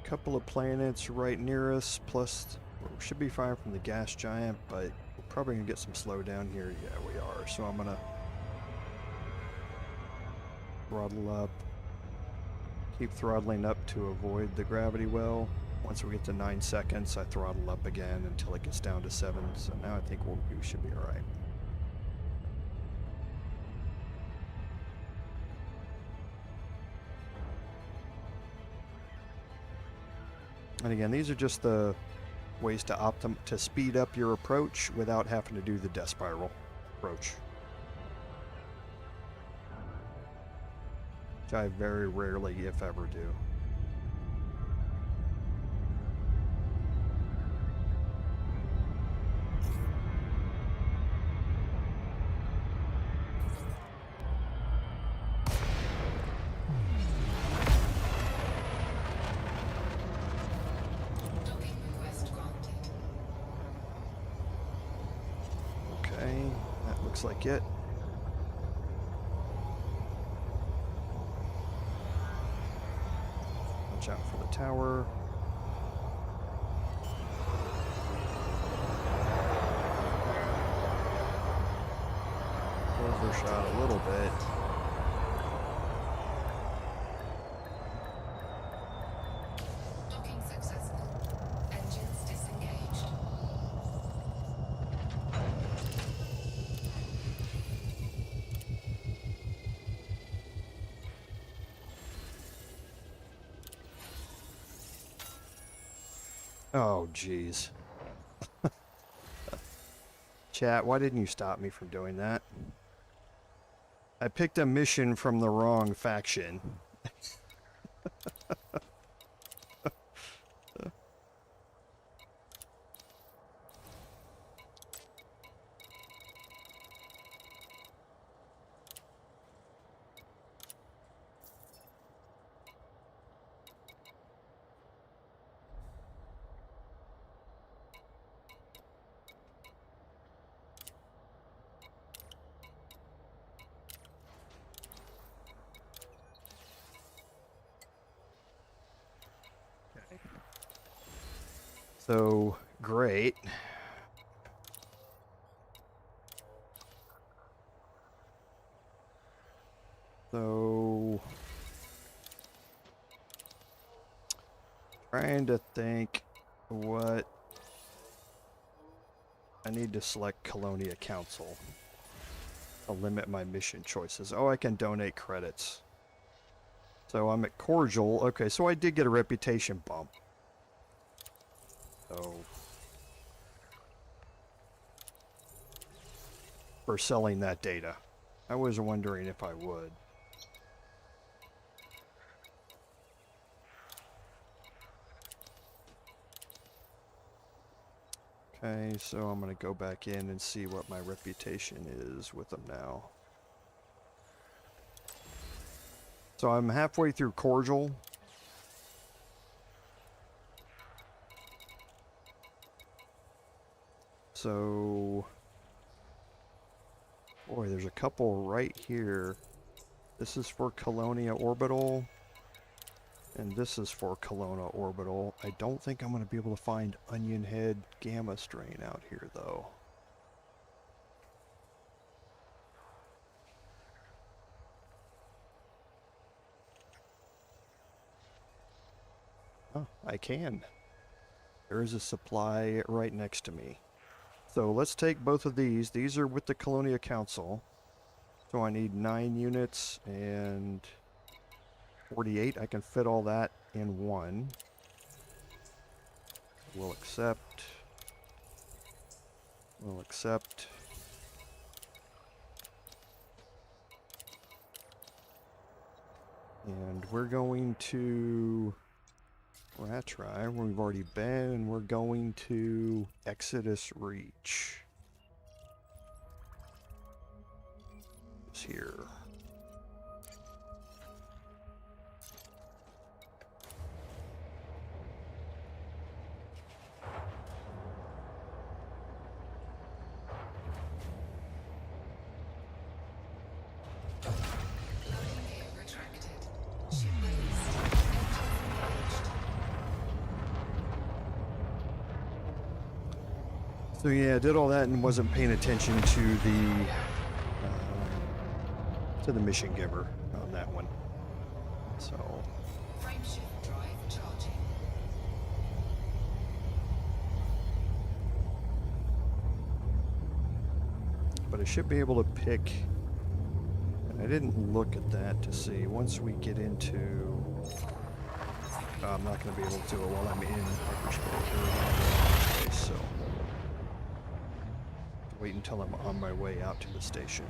couple of planets right near us, plus we should be fine from the gas giant, but we're probably gonna get some slowdown here. Yeah, we are. So I'm gonna throttle up, keep throttling up to avoid the gravity well. Once we get to 9 seconds, I throttle up again until it gets down to 7. So now I think we should be all right. And again, these are just the ways to speed up your approach without having to do the death spiral approach, which I very rarely, if ever, do. Docking request granted. Okay, that looks like it. Watch out for the tower. Overshot a little bit. Docking successful. Engines disengaged. Oh, jeez. Chat, why didn't you stop me from doing that? I picked a mission from the wrong faction. So, great. So, trying to think what I need to select Colonia Council to limit my mission choices. Oh, I can donate credits. So I'm at Cordial. Okay, so I did get a reputation bump. So, for selling that data. I was wondering if I would. Okay, so I'm going to go back in and see what my reputation is with them now. So I'm halfway through Cordial. So, boy, there's a couple right here. This is for Colonia Orbital. And this is for Colonia Orbital. I don't think I'm going to be able to find Onion Head Gamma Strain out here, though. Oh, I can. There is a supply right next to me. So let's take both of these. These are with the Colonia Council. So I need 9 units and 48. I can fit all that in one. We'll accept. We'll accept. And we're going to Ratry, where we've already been, and we're going to Exodus Reach. It's here. Loading gear retracted. Ship released. Engines engaged. So yeah, I did all that and wasn't paying attention to the mission giver on that one. So Frameshift drive charging. but I should be able to pick, and I didn't look at that to see, once we get into, I'm not going to be able to do it while I'm in hyperspace, so wait until I'm on my way out to the station.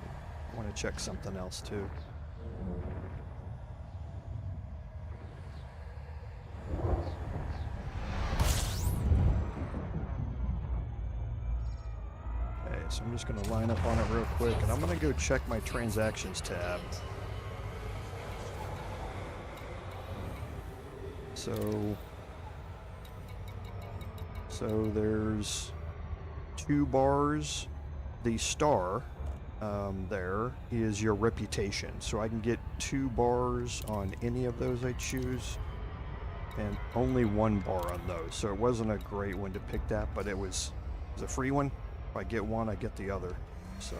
I want to check something else too. Okay, so I'm just going to line up on it real quick, and I'm going to go check my transactions tab. So there's 2 bars. The star there is your reputation. So I can get 2 bars on any of those I choose, and only 1 bar on those. So it wasn't a great one to pick that, but it was a free one. If I get one, I get the other. So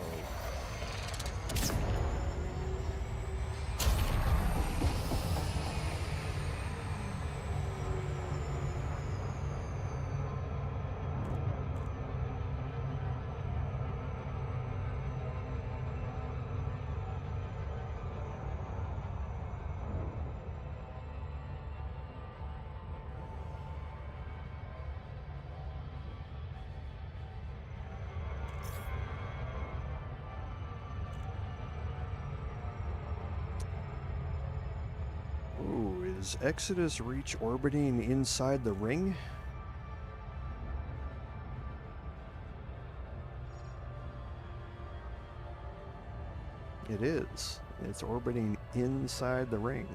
Does Exodus reach orbiting inside the ring? It is. It's orbiting inside the ring.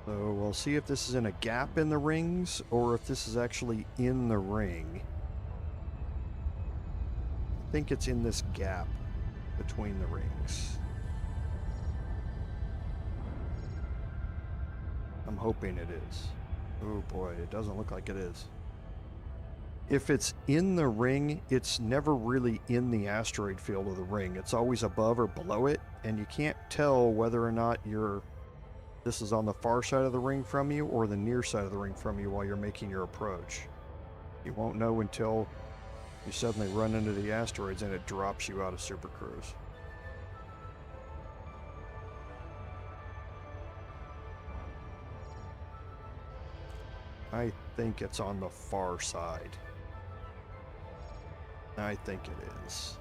So we'll see if this is in a gap in the rings or if this is actually in the ring. I think it's in this gap between the rings. I'm hoping it is. Oh boy, it doesn't look like it is. If it's in the ring, it's never really in the asteroid field of the ring. It's always above or below it, and you can't tell whether or not this is on the far side of the ring from you or the near side of the ring from you while you're making your approach. You won't know until you suddenly run into the asteroids and it drops you out of Super Cruise. I think it's on the far side. I think it is.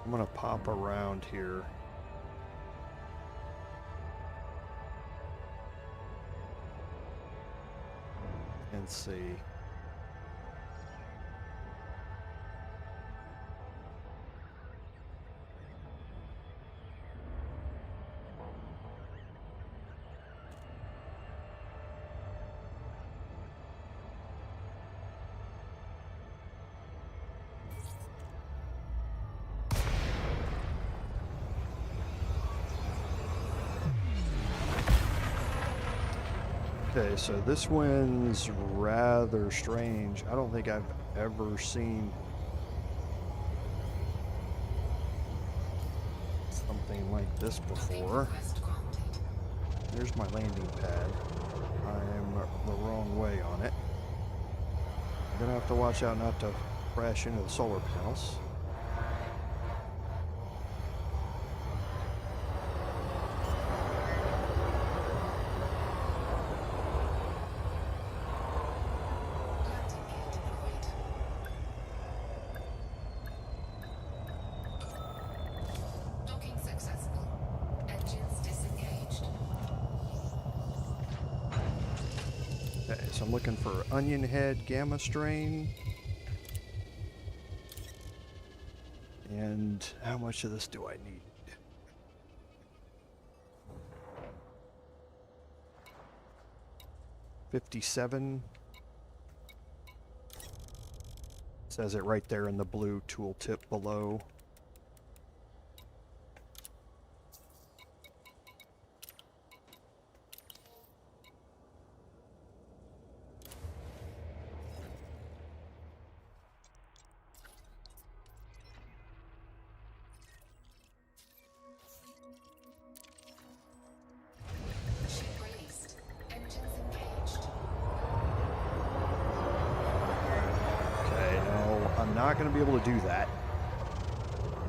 I'm gonna pop around here. And see. Okay, so this one's rather strange. I don't think I've ever seen something like this before. Request granted. There's my landing pad. I'm the wrong way on it. I'm gonna have to watch out not to crash into the solar panels. Landing gear deployed. Docking successful. Engines disengaged. Okay, so I'm looking for onion head gamma strain. And how much of this do I need? $57. Says it right there in the blue tooltip below. Ship released. Engines engaged. Okay, no, I'm not going to be able to do that.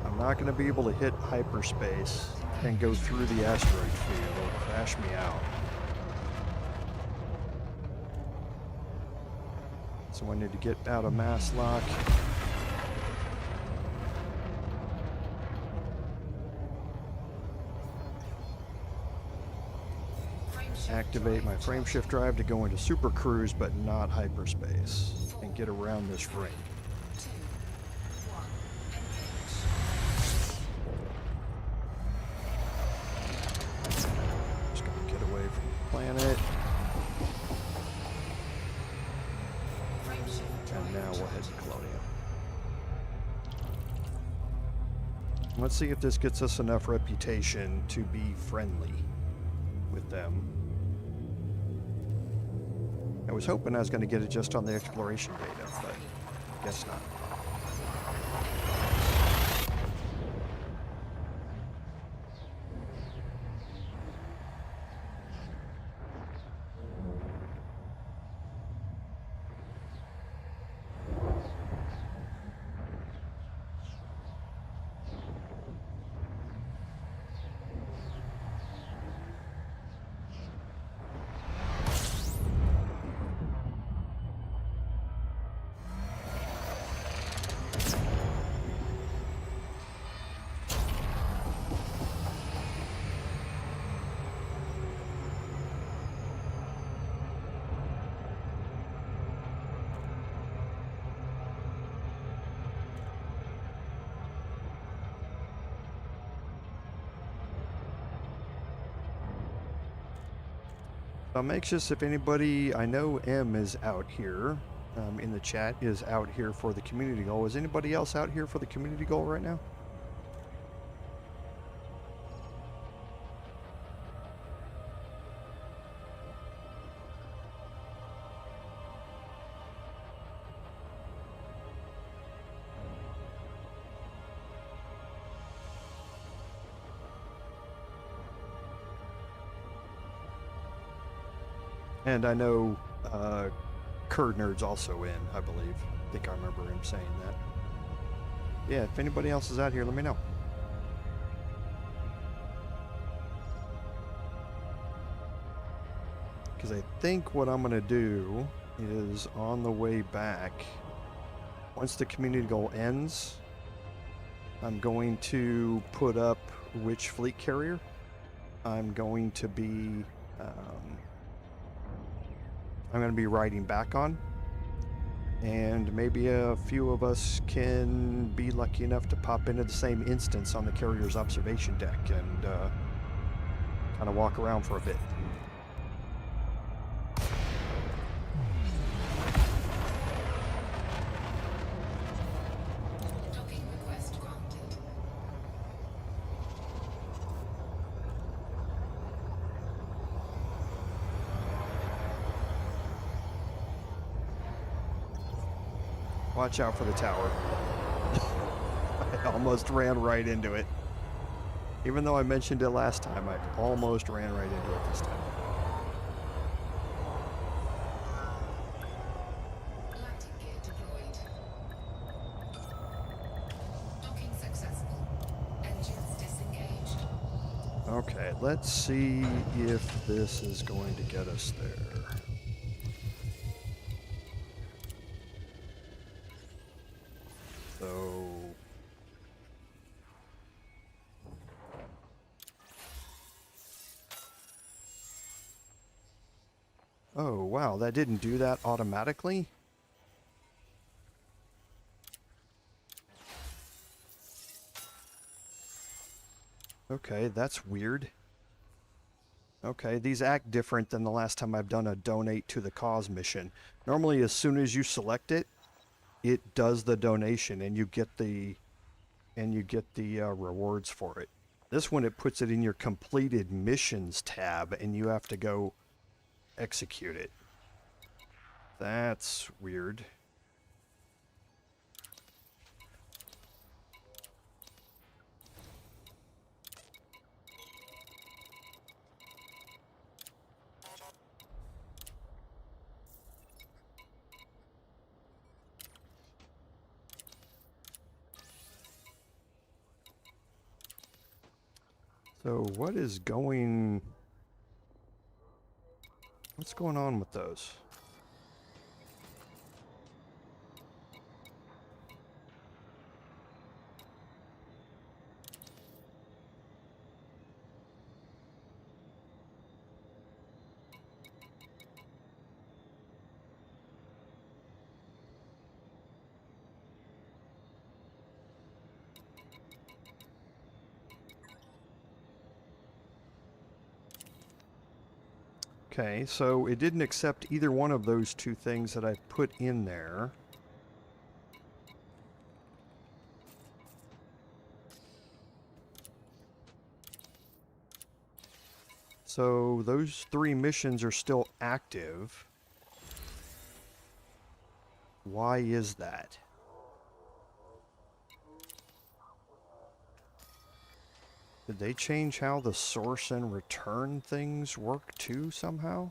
I'm not going to be able to hit hyperspace and go through the asteroid field. It'll crash me out. So I need to get out of mass lock. Activate my frame shift drive to go into super cruise, but not hyperspace, and get around this ring. 2, 1, engage. Just gonna get away from the planet, Frame shift and drive now we'll head to charging. Colonia. Let's see if this gets us enough reputation to be friendly with them. I was hoping I was going to get it just on the exploration data, but guess not. I'm anxious if anybody, I know M is out here, in the chat, is out here for the community goal. Is anybody else out here for the community goal right now? And I know Nerd's also in, I believe. I think I remember him saying that. Yeah, if anybody else is out here, let me know. Because I think what I'm going to do is on the way back, once the community goal ends, I'm going to put up which fleet carrier I'm going to be riding back on, and maybe a few of us can be lucky enough to pop into the same instance on the carrier's observation deck and kind of walk around for a bit. Docking request granted. Watch out for the tower. I almost ran right into it. Even though I mentioned it last time, I almost ran right into it this time. Landing gear deployed. Docking successful. Engines disengaged. Okay, let's see if this is going to get us there. So... Oh, wow, that didn't do that automatically? Okay, that's weird. Okay, these act different than the last time I've done a donate to the cause mission. Normally, as soon as you select it, it does the donation and you get the rewards for it. This one, it puts it in your completed missions tab and you have to go execute it. That's weird. So what's going on with those? Okay, so it didn't accept either one of those two things that I put in there. So those 3 missions are still active. Why is that? Did they change how the source and return things work too somehow?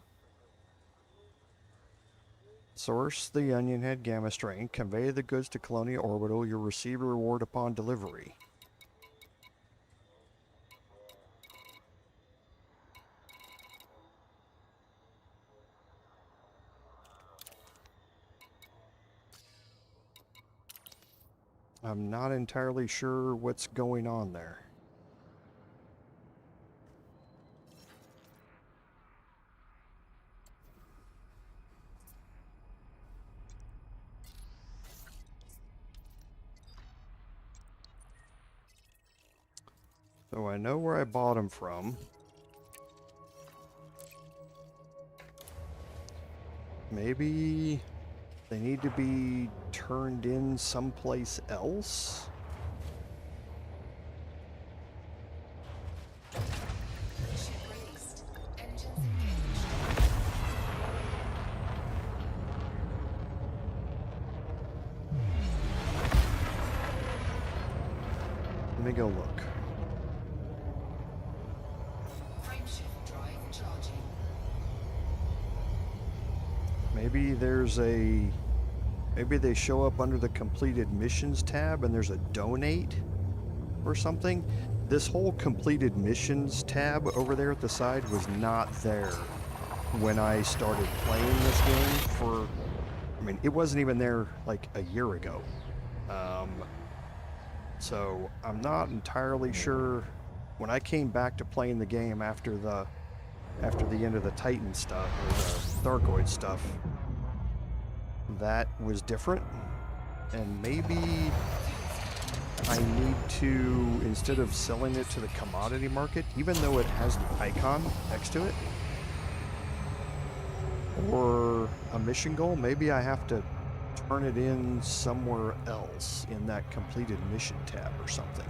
Source the Onion Head Gamma Strain. Convey the goods to Colonia Orbital. You'll receive a reward upon delivery. I'm not entirely sure what's going on there. So I know where I bought them from. Maybe they need to be turned in someplace else? Ship released. Engines engaged. Let me go look. Frameshift drive charging. Maybe maybe they show up under the completed missions tab and there's a donate or something. This whole completed missions tab over there at the side was not there when I started playing this game I mean, it wasn't even there like a year ago. So I'm not entirely sure. When I came back to playing the game after the end of the Titan stuff, or the Thargoid stuff, that was different. And maybe I need to, instead of selling it to the commodity market, even though it has the icon next to it, or a mission goal, maybe I have to turn it in somewhere else in that completed mission tab or something.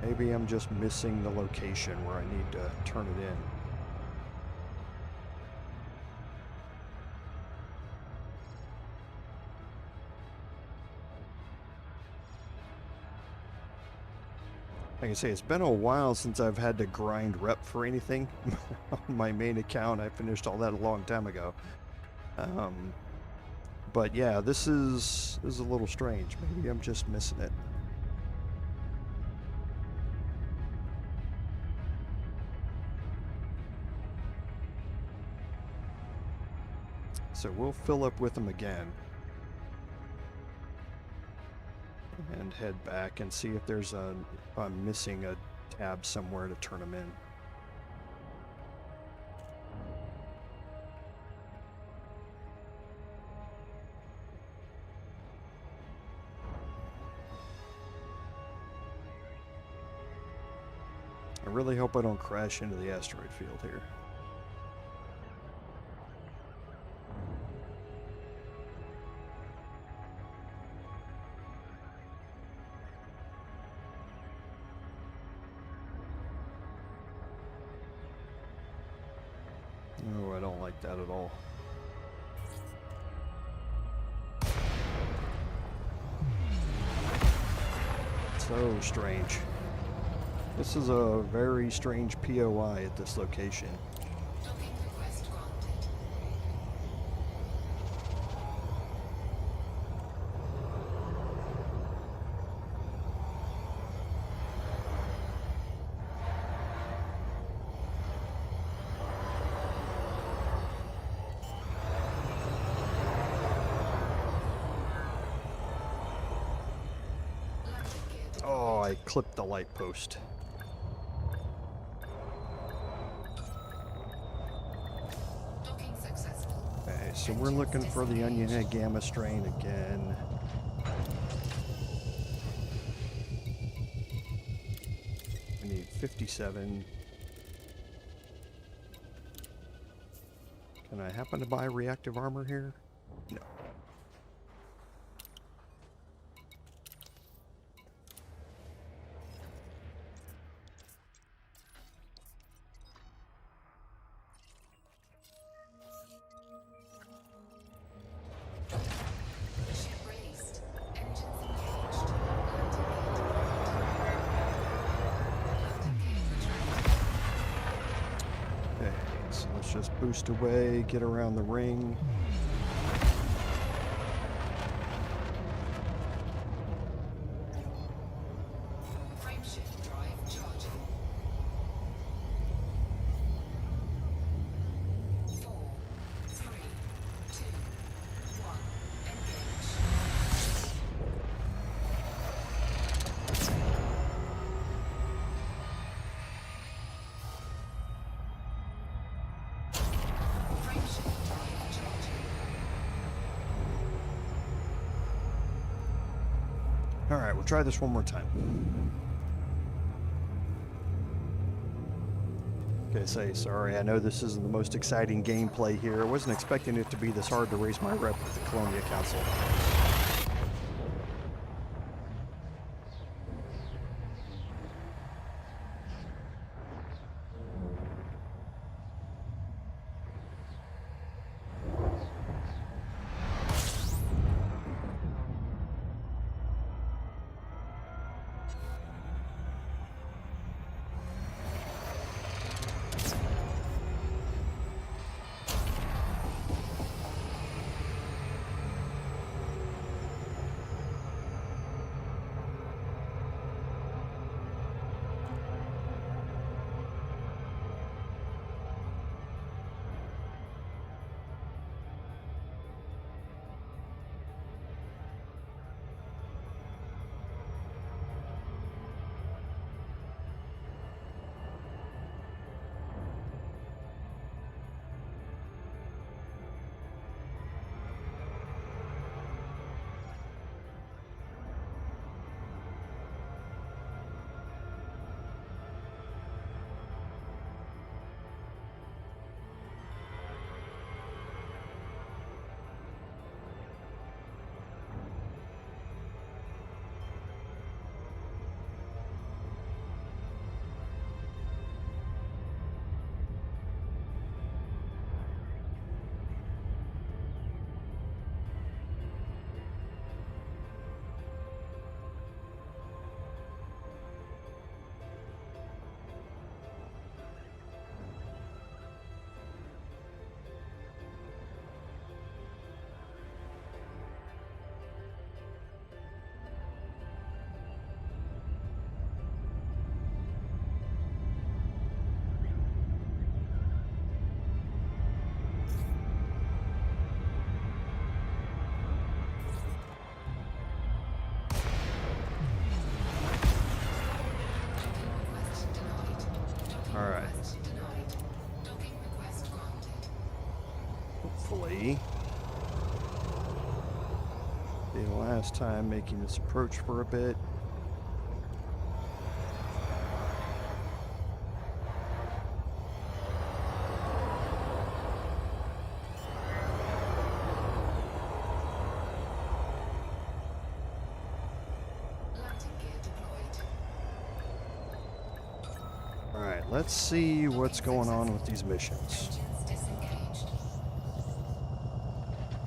Maybe I'm just missing the location where I need to turn it in. Like I say, it's been a while since I've had to grind rep for anything. On my main account, I finished all that a long time ago. But yeah, this is a little strange. Maybe I'm just missing it. So we'll fill up with them again. And head back and see if there's if I'm missing a tab somewhere to turn them in. I really hope I don't crash into the asteroid field here. Oh, I don't like that at all. So strange. This is a very strange POI at this location. Docking request granted. Landing gear Oh, I clipped the light post. docking successful. Okay, so we're looking for the onion head gamma strain again. We need 57. Can I happen to buy reactive armor here? No. Ship released. Engines engaged. Landing gear retracted. Okay, so let's just boost away, get around the ring. Frameshift drive charging. 4, 3, 2, 1. Engage. Frameshift drive charging. All right, we'll try this one more time. Okay, say sorry. I know this isn't the most exciting gameplay here. I wasn't expecting it to be this hard to raise my rep with the Colonia Council. Alright. Hopefully, be the last time making this approach for a bit. Alright, let's see what's going on with these missions.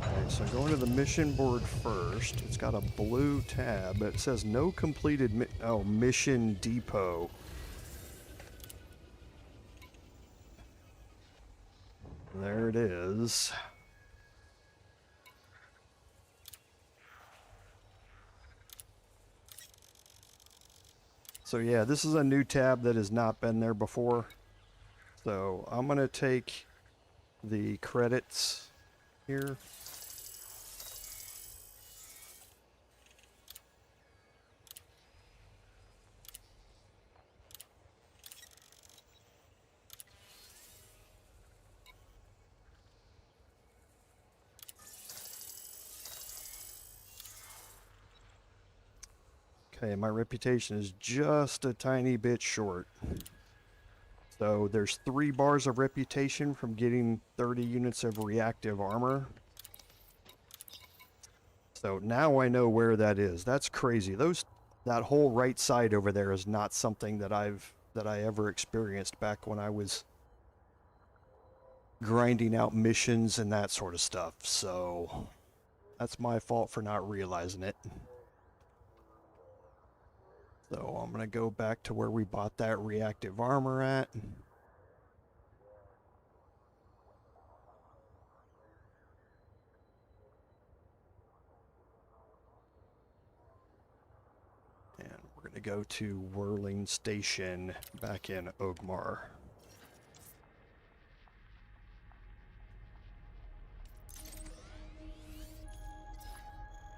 Alright, so going to the mission board first. It's got a blue tab, but it says no completed mission depot. There it is. So yeah, this is a new tab that has not been there before. So I'm going to take the credits here. Okay, my reputation is just a tiny bit short. So there's 3 bars of reputation from getting 30 units of reactive armor. So now I know where that is. That's crazy. That whole right side over there is not something that I ever experienced back when I was grinding out missions and that sort of stuff. So that's my fault for not realizing it. So I'm going to go back to where we bought that reactive armor at. And we're going to go to Whirling Station back in Ogmar.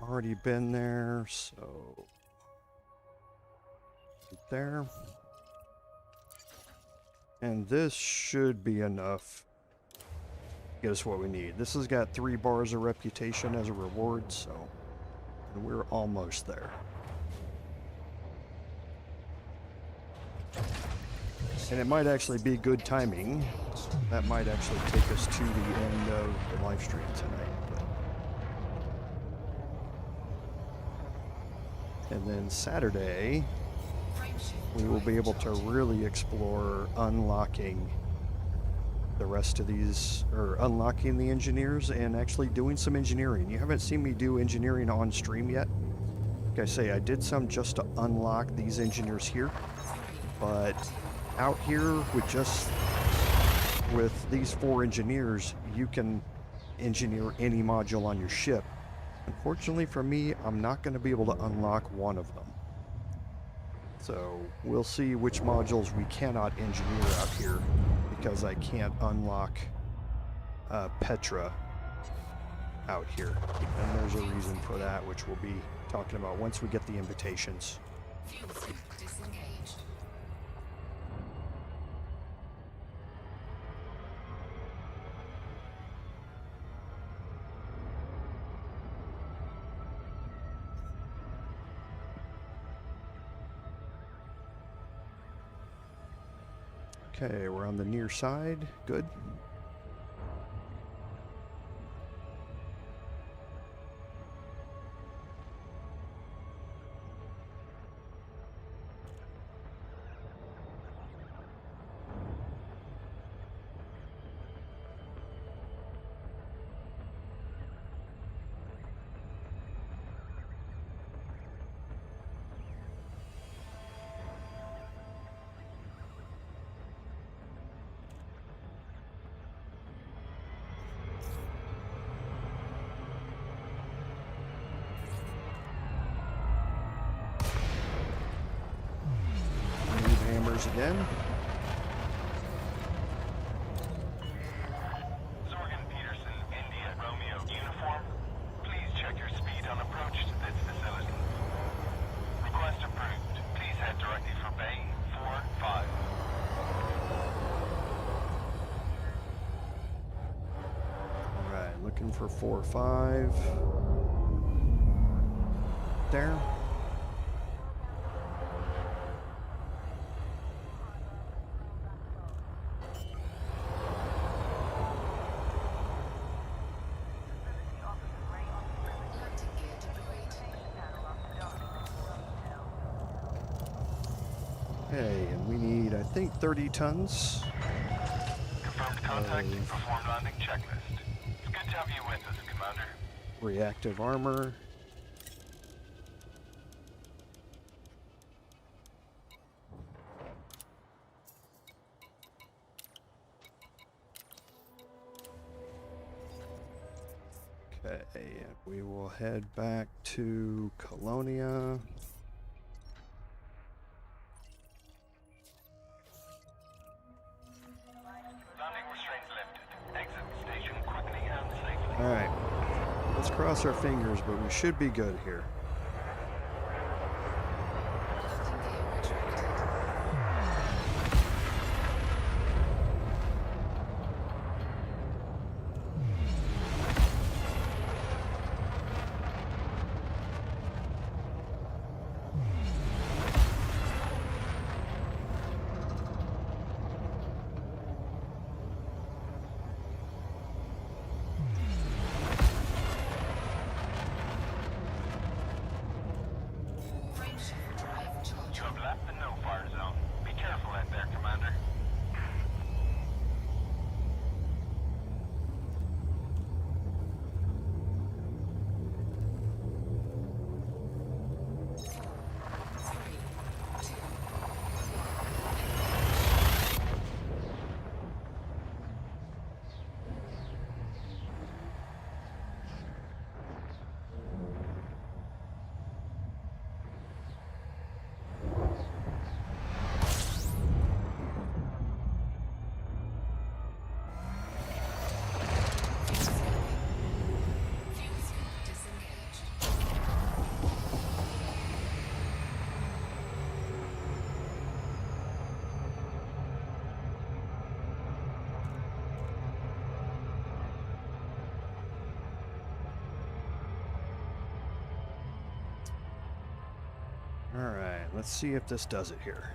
Already been there, so there. And this should be enough to get us what we need. This has got 3 bars of reputation as a reward, so we're almost there. And it might actually be good timing. That might actually take us to the end of the live stream tonight. And then Saturday, we will be able to really explore unlocking the rest of these, or unlocking the engineers and actually doing some engineering. You haven't seen me do engineering on stream yet. Like I say, I did some just to unlock these engineers here, but out here with these 4 engineers, you can engineer any module on your ship. Unfortunately for me, I'm not going to be able to unlock one of them. So we'll see which modules we cannot engineer out here, because I can't unlock Petra out here. And there's a reason for that, which we'll be talking about once we get the invitations. Fuel sync disengaged. Okay, we're on the near side. Good. Again. Zorgan Peterson, India, Romeo, uniform. Please check your speed on approach to this facility. Request approved. Please head directly for Bay 4-5. Alright, looking for 4-5. There. Okay, and we need, I think, 30 tons. Confirmed contact and performed landing checklist. It's good to have you with us, Commander. Reactive armor. Okay, and we will head back to Colonia. Landing restraints lifted. Exit the station quickly and safely. Alright, let's cross our fingers, but we should be good here. Landing gear retracted. Frameshift drive You charging. have left the no-fire zone. Be careful out there, Commander. Fuel sync disengaged. Alright, let's see if this does it here.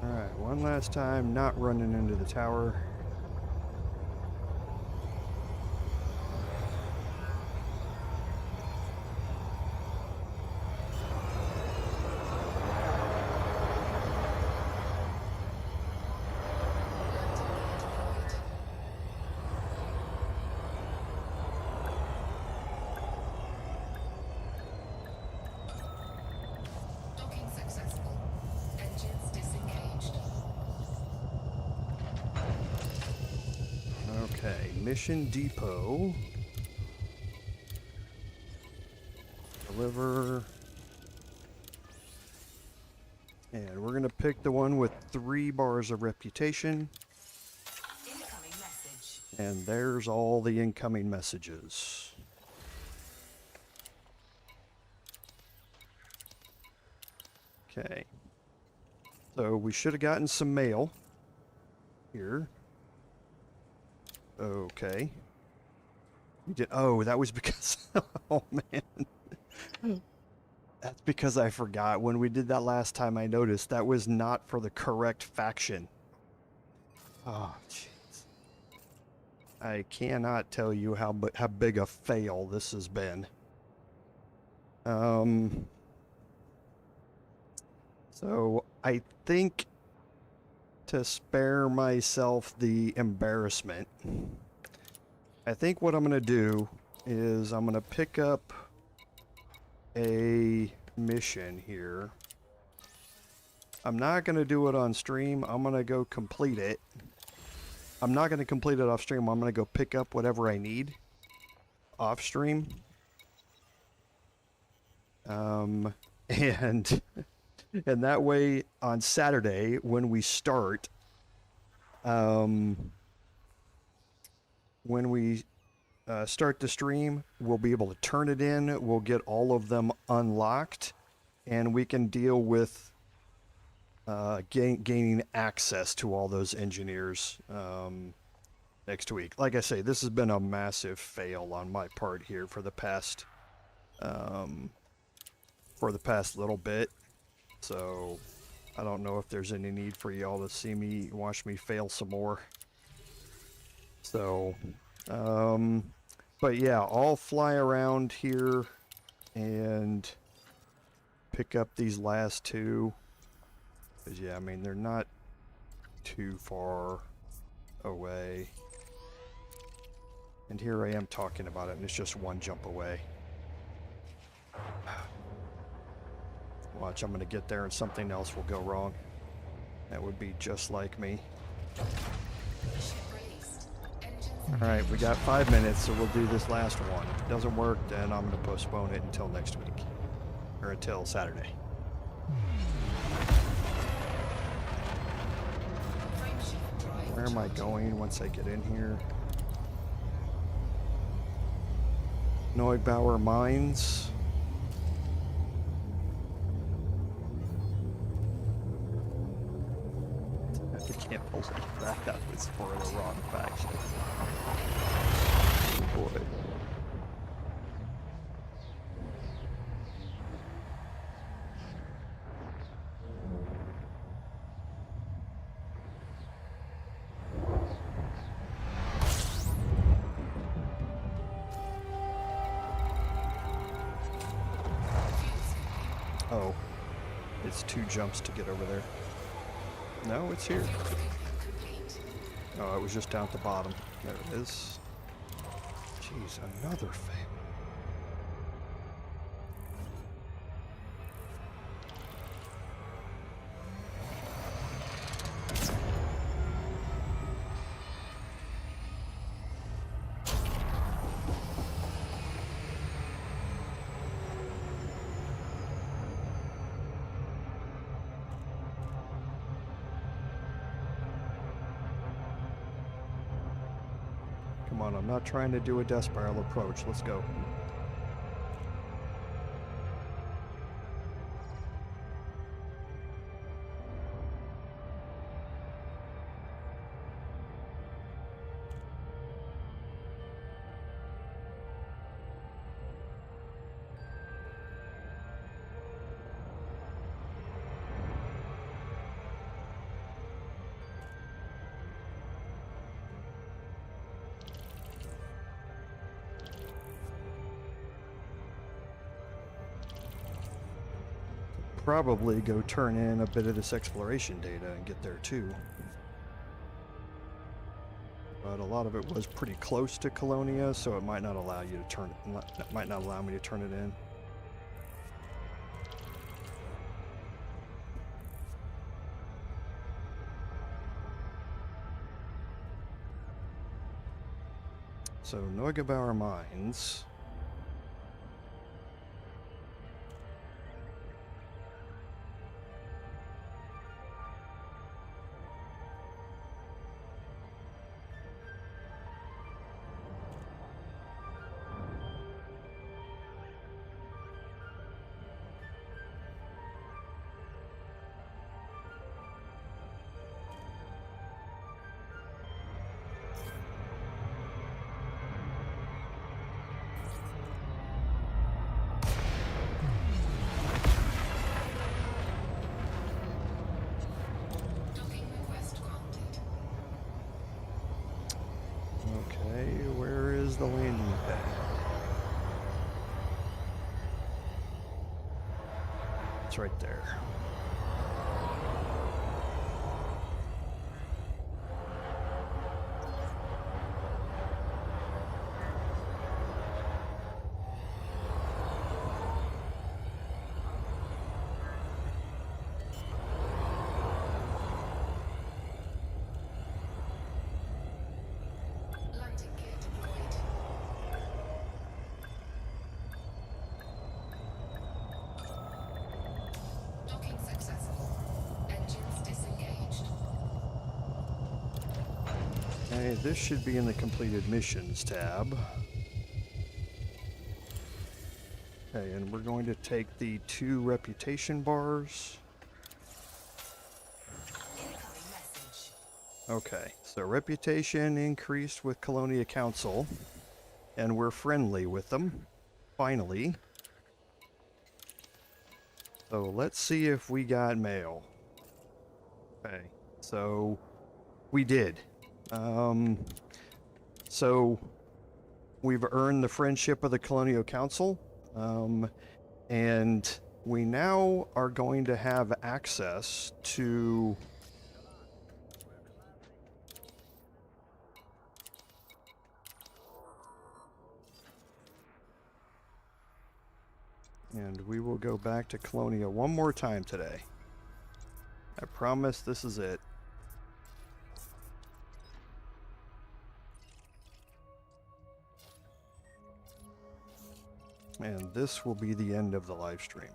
Alright, one last time, not running into the tower. Docking successful. Engines disengaged. Okay, Mission Depot. Deliver. And we're going to pick the one with 3 bars of reputation. Incoming message. And there's all the incoming messages. Okay. So we should have gotten some mail here. Okay. We did. Oh, that was because. Oh, man. That's because I forgot. When we did that last time, I noticed that was not for the correct faction. Oh, jeez. I cannot tell you how big a fail this has been. So I think to spare myself the embarrassment, I think what I'm going to do is I'm going to pick up a mission here. I'm not going to do it on stream. I'm going to go complete it. I'm not going to complete it off stream. I'm going to go pick up whatever I need off stream. And that way on Saturday when we start, start the stream, we'll be able to turn it in, we'll get all of them unlocked, and we can deal with gaining access to all those engineers next week. Like I say, this has been a massive fail on my part here for the past little bit, so I don't know if there's any need for y'all to see me, watch me fail some more. So but yeah, I'll fly around here and pick up these last 2. Because, yeah, I mean, they're not too far away. And here I am talking about it, and it's just 1 jump away. Watch, I'm going to get there and something else will go wrong. That would be just like me. Ship released. Engines Alright, we got 5 minutes, so we'll do this last one. If it doesn't work, then I'm going to postpone it until next week. Or until Saturday. frameshift drive. Where am I going once I get in here? Neubauer Mines. I can't believe that was for the wrong faction. Oh boy. Oh, it's 2 jumps to get over there. No, it's here. Complete. Oh, it was just down at the bottom. There it is. Jeez, another fail. Come on, I'm not trying to do a death spiral approach. Let's go. probably go turn in a bit of this exploration data and get there too. But a lot of it was pretty close to Colonia, so it might not allow you to turn it, might not allow me to turn it in. So Neugebauer Mines. Docking request granted. Okay, where is the landing pad? It's right there. Landing gear deployed. Docking successful. Engines disengaged. Okay, this should be in the completed missions tab. Okay, and we're going to take the 2 reputation bars. Incoming message. Okay, so reputation increased with Colonia Council, and we're friendly with them, finally. So let's see if we got mail. Okay, so we did. So we've earned the friendship of the Colonial Council, and we now are going to have access to and we will go back to Colonia one more time today. I promise this is it. And this will be the end of the live stream.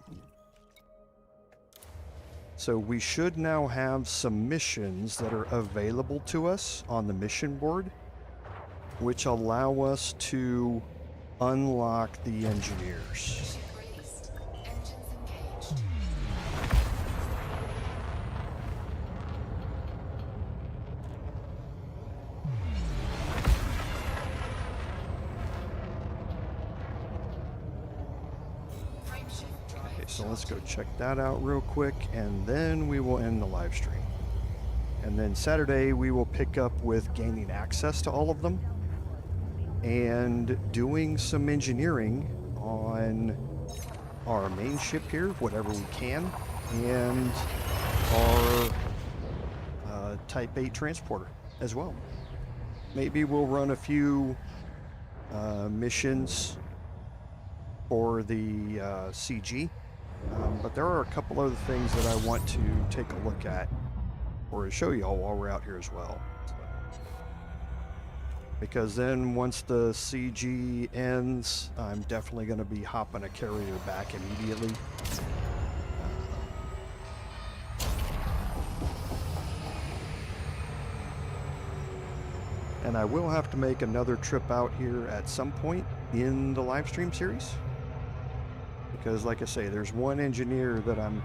So we should now have some missions that are available to us on the mission board, which allow us to unlock the engineers. Ship released. Engines engaged. Frameshift drive. Okay, so let's go check that out real quick, and then we will end the live stream. And then Saturday we will pick up with gaining access to all of them and doing some engineering on our main ship here, whatever we can, and our Type 8 transporter as well. Maybe we'll run a few missions for the CG, but there are a couple other things that I want to take a look at or show you all while we're out here as well. Because then once the CG ends, I'm definitely going to be hopping a carrier back immediately. And I will have to make another trip out here at some point in the live stream series. Because like I say, there's one engineer that I'm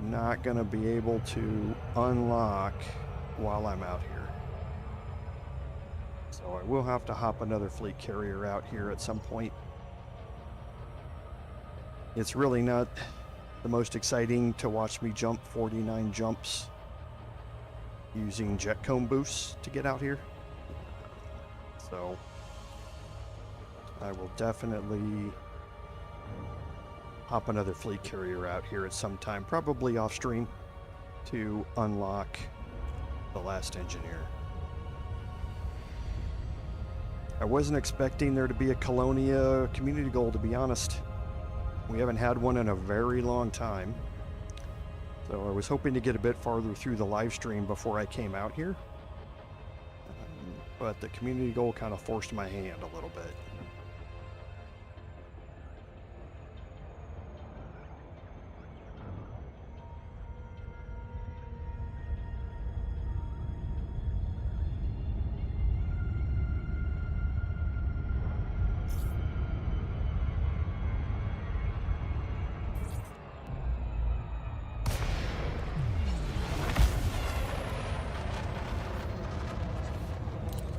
not going to be able to unlock while I'm out here. So I will have to hop another fleet carrier out here at some point. It's really not the most exciting to watch me jump 49 jumps using jet cone boosts to get out here. So I will definitely pop another fleet carrier out here at some time, probably off stream, to unlock the last engineer. I wasn't expecting there to be a Colonia community goal, to be honest. We haven't had one in a very long time. So I was hoping to get a bit farther through the live stream before I came out here. But the community goal kind of forced my hand a little bit.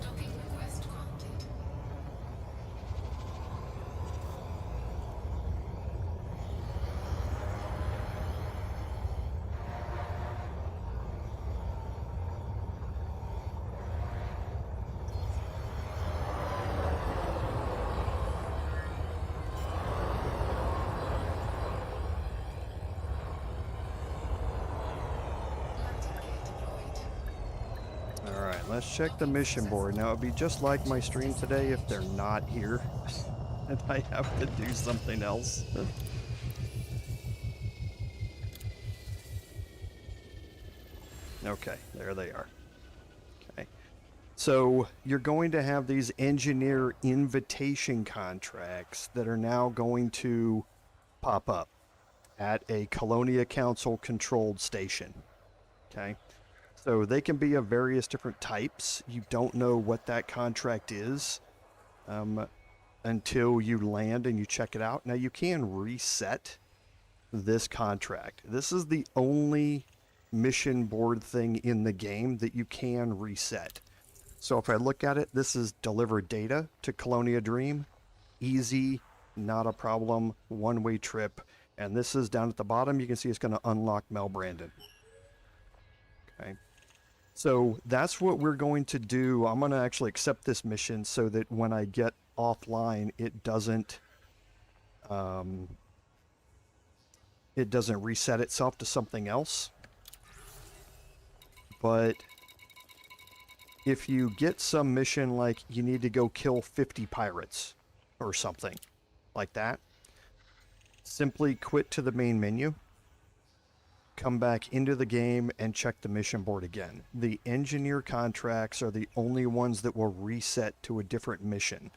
Docking request granted. Landing gear deployed. Alright, let's check the mission board. Now, it'd be just like my stream today if they're not here. And I have to do something else. Okay, there they are. Okay. So, you're going to have these engineer invitation contracts that are now going to pop up at a Colonia Council controlled station. Okay. So they can be of various different types. You don't know what that contract is until you land and you check it out. Now you can reset this contract. This is the only mission board thing in the game that you can reset. So if I look at it, this is deliver data to Colonia Dream. Easy, not a problem, one-way trip. And this is down at the bottom. You can see it's going to unlock Mel Brandon. Okay. So that's what we're going to do. I'm going to actually accept this mission so that when I get offline, it doesn't reset itself to something else. But if you get some mission like you need to go kill 50 pirates or something like that, simply quit to the main menu, come back into the game, and check the mission board again. The engineer contracts are the only ones that will reset to a different mission.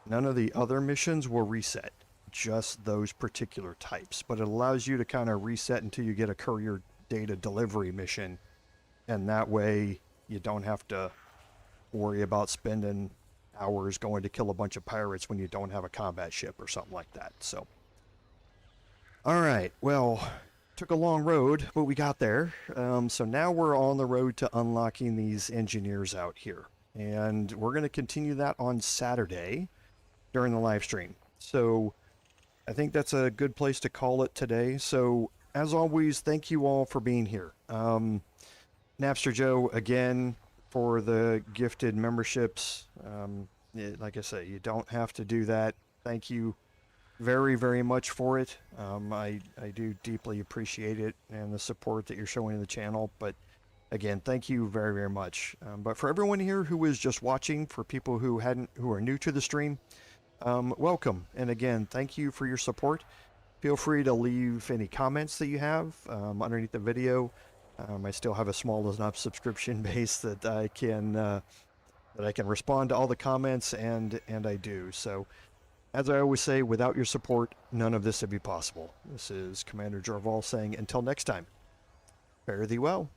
None of the other missions will reset, just those particular types. But it allows you to kind of reset until you get a courier data delivery mission, and that way you don't have to worry about spending hours going to kill a bunch of pirates when you don't have a combat ship or something like that. So, all right, well, took a long road, but we got there. So now we're on the road to unlocking these engineers out here. And we're going to continue that on Saturday during the live stream. So I think that's a good place to call it today. So as always, thank you all for being here. NapsterJoe, again, for the gifted memberships. Like I say, you don't have to do that. Thank you very, very much for it. I do deeply appreciate it and the support that you're showing the channel. But again, thank you very, very much. But for everyone here who is just watching, for people who are new to the stream, welcome. And again, thank you for your support. Feel free to leave any comments that you have underneath the video. I still have a small enough subscription base that I can respond to all the comments, and I do. So, as I always say, without your support, none of this would be possible. This is Commander Jarval saying, until next time, fare thee well.